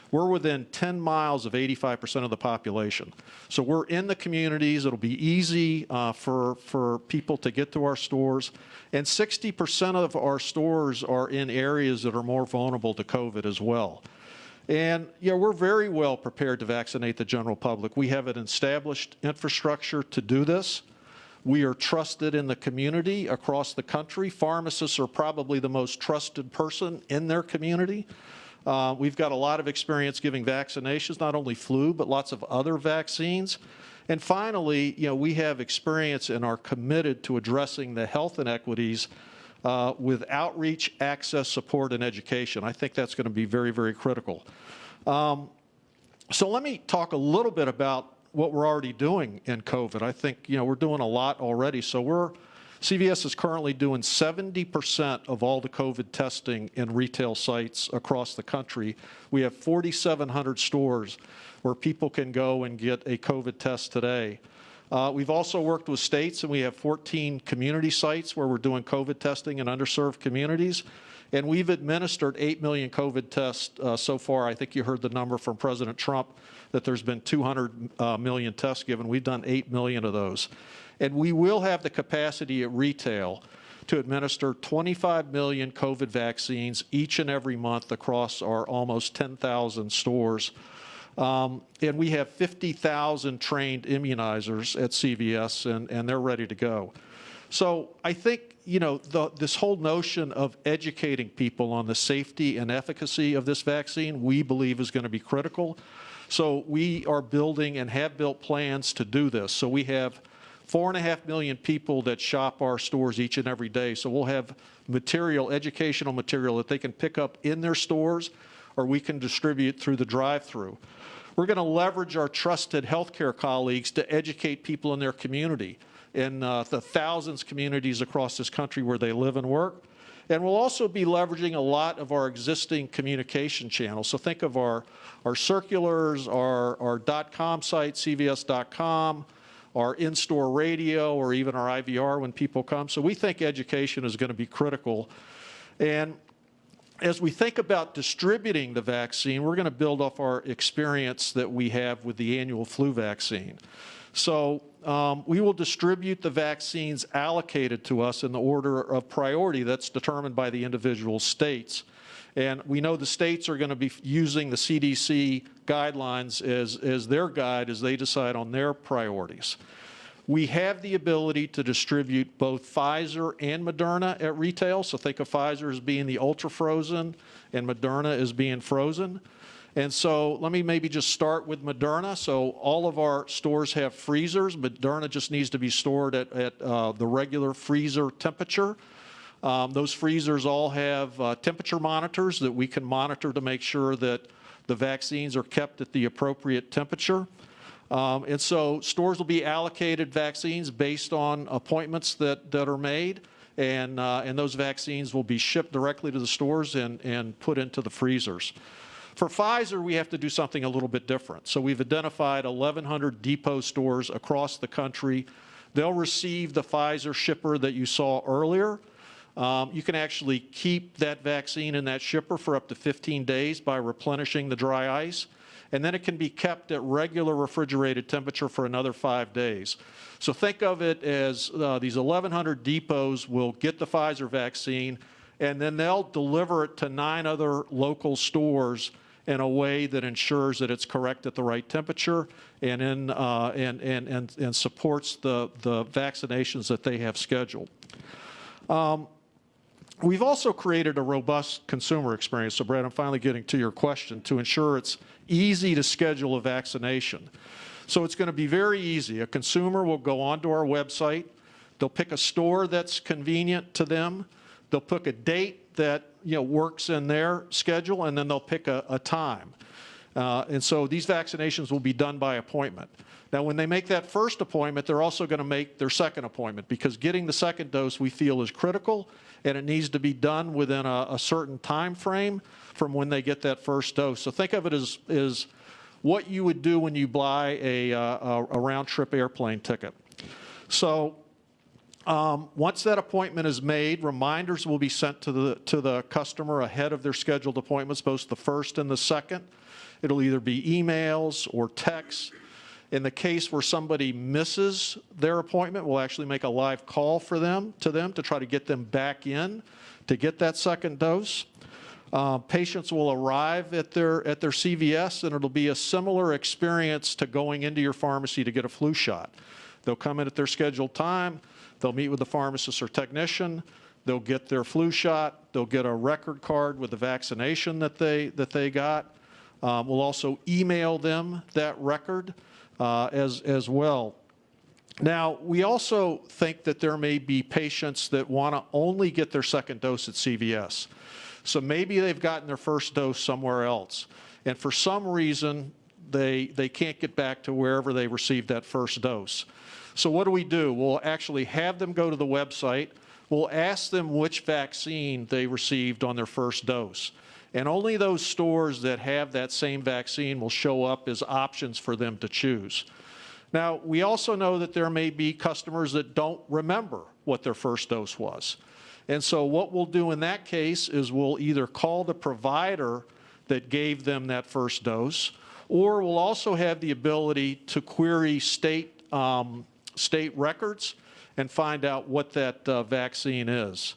L: we're within 10 miles of 85% of the population. So we're in the communities. It'll be easy for people to get to our stores. And 60% of our stores are in areas that are more vulnerable to COVID as well. And you know, we're very well prepared to vaccinate the general public. We have an established infrastructure to do this. We are trusted in the community across the country. Pharmacists are probably the most trusted person in their community. We've got a lot of experience giving vaccinations, not only flu, but lots of other vaccines. And finally, you know, we have experience and are committed to addressing the health inequities with outreach, access, support, and education. I think that's going to be very, very critical. So let me talk a little bit about what we're already doing in COVID. I think, you know, we're doing a lot already. So CVS is currently doing 70% of all the COVID testing in retail sites across the country. We have 4,700 stores where people can go and get a COVID test today. We've also worked with states, and we have 14 community sites where we're doing COVID testing in underserved communities. And we've administered 8 million COVID tests so far. I think you heard the number from President Trump that there's been 200 million tests given. We've done 8 million of those. And we will have the capacity at retail to administer 25 million COVID vaccines each and every month across our almost 10,000 stores. And we have 50,000 trained immunizers at CVS, and they're ready to go. So I think, you know, this whole notion of educating people on the safety and efficacy of this vaccine, we believe is going to be critical. So we are building and have built plans to do this. So we have 4.5 million people that shop our stores each and every day. So we'll have material, educational material that they can pick up in their stores, or we can distribute through the drive-through. We're going to leverage our trusted healthcare colleagues to educate people in their community, in the thousands of communities across this country where they live and work. And we'll also be leveraging a lot of our existing communication channels. So think of our circulars, our .com site, cvs.com, our in-store radio, or even our IVR when people come. So we think education is going to be critical. And as we think about distributing the vaccine, we're going to build off our experience that we have with the annual flu vaccine. So we will distribute the vaccines allocated to us in the order of priority that's determined by the individual states. And we know the states are going to be using the CDC guidelines as their guide as they decide on their priorities. We have the ability to distribute both Pfizer and Moderna at retail. So think of Pfizer as being the ultra-frozen and Moderna as being frozen. And so let me maybe just start with Moderna. So all of our stores have freezers. Moderna just needs to be stored at the regular freezer temperature. Those freezers all have temperature monitors that we can monitor to make sure that the vaccines are kept at the appropriate temperature. And so stores will be allocated vaccines based on appointments that are made, and those vaccines will be shipped directly to the stores and put into the freezers. For Pfizer, we have to do something a little bit different. So we've identified 1,100 depot stores across the country. They'll receive the Pfizer shipper that you saw earlier. You can actually keep that vaccine in that shipper for up to 15 days by replenishing the dry ice. And then it can be kept at regular refrigerated temperature for another 5 days. So think of it as these 1,100 depots will get the Pfizer vaccine, and then they'll deliver it to 9 other local stores in a way that ensures that it's correct at the right temperature and and supports the vaccinations that they have scheduled. We've also created a robust consumer experience. So, Brad, I'm finally getting to your question, to ensure it's easy to schedule a vaccination. So it's going to be very easy. A consumer will go onto our website. They'll pick a store that's convenient to them. They'll pick a date that works in their schedule, and then they'll pick a time. And so these vaccinations will be done by appointment. Now, when they make that first appointment, they're also going to make their second appointment, because getting the second dose we feel is critical, and it needs to be done within a certain time frame from when they get that first dose. So think of it as what you would do when you buy a round-trip airplane ticket. So once that appointment is made, reminders will be sent to the customer ahead of their scheduled appointments, both the first and the second. It'll either be emails or texts. In the case where somebody misses their appointment, we'll actually make a live call to them to try to get them back in to get that second dose. Patients will arrive at their CVS, and it'll be a similar experience to going into your pharmacy to get a flu shot. They'll come in at their scheduled time. They'll meet with the pharmacist or technician. They'll get their flu shot. They'll get a record card with the vaccination that they got. We'll also email them that record as well. Now, we also think that there may be patients that want to only get their second dose at CVS. So maybe they've gotten their first dose somewhere else, and for some reason they can't get back to wherever they received that first dose. So what do? We'll actually have them go to the website. We'll ask them which vaccine they received on their first dose. And only those stores that have that same vaccine will show up as options for them to choose. Now, we also know that there may be customers that don't remember what their first dose was. And so what we'll do in that case is we'll either call the provider that gave them that first dose, or we'll also have the ability to query state records and find out what that vaccine is.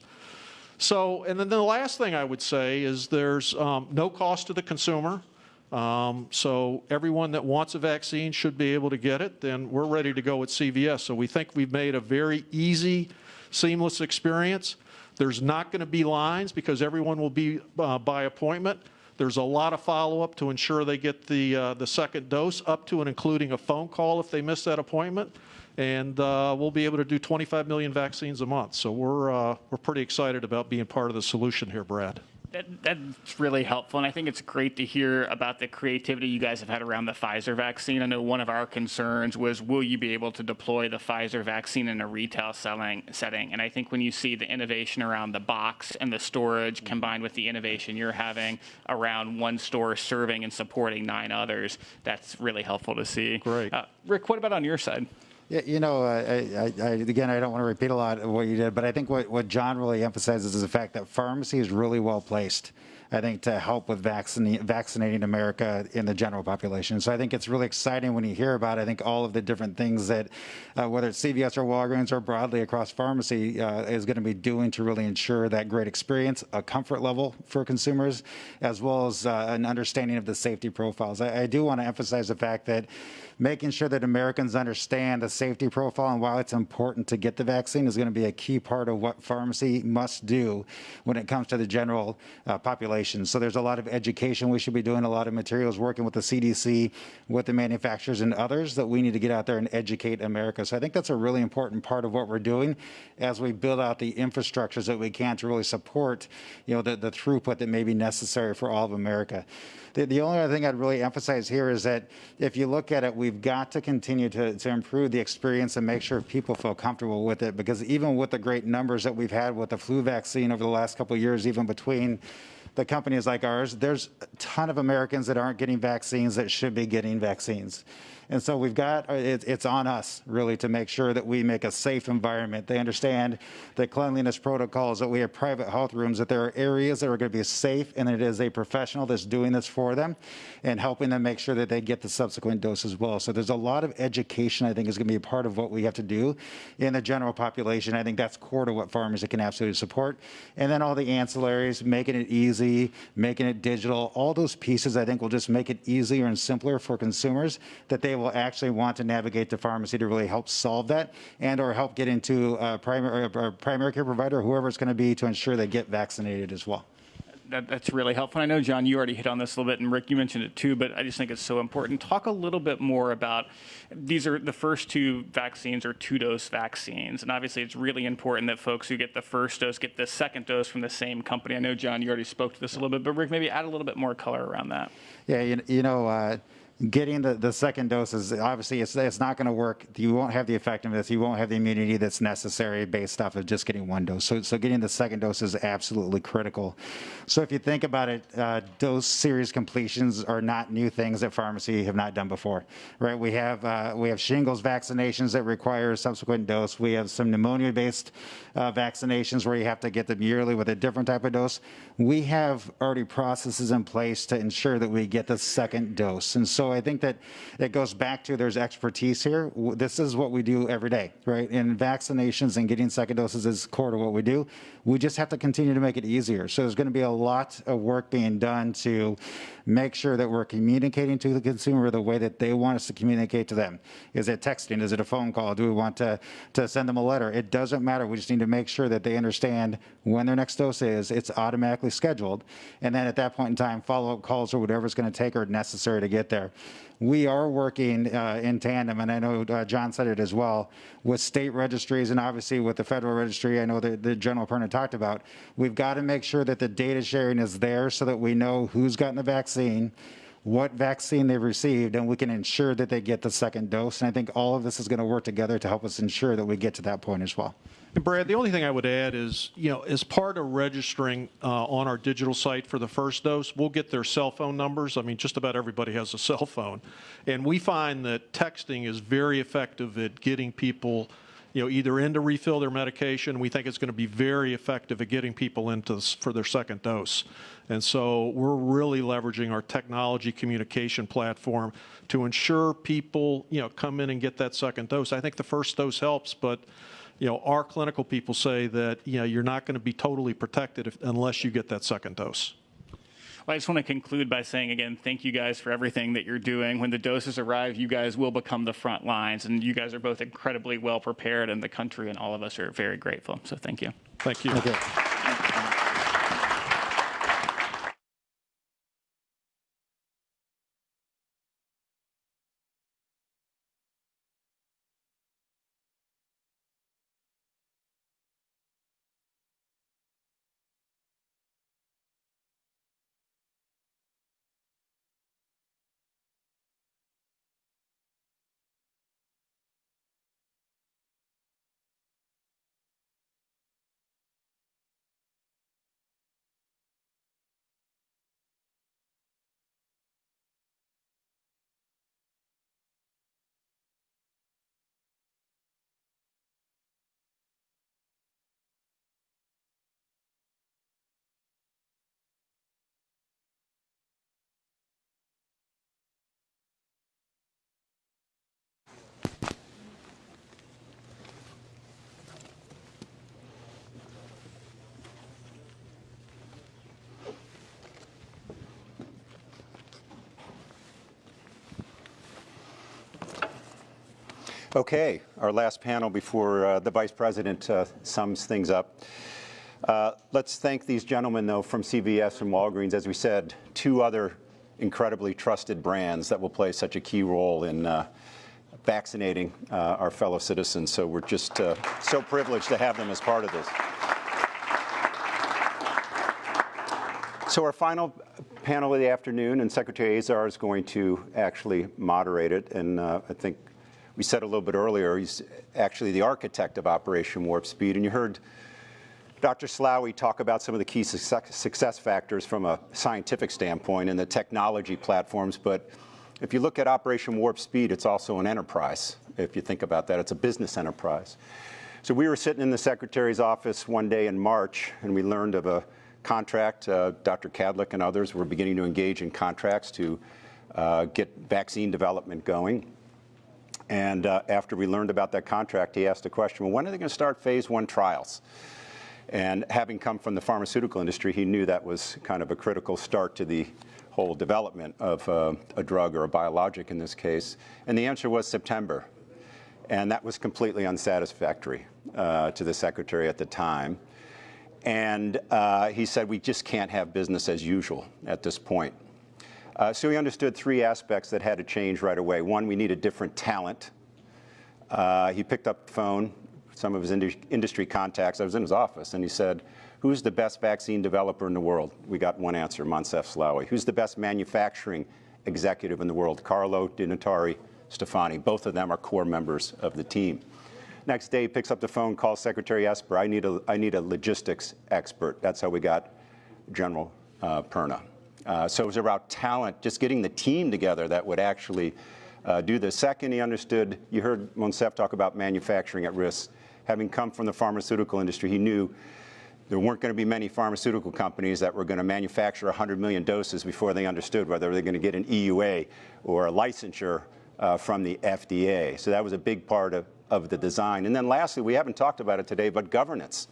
L: So, and then the last thing I would say is there's no cost to the consumer. So everyone that wants a vaccine should be able to get it. Then we're ready to go at CVS. So we think we've made a very easy, seamless experience. There's not going to be lines because everyone will be by appointment. There's a lot of follow-up to ensure they get the second dose, up to and including a phone call if they miss that appointment. And we'll be able to do 25 million vaccines a month. So we're pretty excited about being part of the solution here, Brad.
H: That's really helpful, and I think it's great to hear about the creativity you guys have had around the Pfizer vaccine. I know one of our concerns was, will you be able to deploy the Pfizer vaccine in a retail setting? And I think when you see the innovation around the box and the storage combined with the innovation you're having around one store serving and supporting 9 others, that's really helpful to see.
L: Great.
H: Rick, what about on your side?
K: Yeah, again, I don't want to repeat a lot of what you did, but I think what John really emphasizes is the fact that pharmacy is really well placed, I think, to help with vaccinating America in the general population. So I think it's really exciting when you hear about, I think, all of the different things that, whether it's CVS or Walgreens or broadly across pharmacy, is going to be doing to really ensure that great experience, a comfort level for consumers, as well as an understanding of the safety profiles. I do want to emphasize the fact that making sure that Americans understand the safety profile and why it's important to get the vaccine is going to be a key part of what pharmacy must do when it comes to the general population. So there's a lot of education we should be doing, a lot of materials working with the CDC, with the manufacturers and others that we need to get out there and educate America. So I think that's a really important part of what we're doing as we build out the infrastructures that we can to really support, the throughput that may be necessary for all of America. The only other thing I'd really emphasize here is that if you look at it, we've got to continue to improve the experience and make sure people feel comfortable with it, because even with the great numbers that we've had with the flu vaccine over the last couple of years, even between the companies like ours, there's a ton of Americans that aren't getting vaccines that should be getting vaccines. And so we've got, it's on us really to make sure that we make a safe environment. They understand the cleanliness protocols, that we have private health rooms, that there are areas that are going to be safe, and it is a professional that's doing this for them and helping them make sure that they get the subsequent dose as well. So there's a lot of education, I think, is going to be a part of what we have to do in the general population. I think that's core to what pharmacy can absolutely support. And then all the ancillaries, making it easy, making it digital, all those pieces I think will just make it easier and simpler for consumers, that they will actually want to navigate to pharmacy to really help solve that and or help get into a primary care provider, whoever it's going to be, to ensure they get vaccinated as well.
H: That's really helpful. I know, John, you already hit on this a little bit, and Rick, you mentioned it too, but I just think it's so important. Talk a little bit more about, these are the first two vaccines, or two-dose vaccines, and obviously it's really important that folks who get the first dose get the second dose from the same company. I know, John, you already spoke to this a little bit, but Rick, maybe add a little bit more color around that.
K: Yeah, getting the second dose is obviously it's not going to work. You won't have the effectiveness. You won't have the immunity that's necessary based off of just getting one dose. So getting the second dose is absolutely critical. So if you think about it, dose series completions are not new things that pharmacy have not done before, right? We have shingles vaccinations that require a subsequent dose. We have some pneumonia-based vaccinations where you have to get them yearly with a different type of dose. We have already processes in place to ensure that we get the second dose. And so I think that it goes back to there's expertise here. This is what we do every day, right? And vaccinations and getting second doses is core to what we do. We just have to continue to make it easier. So there's going to be a lot of work being done to make sure that we're communicating to the consumer the way that they want us to communicate to them. Is it texting? Is it a phone call? Do we want to send them a letter? It doesn't matter. We just need to make sure that they understand when their next dose is. It's automatically scheduled. And then at that point in time, follow-up calls or whatever it's going to take are necessary to get there. We are working in tandem, and I know John said it as well, with state registries and obviously with the federal registry. I know the General Perna talked about. We've got to make sure that the data sharing is there so that we know who's gotten the vaccine, what vaccine they've received, and we can ensure that they get the second dose. And I think all of this is going to work together to help us ensure that we get to that point as well.
L: And Brad, the only thing I would add is, as part of registering on our digital site for the first dose, we'll get their cell phone numbers. I mean, just about everybody has a cell phone. And we find that texting is very effective at getting people, either in to refill their medication. We think it's going to be very effective at getting people for their second dose. And so we're really leveraging our technology communication platform to ensure people, come in and get that second dose. I think the first dose helps, but our clinical people say that, you're not going to be totally protected unless you get that second dose.
H: Well, I just want to conclude by saying, again, thank you guys for everything that you're doing. When the doses arrive, you guys will become the front lines, and you guys are both incredibly well prepared, and the country and all of us are very grateful. So thank you.
L: Thank you.
K: Okay.
Q: Okay, our last panel before the Vice President sums things up. Let's thank these gentlemen, though, from CVS and Walgreens. As we said, two other incredibly trusted brands that will play such a key role in vaccinating our fellow citizens. So we're just so privileged to have them as part of this. So our final panel of the afternoon, and Secretary Azar is going to actually moderate it. And I think we said a little bit earlier, he's actually the architect of Operation Warp Speed. And you heard Dr. Slaoui talk about some of the key success factors from a scientific standpoint and the technology platforms. But If you look at Operation Warp Speed, it's also an enterprise. If you think about that, it's a business enterprise. So we were sitting in the Secretary's office one day in March, and we learned of a contract. Dr. Kadlik and others were beginning to engage in contracts to get vaccine development going. And after we learned about that contract, he asked the question, well, when are they going to start phase 1 trials? And having come from the pharmaceutical industry, he knew that was kind of a critical start to the whole development of a drug or a biologic in this case. And the answer was September. And that was completely unsatisfactory to the Secretary at the time. And he said, we just can't have business as usual at this point. So he understood 3 aspects that had to change right away. One, we needed different talent. He picked up the phone, some of his industry contacts. I was in his office, and he said, who's the best vaccine developer in the world? We got one answer, Moncef Slaoui. Who's the best manufacturing executive in the world? Carlo Di Natale Stefani. Both of them are core members of the team. Next day, he picks up the phone, calls Secretary Esper. I need a logistics expert. That's how we got General Perna. So it was about talent, just getting the team together that would actually do this. Second, he understood, you heard Moncef talk about manufacturing at risk. Having come from the pharmaceutical industry, he knew there weren't going to be many pharmaceutical companies that were going to manufacture 100 million doses before they understood whether they're going to get an EUA or a licensure from the FDA. So that was a big part of the design. And then lastly, we haven't talked about it today, but governance.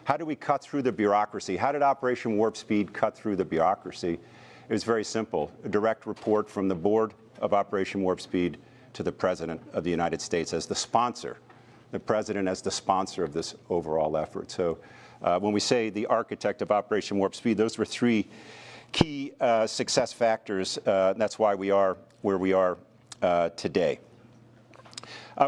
Q: How do we cut through the bureaucracy? How did Operation Warp Speed cut through the bureaucracy? It was very simple. A direct report from the board of Operation Warp Speed to the President of the United States as the sponsor, the President as the sponsor of this overall effort. So when we say the architect of Operation Warp Speed, those were 3 key success factors. That's why we are where we are today.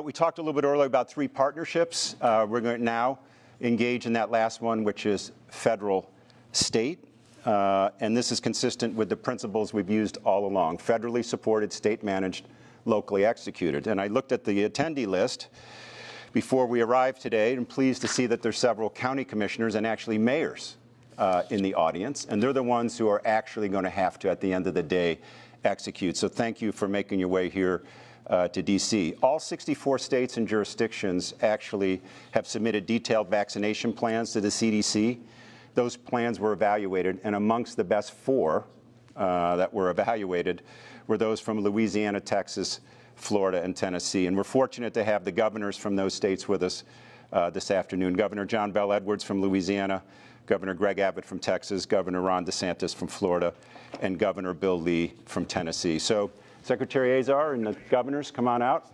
Q: We talked a little bit earlier about 3 partnerships. We're going to now engage in that last one, which is federal-state. And this is consistent with the principles we've used all along: federally supported, state-managed, locally executed. And I looked at the attendee list before we arrived today, and I'm pleased to see that there's several county commissioners and actually mayors in the audience. And they're the ones who are actually going to have to, at the end of the day, execute. So thank you for making your way here to D.C. All 64 states and jurisdictions actually have submitted detailed vaccination plans to the CDC. Those plans were evaluated, and amongst the best 4 that were evaluated were those from Louisiana, Texas, Florida, and Tennessee. And we're fortunate to have the governors from those states with us this afternoon. Governor John Bel Edwards from Louisiana, Governor Greg Abbott from Texas, Governor Ron DeSantis from Florida, and Governor Bill Lee from Tennessee. So Secretary Azar and the governors, come on out.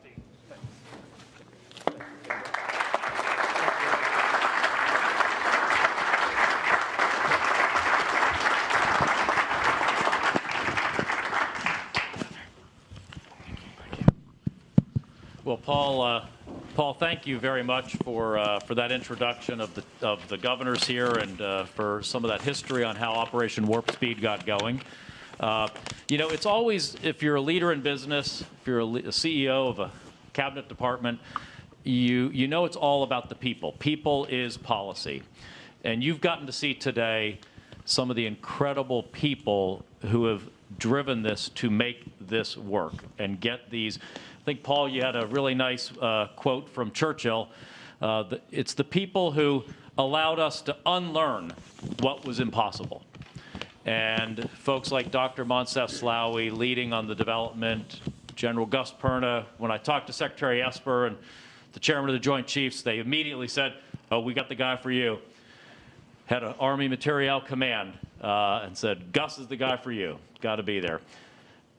D: Well, Paul, thank you very much for that introduction of the governors here and for some of that history on how Operation Warp Speed got going. You know, it's always, if you're a leader in business, if you're a CEO of a cabinet department, you know it's all about the people. People is policy. And you've gotten to see today some of the incredible people who have driven this to make this work and get these. I think, Paul, you had a really nice quote from Churchill. It's the people who allowed us to unlearn what was impossible. And folks like Dr. Moncef Slaoui leading on the development, General Gus Perna. When I talked to Secretary Esper and the chairman of the Joint Chiefs, they immediately said, oh, we got the guy for you. Had an Army Materiel Command and said, Gus is the guy for you. Got to be there.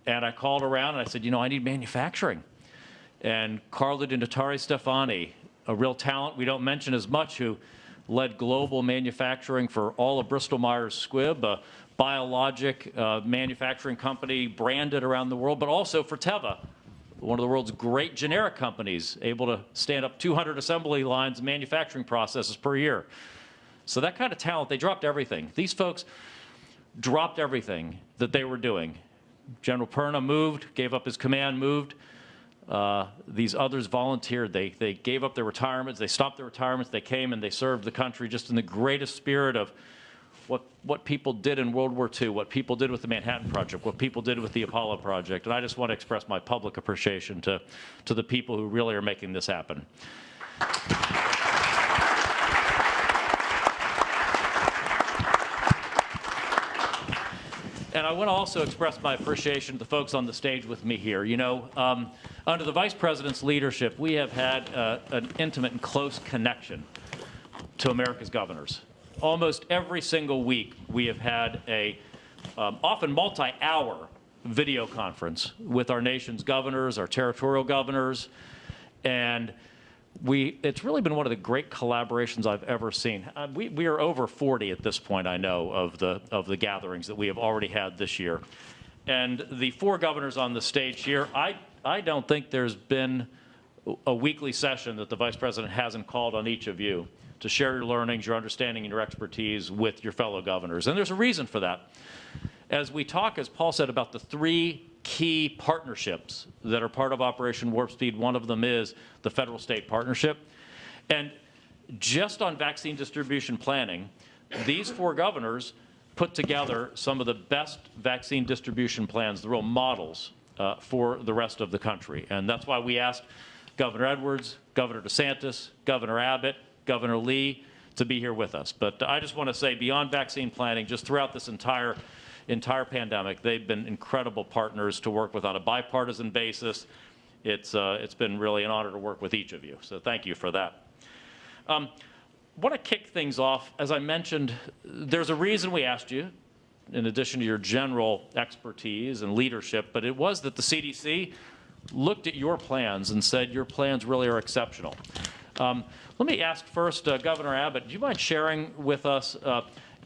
D: And I called around and I said, you know, I need manufacturing. And Carlo Di Natale Stefani, a real talent we don't mention as much, who led global manufacturing for all of Bristol-Myers Squibb, a biologic manufacturing company branded around the world, but also for Teva, one of the world's great generic companies, able to stand up 200 assembly lines and manufacturing processes per year. So that kind of talent, they dropped everything. These folks dropped everything that they were doing. General Perna moved, gave up his command, moved. These others volunteered. They gave up their retirements. They stopped their retirements. They came and they served the country just in the greatest spirit of what people did in World War II, what people did with the Manhattan Project, what people did with the Apollo Project. And I just want to express my public appreciation to the people who really are making this happen. And I want to also express my appreciation to the folks on the stage with me here. You know, under the Vice President's leadership, we have had an intimate and close connection to America's governors. Almost every single week, we have had a often multi-hour video conference with our nation's governors, our territorial governors, and it's really been one of the great collaborations I've ever seen. We are over 40 at this point, I know, of the gatherings that we have already had this year. And the 4 governors on the stage here, I don't think there's been a weekly session that the Vice President hasn't called on each of you to share your learnings, your understanding, and your expertise with your fellow governors. And there's a reason for that. As we talk, as Paul said, about the 3 key partnerships that are part of Operation Warp Speed, one of them is the federal-state partnership. And just on vaccine distribution planning, these 4 governors put together some of the best vaccine distribution plans, the real models for the rest of the country. And that's why we asked Governor Edwards, Governor DeSantis, Governor Abbott, Governor Lee to be here with us. But I just want to say, beyond vaccine planning, just throughout this entire pandemic, they've been incredible partners to work with on a bipartisan basis. It's been really an honor to work with each of you. So thank you for that. Want to kick things off. As I mentioned, there's a reason we asked you, in addition to your general expertise and leadership, but it was that the CDC looked at your plans and said your plans really are exceptional. Let me ask first, Governor Abbott, do you mind sharing with us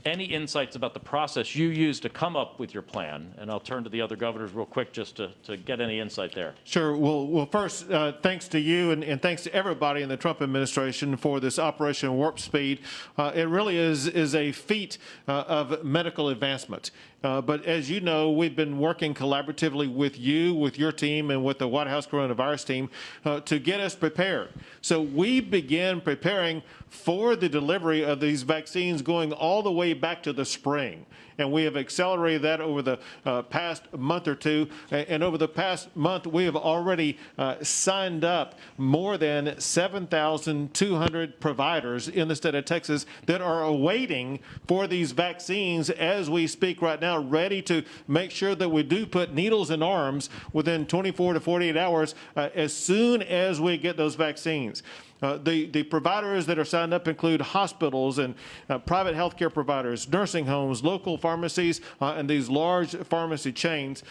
D: any insights about the process you used to come up with your plan? And I'll turn to the other governors real quick just to get any insight there.
L: Sure. Well, first, thanks to you and thanks to everybody in the Trump administration for this Operation Warp Speed. It really is a feat of medical advancement. But as you know, we've been working collaboratively with you, with your team, and with the White House coronavirus team to get us prepared. So we began preparing for the delivery of these vaccines going all the way back to the spring. And we have accelerated that over the past month or two. And over the past month, we have already signed up more than 7,200 providers in the state of Texas that are awaiting for these vaccines as we speak right now, ready to make sure that we do put needles in arms within 24 to 48 hours as soon as we get those vaccines. The providers that are signed up include hospitals and private healthcare providers, nursing homes, local pharmacies, and these large pharmacy chains.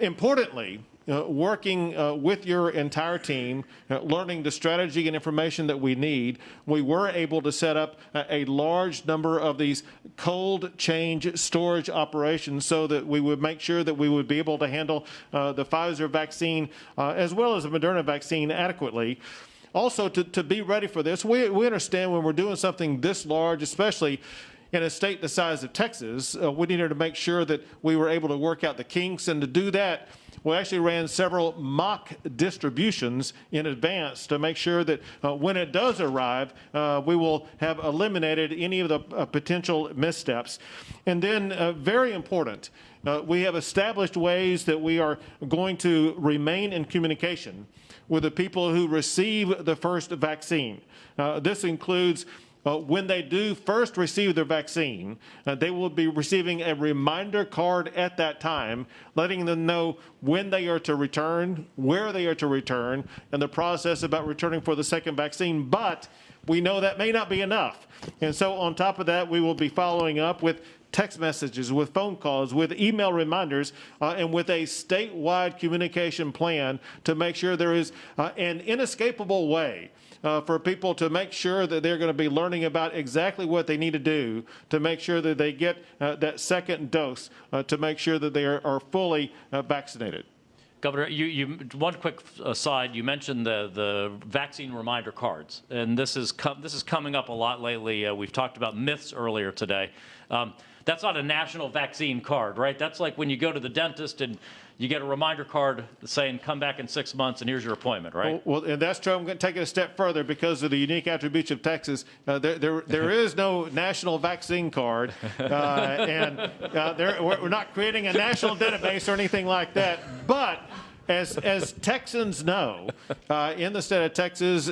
L: Importantly, working with your entire team, learning the strategy and information that we need, we were able to set up a large number of these cold chain storage operations so that we would make sure that we would be able to handle the Pfizer vaccine as well as the Moderna vaccine adequately. Also, to be ready for this, we understand when we're doing something this large, especially in a state the size of Texas, we needed to make sure that we were able to work out the kinks. And to do that, we actually ran several mock distributions in advance to make sure that when it does arrive, we will have eliminated any of the potential missteps. And then, very important, we have established ways that we are going to remain in communication with the people who receive the first vaccine. This includes when they do first receive their vaccine, they will be receiving a reminder card at that time, letting them know when they are to return, where they are to return, and the process about returning for the second vaccine. But we know that may not be enough. And so on top of that, we will be following up with text messages, with phone calls, with email reminders, and with a statewide communication plan to make sure there is an inescapable way for people to make sure that they're going to be learning about exactly what they need to do to make sure that they get that second dose to make sure that they are fully vaccinated.
D: Governor, one quick aside, you mentioned the vaccine reminder cards, and this is coming up a lot lately. We've talked about myths earlier today. That's not a national vaccine card, right? That's like when you go to the dentist and you get a reminder card saying, come back in 6 months and here's your appointment, right?
J: Well, and that's true. I'm going to take it a step further because of the unique attributes of Texas. There is no national vaccine card, we're not creating a national database or anything like that. But as Texans know, in the state of Texas,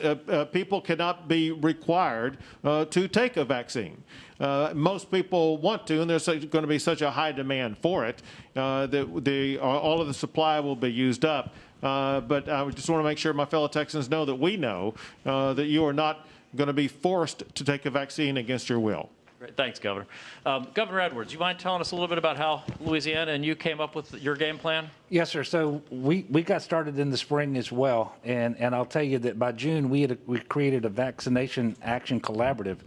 J: people cannot be required to take a vaccine. Most people want to, and there's going to be such a high demand for it that all of the supply will be used up. But I just want to make sure my fellow Texans know that we know that you are not going to be forced to take a vaccine against your will.
D: Great. Thanks, Governor. Governor Edwards, you mind telling us a little bit about how Louisiana and you came up with your game plan?
M: Yes, sir. So we got started in the spring as well, and I'll tell you that by June we created a vaccination action collaborative,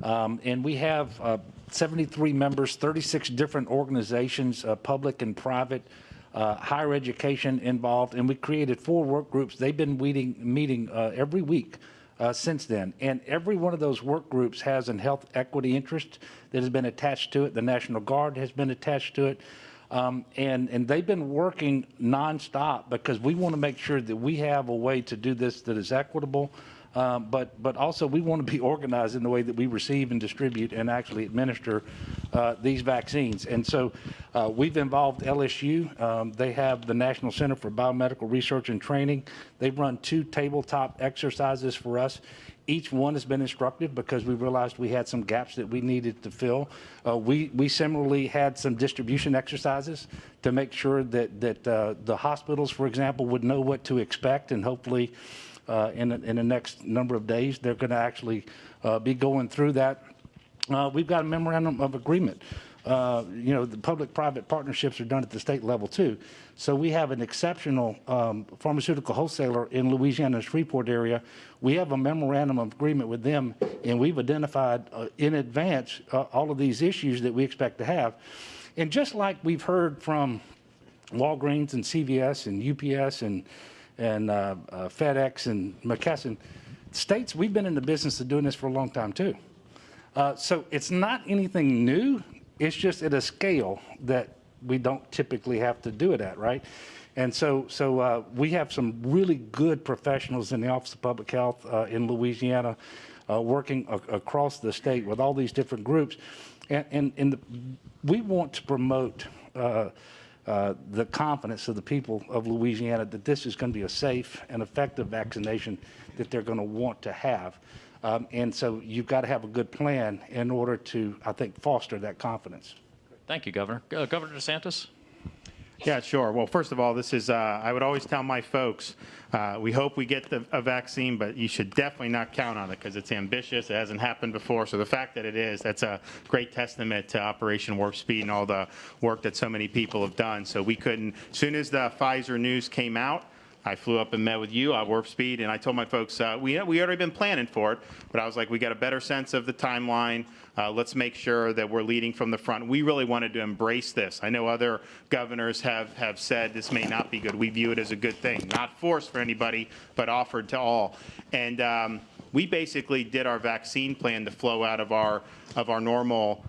M: and we have 73 members, 36 different organizations, public and private, higher education involved, and we created 4 work groups. They've been meeting every week since then. And every one of those work groups has an health equity interest that has been attached to it. The National Guard has been attached to it. And they've been working nonstop because we want to make sure that we have a way to do this that is equitable, but also we want to be organized in the way that we receive and distribute and actually administer these vaccines. And so we've involved LSU. They have the National Center for Biomedical Research and Training. They've run 2 tabletop exercises for us. Each one has been instructive because we realized we had some gaps that we needed to fill. We similarly had some distribution exercises to make sure that the hospitals, for example, would know what to expect, and hopefully in the next number of days they're going to actually be going through that. We've got a memorandum of agreement. The public-private partnerships are done at the state level too. So we have an exceptional pharmaceutical wholesaler in Louisiana's Shreveport area. We have a memorandum of agreement with them, and we've identified in advance all of these issues that we expect to have. And just like we've heard from Walgreens and CVS and UPS and FedEx and McKesson, states, we've been in the business of doing this for a long time too. So it's not anything new. It's just at a scale that we don't typically have to do it at, right? And so we have some really good professionals in the Office of Public Health in Louisiana working across the state with all these different groups. And we want to promote the confidence of the people of Louisiana that this is going to be a safe and effective vaccination that they're going to want to have. And so you've got to have a good plan in order to, I think, foster that confidence.
D: Thank you, Governor. Governor DeSantis?
W: Yeah, sure. Well, first of all, this is, I would always tell my folks, we hope we get a vaccine, but you should definitely not count on it because it's ambitious. It hasn't happened before. So the fact that it is, that's a great testament to Operation Warp Speed and all the work that so many people have done. So we couldn't, as soon as the Pfizer news came out, I flew up and met with you at Warp Speed, and I told my folks, we already been planning for it, but I was like, we got a better sense of the timeline. Let's make sure that we're leading from the front. We really wanted to embrace this. I know other governors have said this may not be good. We view it as a good thing, not forced for anybody, but offered to all. And we basically did our vaccine plan to flow out of our normal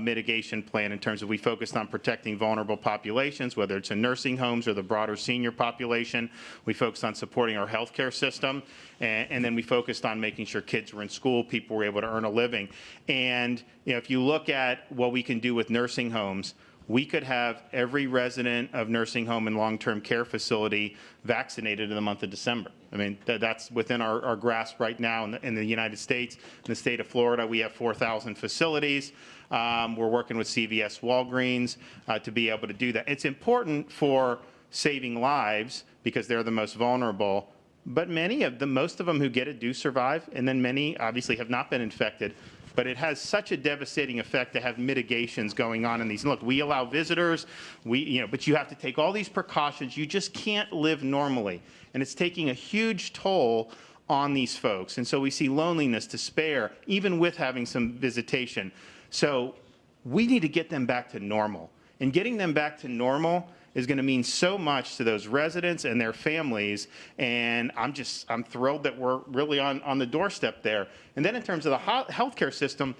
W: mitigation plan in terms of we focused on protecting vulnerable populations, whether it's in nursing homes or the broader senior population. We focused on supporting our healthcare system, and then we focused on making sure kids were in school, people were able to earn a living. And if you look at what we can do with nursing homes, we could have every resident of nursing home and long-term care facility vaccinated in the month of December. I mean, that's within our grasp right now in the United States. In the state of Florida, we have 4,000 facilities. We're working with CVS, Walgreens to be able to do that. It's important for saving lives because they're the most vulnerable, but most of them who get it do survive, and then many obviously have not been infected. But it has such a devastating effect to have mitigations going on in these. Look, we allow visitors, but you have to take all these precautions. You just can't live normally. And it's taking a huge toll on these folks. And so we see loneliness, despair, even with having some visitation. So we need to get them back to normal. And getting them back to normal is going to mean so much to those residents and their families, and I'm thrilled that we're really on the doorstep there. And then in terms of the healthcare system,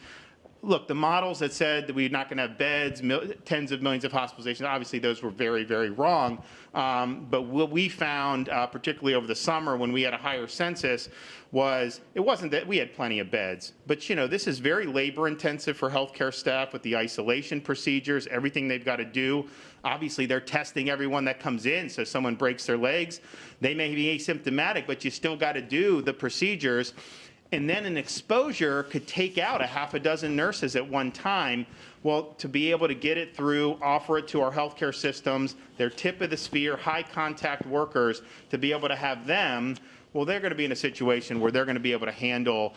W: look, the models that said that we're not going to have beds, tens of millions of hospitalizations, obviously those were very, very wrong. But what we found, particularly over the summer when we had a higher census, was it wasn't that we had plenty of beds, but you know, this is very labor intensive for healthcare staff with the isolation procedures, everything they've got to do. Obviously, they're testing everyone that comes in, so someone breaks their legs, they may be asymptomatic, but you still got to do the procedures. And then an exposure could take out a half a dozen nurses at one time. Well, to be able to get it through, offer it to our healthcare systems, their tip of the spear, high contact workers, to be able to have them, well, they're going to be in a situation where they're going to be able to handle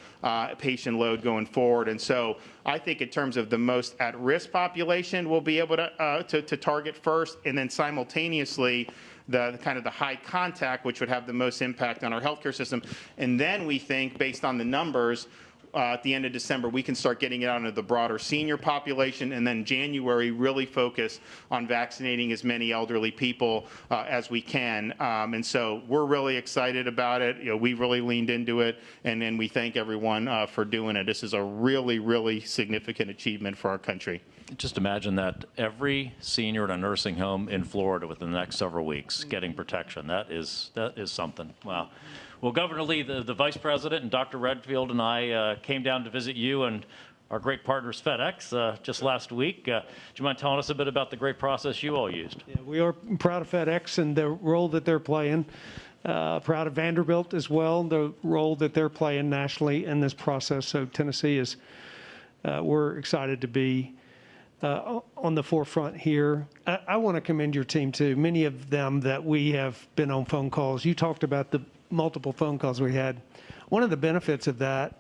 W: patient load going forward. And so I think in terms of the most at-risk population, we'll be able to target first, and then simultaneously the kind of the high contact, which would have the most impact on our healthcare system. And then we think, based on the numbers, at the end of December, we can start getting it out into the broader senior population, and then January really focus on vaccinating as many elderly people as we can. And so we're really excited about it. You know, we've really leaned into it, and then we thank everyone for doing it. This is a really, really significant achievement for our country.
D: Just imagine that every senior in a nursing home in Florida within the next several weeks getting protection. That is something. Wow. Well, Governor Lee, the Vice President and Dr. Redfield and I came down to visit you and our great partners FedEx just last week. Do you mind telling us a bit about the great process you all used?
E: Yeah, we are proud of FedEx and the role that they're playing. Proud of Vanderbilt as well, the role that they're playing nationally in this process. So Tennessee is, we're excited to be on the forefront here. I want to commend your team too. Many of them that we have been on phone calls. You talked about the multiple phone calls we had. One of the benefits of that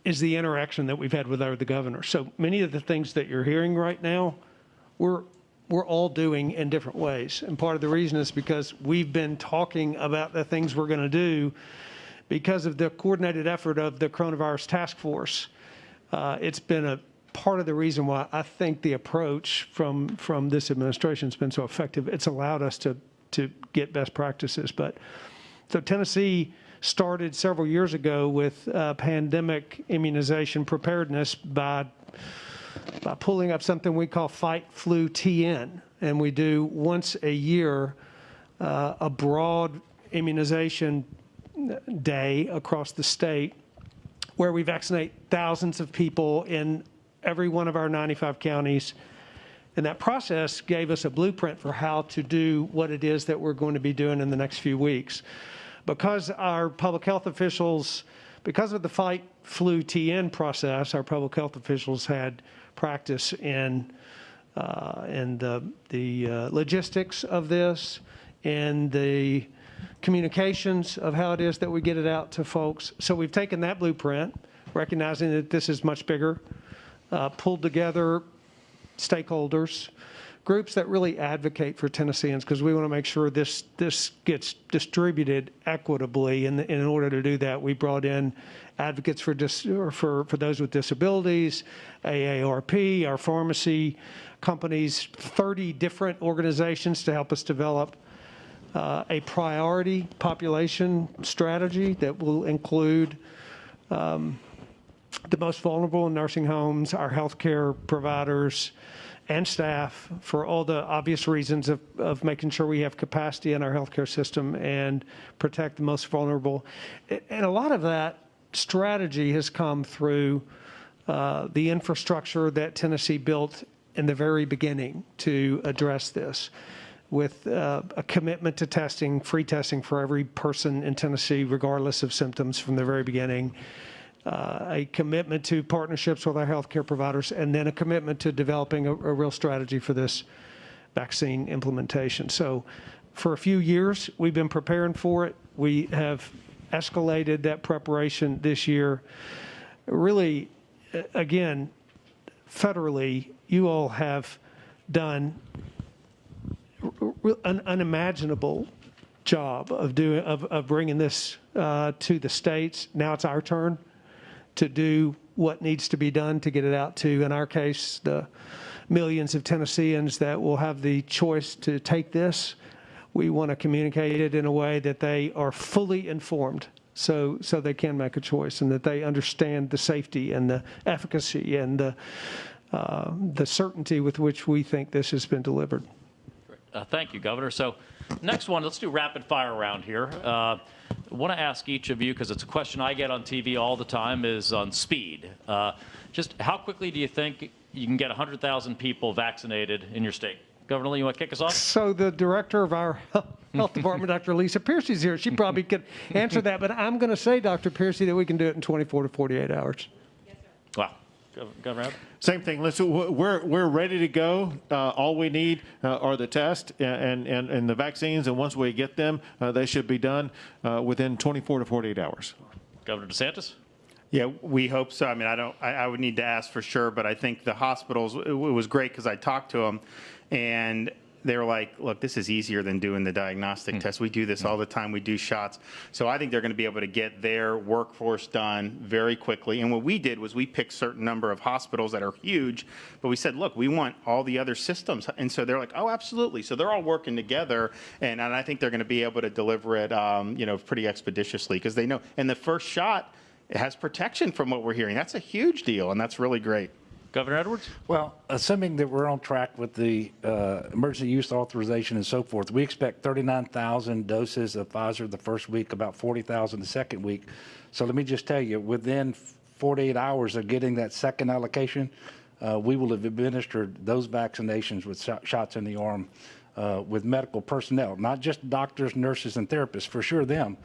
E: is the interaction that we've had with the governor. So many of the things that you're hearing right now, we're all doing in different ways. And part of the reason is because we've been talking about the things we're going to do because of the coordinated effort of the coronavirus task force. It's been a part of the reason why I think the approach from this administration has been so effective. It's allowed us to get best practices. But so Tennessee started several years ago with pandemic immunization preparedness by pulling up something we call Fight Flu TN. And we do once a year a broad immunization day across the state where we vaccinate thousands of people in every one of our 95 counties. And that process gave us a blueprint for how to do what it is that we're going to be doing in the next few weeks. Because our public health officials, because of the Fight Flu TN process, our public health officials had practice in the logistics of this and the communications of how it is that we get it out to folks. So we've taken that blueprint, recognizing that this is much bigger, pulled together stakeholders, groups that really advocate for Tennesseans, because we want to make sure this gets distributed equitably. And in order to do that, we brought in advocates for those with disabilities, AARP, our pharmacy companies, 30 different organizations to help us develop a priority population strategy that will include the most vulnerable in nursing homes, our healthcare providers and staff, for all the obvious reasons of making sure we have capacity in our healthcare system and protect the most vulnerable. And a lot of that strategy has come through the infrastructure that Tennessee built in the very beginning to address this, with a commitment to testing, free testing for every person in Tennessee, regardless of symptoms from the very beginning, a commitment to partnerships with our healthcare providers, and then a commitment to developing a real strategy for this vaccine implementation. So for a few years, we've been preparing for it. We have escalated that preparation this year. Really, again, federally, you all have done an unimaginable job of bringing this to the states. Now it's our turn to do what needs to be done to get it out to, in our case, the millions of Tennesseans that will have the choice to take this. We want to communicate it in a way that they are fully informed so they can make a choice, and that they understand the safety and the efficacy and the certainty with which we think this has been delivered.
D: Thank you, Governor. So next one, let's do rapid fire around here. I want to ask each of you, because it's a question I get on TV all the time, is on speed. Just how quickly do you think you can get 100,000 people vaccinated in your state? Governor Lee, you want to kick us off?
E: So the director of our health department, Dr. Lisa Piercy, is here. She probably could answer that, but I'm going to say, Dr. Piercy, that we can do it in 24 to 48 hours.
D: Wow. Governor Abbott?
J: Same thing. Listen, we're ready to go. All we need are the tests and the vaccines, and once we get them, they should be done within 24 to 48 hours.
D: Governor DeSantis?
W: Yeah, we hope so. I mean, I would need to ask for sure, but I think the hospitals, it was great because I talked to them, and they were like, look, this is easier than doing the diagnostic test. We do this all the time. We do shots. So I think they're going to be able to get their workforce done very quickly. And what we did was we picked certain number of hospitals that are huge, but we said, look, we want all the other systems. And so they're like, oh, absolutely. So they're all working together. And I think they're going to be able to deliver it, pretty expeditiously because they know. And the first shot, it has protection from what we're hearing. That's a huge deal, and that's really great.
D: Governor Edwards?
M: Well, assuming that we're on track with the emergency use authorization and so forth, we expect 39,000 doses of Pfizer the first week, about 40,000 the second week. So let me just tell you, within 48 hours of getting that second allocation, we will have administered those vaccinations with shots in the arm with medical personnel, not just doctors, nurses, and therapists, for sure them,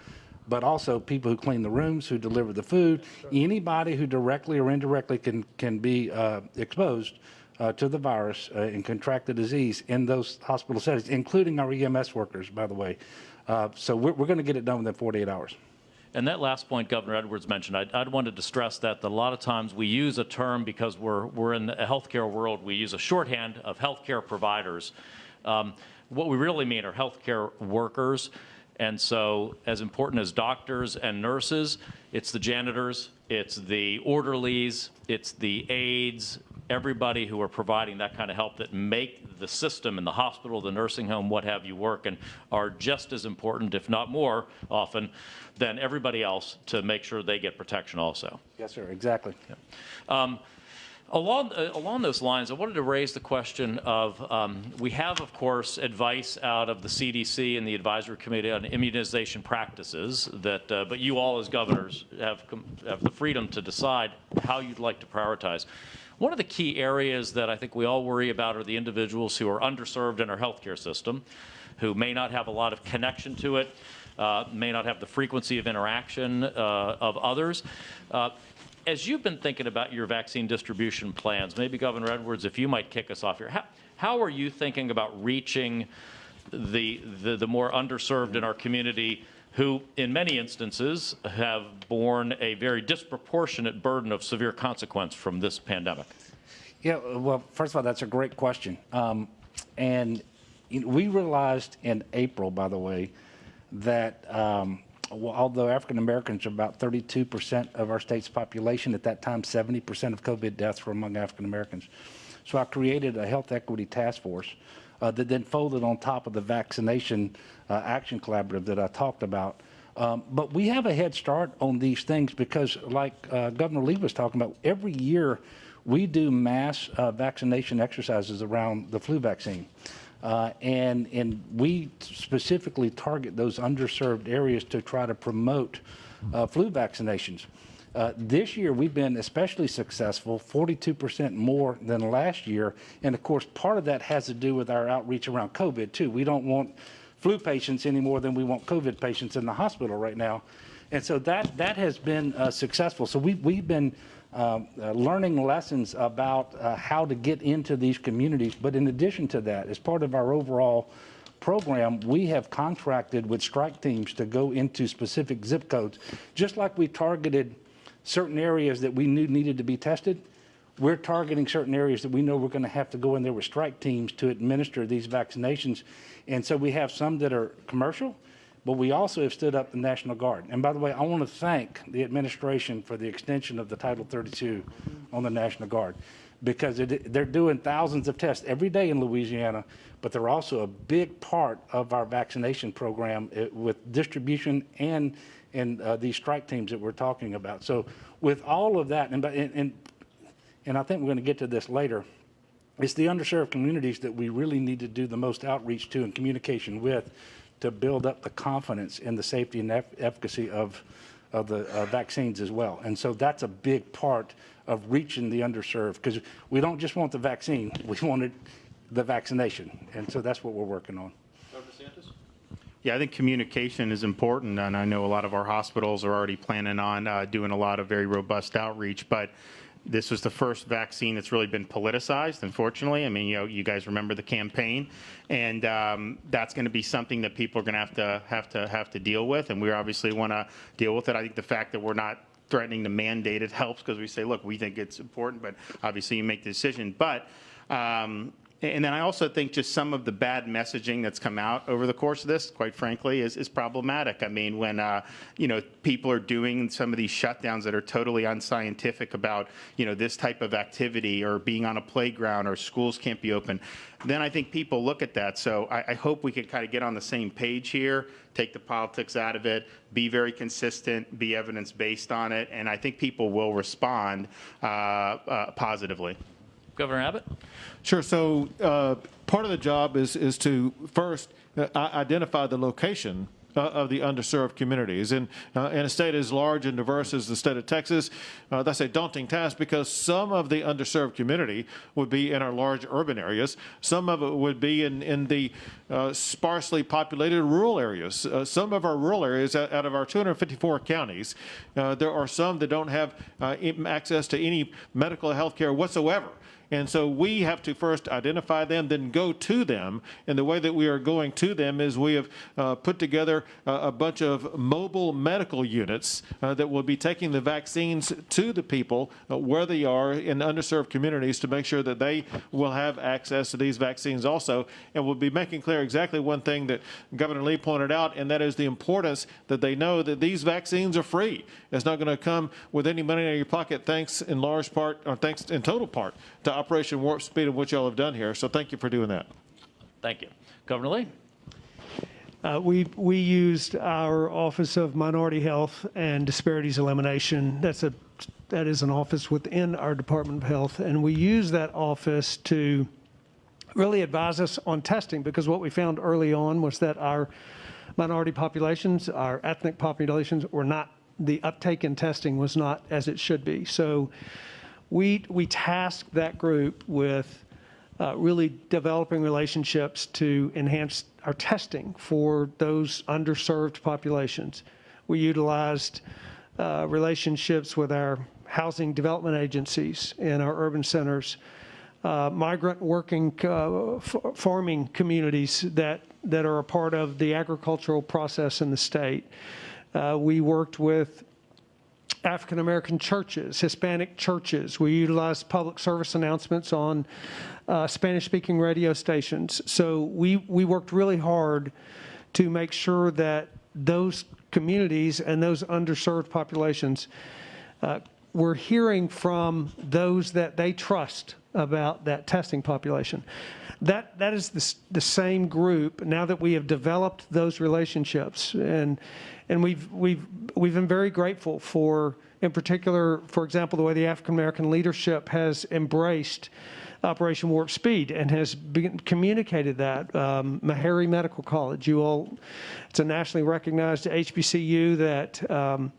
M: but also people who clean the rooms, who deliver the food, anybody who directly or indirectly can be exposed to the virus and contract the disease in those hospital settings, including our EMS workers, by the way. So we're going to get it done within 48 hours.
D: And that last point Governor Edwards mentioned, I'd wanted to stress that a lot of times we use a term because we're in the healthcare world, we use a shorthand of healthcare providers. What we really mean are healthcare workers. And so as important as doctors and nurses, it's the janitors, it's the orderlies, it's the aides, everybody who are providing that kind of help that make the system in the hospital, the nursing home, what have you work, and are just as important, if not more often, than everybody else to make sure they get protection also.
M: Yes, sir, exactly.
D: Yeah. Along those lines, I wanted to raise the question of, we have, of course, advice out of the CDC and the Advisory Committee on Immunization Practices, but you all as governors have the freedom to decide how you'd like to prioritize. One of the key areas that I think we all worry about are the individuals who are underserved in our healthcare system, who may not have a lot of connection to it, may not have the frequency of interaction of others. As you've been thinking about your vaccine distribution plans, maybe Governor Edwards, if you might kick us off here, how are you thinking about reaching the more underserved in our community who, in many instances, have borne a very disproportionate burden of severe consequence from this pandemic?
M: Yeah, well, first of all, that's a great question. And we realized in April, by the way, that although African Americans are about 32% of our state's population, at that time 70% of COVID deaths were among African Americans. So I created a health equity task force that then folded on top of the vaccination action collaborative that I talked about. But we have a head start on these things because, like Governor Lee was talking about, every year we do mass vaccination exercises around the flu vaccine. And we specifically target those underserved areas to try to promote flu vaccinations. This year, we've been especially successful, 42% more than last year. And of course, part of that has to do with our outreach around COVID, too. We don't want flu patients any more than we want COVID patients in the hospital right now. And so that has been successful. So we've been learning lessons about how to get into these communities. But in addition to that, as part of our overall program, we have contracted with strike teams to go into specific zip codes. Just like we targeted certain areas that we knew needed to be tested, we're targeting certain areas that we know we're going to have to go in there with strike teams to administer these vaccinations. And so we have some that are commercial, but we also have stood up the National Guard. And by the way, I want to thank the administration for the extension of the Title 32 on the National Guard, because they're doing thousands of tests every day in Louisiana, but they're also a big part of our vaccination program with distribution and and these strike teams that we're talking about. So with all of that, and I think we're going to get to this later, it's the underserved communities that we really need to do the most outreach to and communication with to build up the confidence in the safety and efficacy of the vaccines as well. And so that's a big part of reaching the underserved, because we don't just want the vaccine, we wanted the vaccination. And so that's what we're working on.
A: Dr. DeSantis?
W: Yeah, I think communication is important, and I know a lot of our hospitals are already planning on doing a lot of very robust outreach, but this was the first vaccine that's really been politicized, unfortunately. I mean, you guys remember the campaign, and that's going to be something that people are going to have to deal with, and we obviously want to deal with it. I think the fact that we're not threatening to mandate it helps, because we say, look, we think it's important, but obviously you make the decision. But and then I also think just some of the bad messaging that's come out over the course of this, quite frankly, is problematic. I mean, when people are doing some of these shutdowns that are totally unscientific about this type of activity, or being on a playground, or schools can't be open, then I think people look at that. So I hope we can kind of get on the same page here, take the politics out of it, be very consistent, be evidence-based on it, and I think people will respond positively.
D: Governor Abbott?
S: Sure. So part of the job is to first identify the location of the underserved communities. And in a state as large and diverse as the state of Texas, that's a daunting task, because some of the underserved community would be in our large urban areas. Some of it would be in the sparsely populated rural areas. Some of our rural areas, out of our 254 counties, there are some that don't have access to any medical health care whatsoever. And so we have to first identify them, then go to them. And the way that we are going to them is we have put together a bunch of mobile medical units that will be taking the vaccines to the people where they are in underserved communities, to make sure that they will have access to these vaccines also. And we'll be making clear exactly one thing that Governor Lee pointed out, and that is the importance that they know that these vaccines are free. It's not going to come with any money in your pocket, thanks in large part, or thanks in total part, to Operation Warp Speed of what y'all have done here. So thank you for doing that.
D: Thank you. Governor Lee?
E: We used our Office of Minority Health and Disparities Elimination. That is an office within our Department of Health, and we use that office to really advise us on testing, because what we found early on was that our minority populations, our ethnic populations, were not, the uptake in testing was not as it should be. So we tasked that group with really developing relationships to enhance our testing for those underserved populations. We utilized relationships with our housing development agencies in our urban centers, migrant working farming communities that are a part of the agricultural process in the state. We worked with African-American churches, Hispanic churches. We utilized public service announcements on Spanish-speaking radio stations. So we worked really hard to make sure that those communities and those underserved populations were hearing from those that they trust about that testing population. That is the same group, now that we have developed those relationships, and we've been very grateful for, in particular, for example, the way the African American leadership has embraced Operation Warp Speed and has communicated that. Meharry Medical College, it's a nationally recognized HBCU that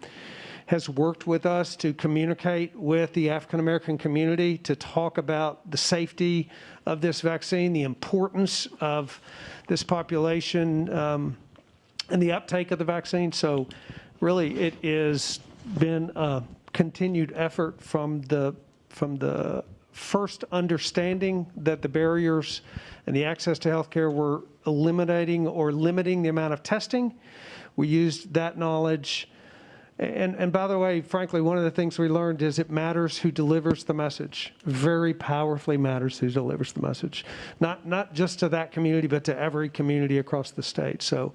E: has worked with us to communicate with the African American community to talk about the safety of this vaccine, the importance of this population, and the uptake of the vaccine. So really it has been a continued effort from the first understanding that the barriers and the access to healthcare were eliminating or limiting the amount of testing. We used that knowledge. And by the way, frankly, one of the things we learned is it matters who delivers the message. Very powerfully matters who delivers the message. Not just to that community, but to every community across the state. So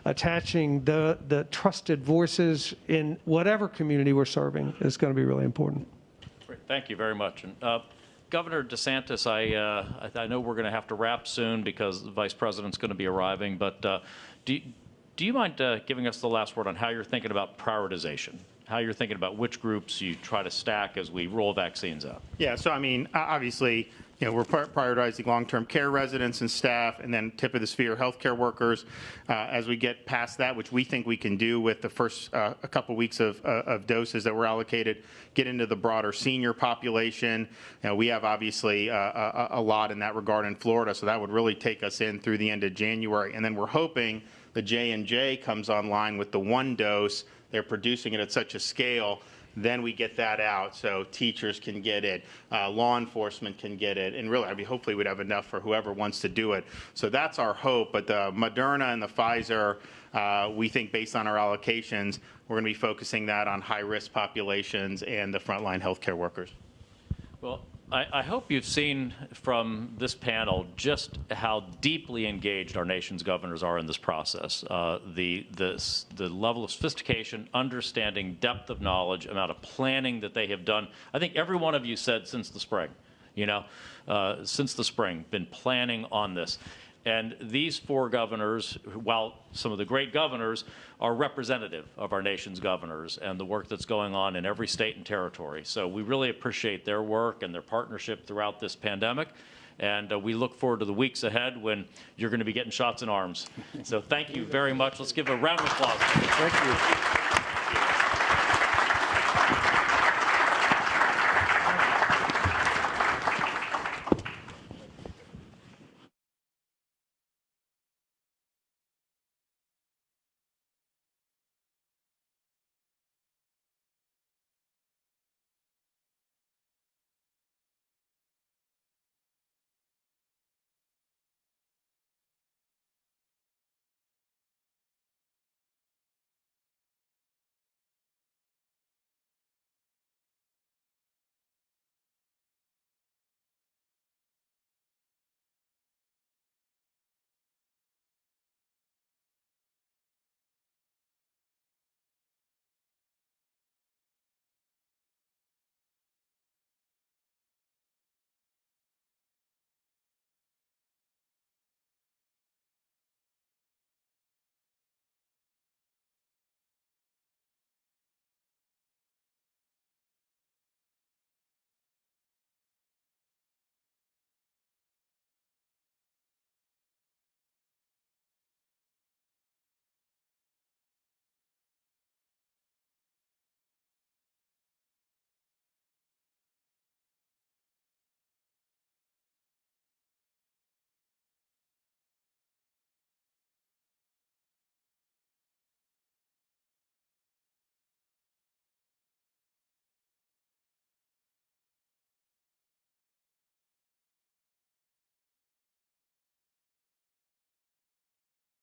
E: attaching the trusted voices in whatever community we're serving is going to be really important.
D: Great. Thank you very much. And Governor DeSantis, I know we're going to have to wrap soon because the Vice President's going to be arriving, but do you mind giving us the last word on how you're thinking about prioritization, how you're thinking about which groups you try to stack as we roll vaccines out?
W: Yeah, so I mean, obviously, we're prioritizing long-term care residents and staff, and then tip of the spear healthcare workers. As we get past that, which we think we can do with the first a couple weeks of doses that were allocated, get into the broader senior population. We have obviously a lot in that regard in Florida, so that would really take us in through the end of January. And then we're hoping the J&J comes online with the 1 dose. They're producing it at such a scale. Then we get that out so teachers can get it, law enforcement can get it, and really, I mean, hopefully we'd have enough for whoever wants to do it. So that's our hope. But the Moderna and the Pfizer, we think based on our allocations, we're going to be focusing that on high-risk populations and the frontline healthcare workers.
D: Well, I hope you've seen from this panel just how deeply engaged our nation's governors are in this process. The level of sophistication, understanding, depth of knowledge, amount of planning that they have done. I think every one of you said since the spring, since the spring, been planning on this. And these 4 governors, while some of the great governors, are representative of our nation's governors and the work that's going on in every state and territory. So we really appreciate their work and their partnership throughout this pandemic. And we look forward to the weeks ahead when you're going to be getting shots in arms. So thank you very much. Let's give a round of applause.
E: Thank you.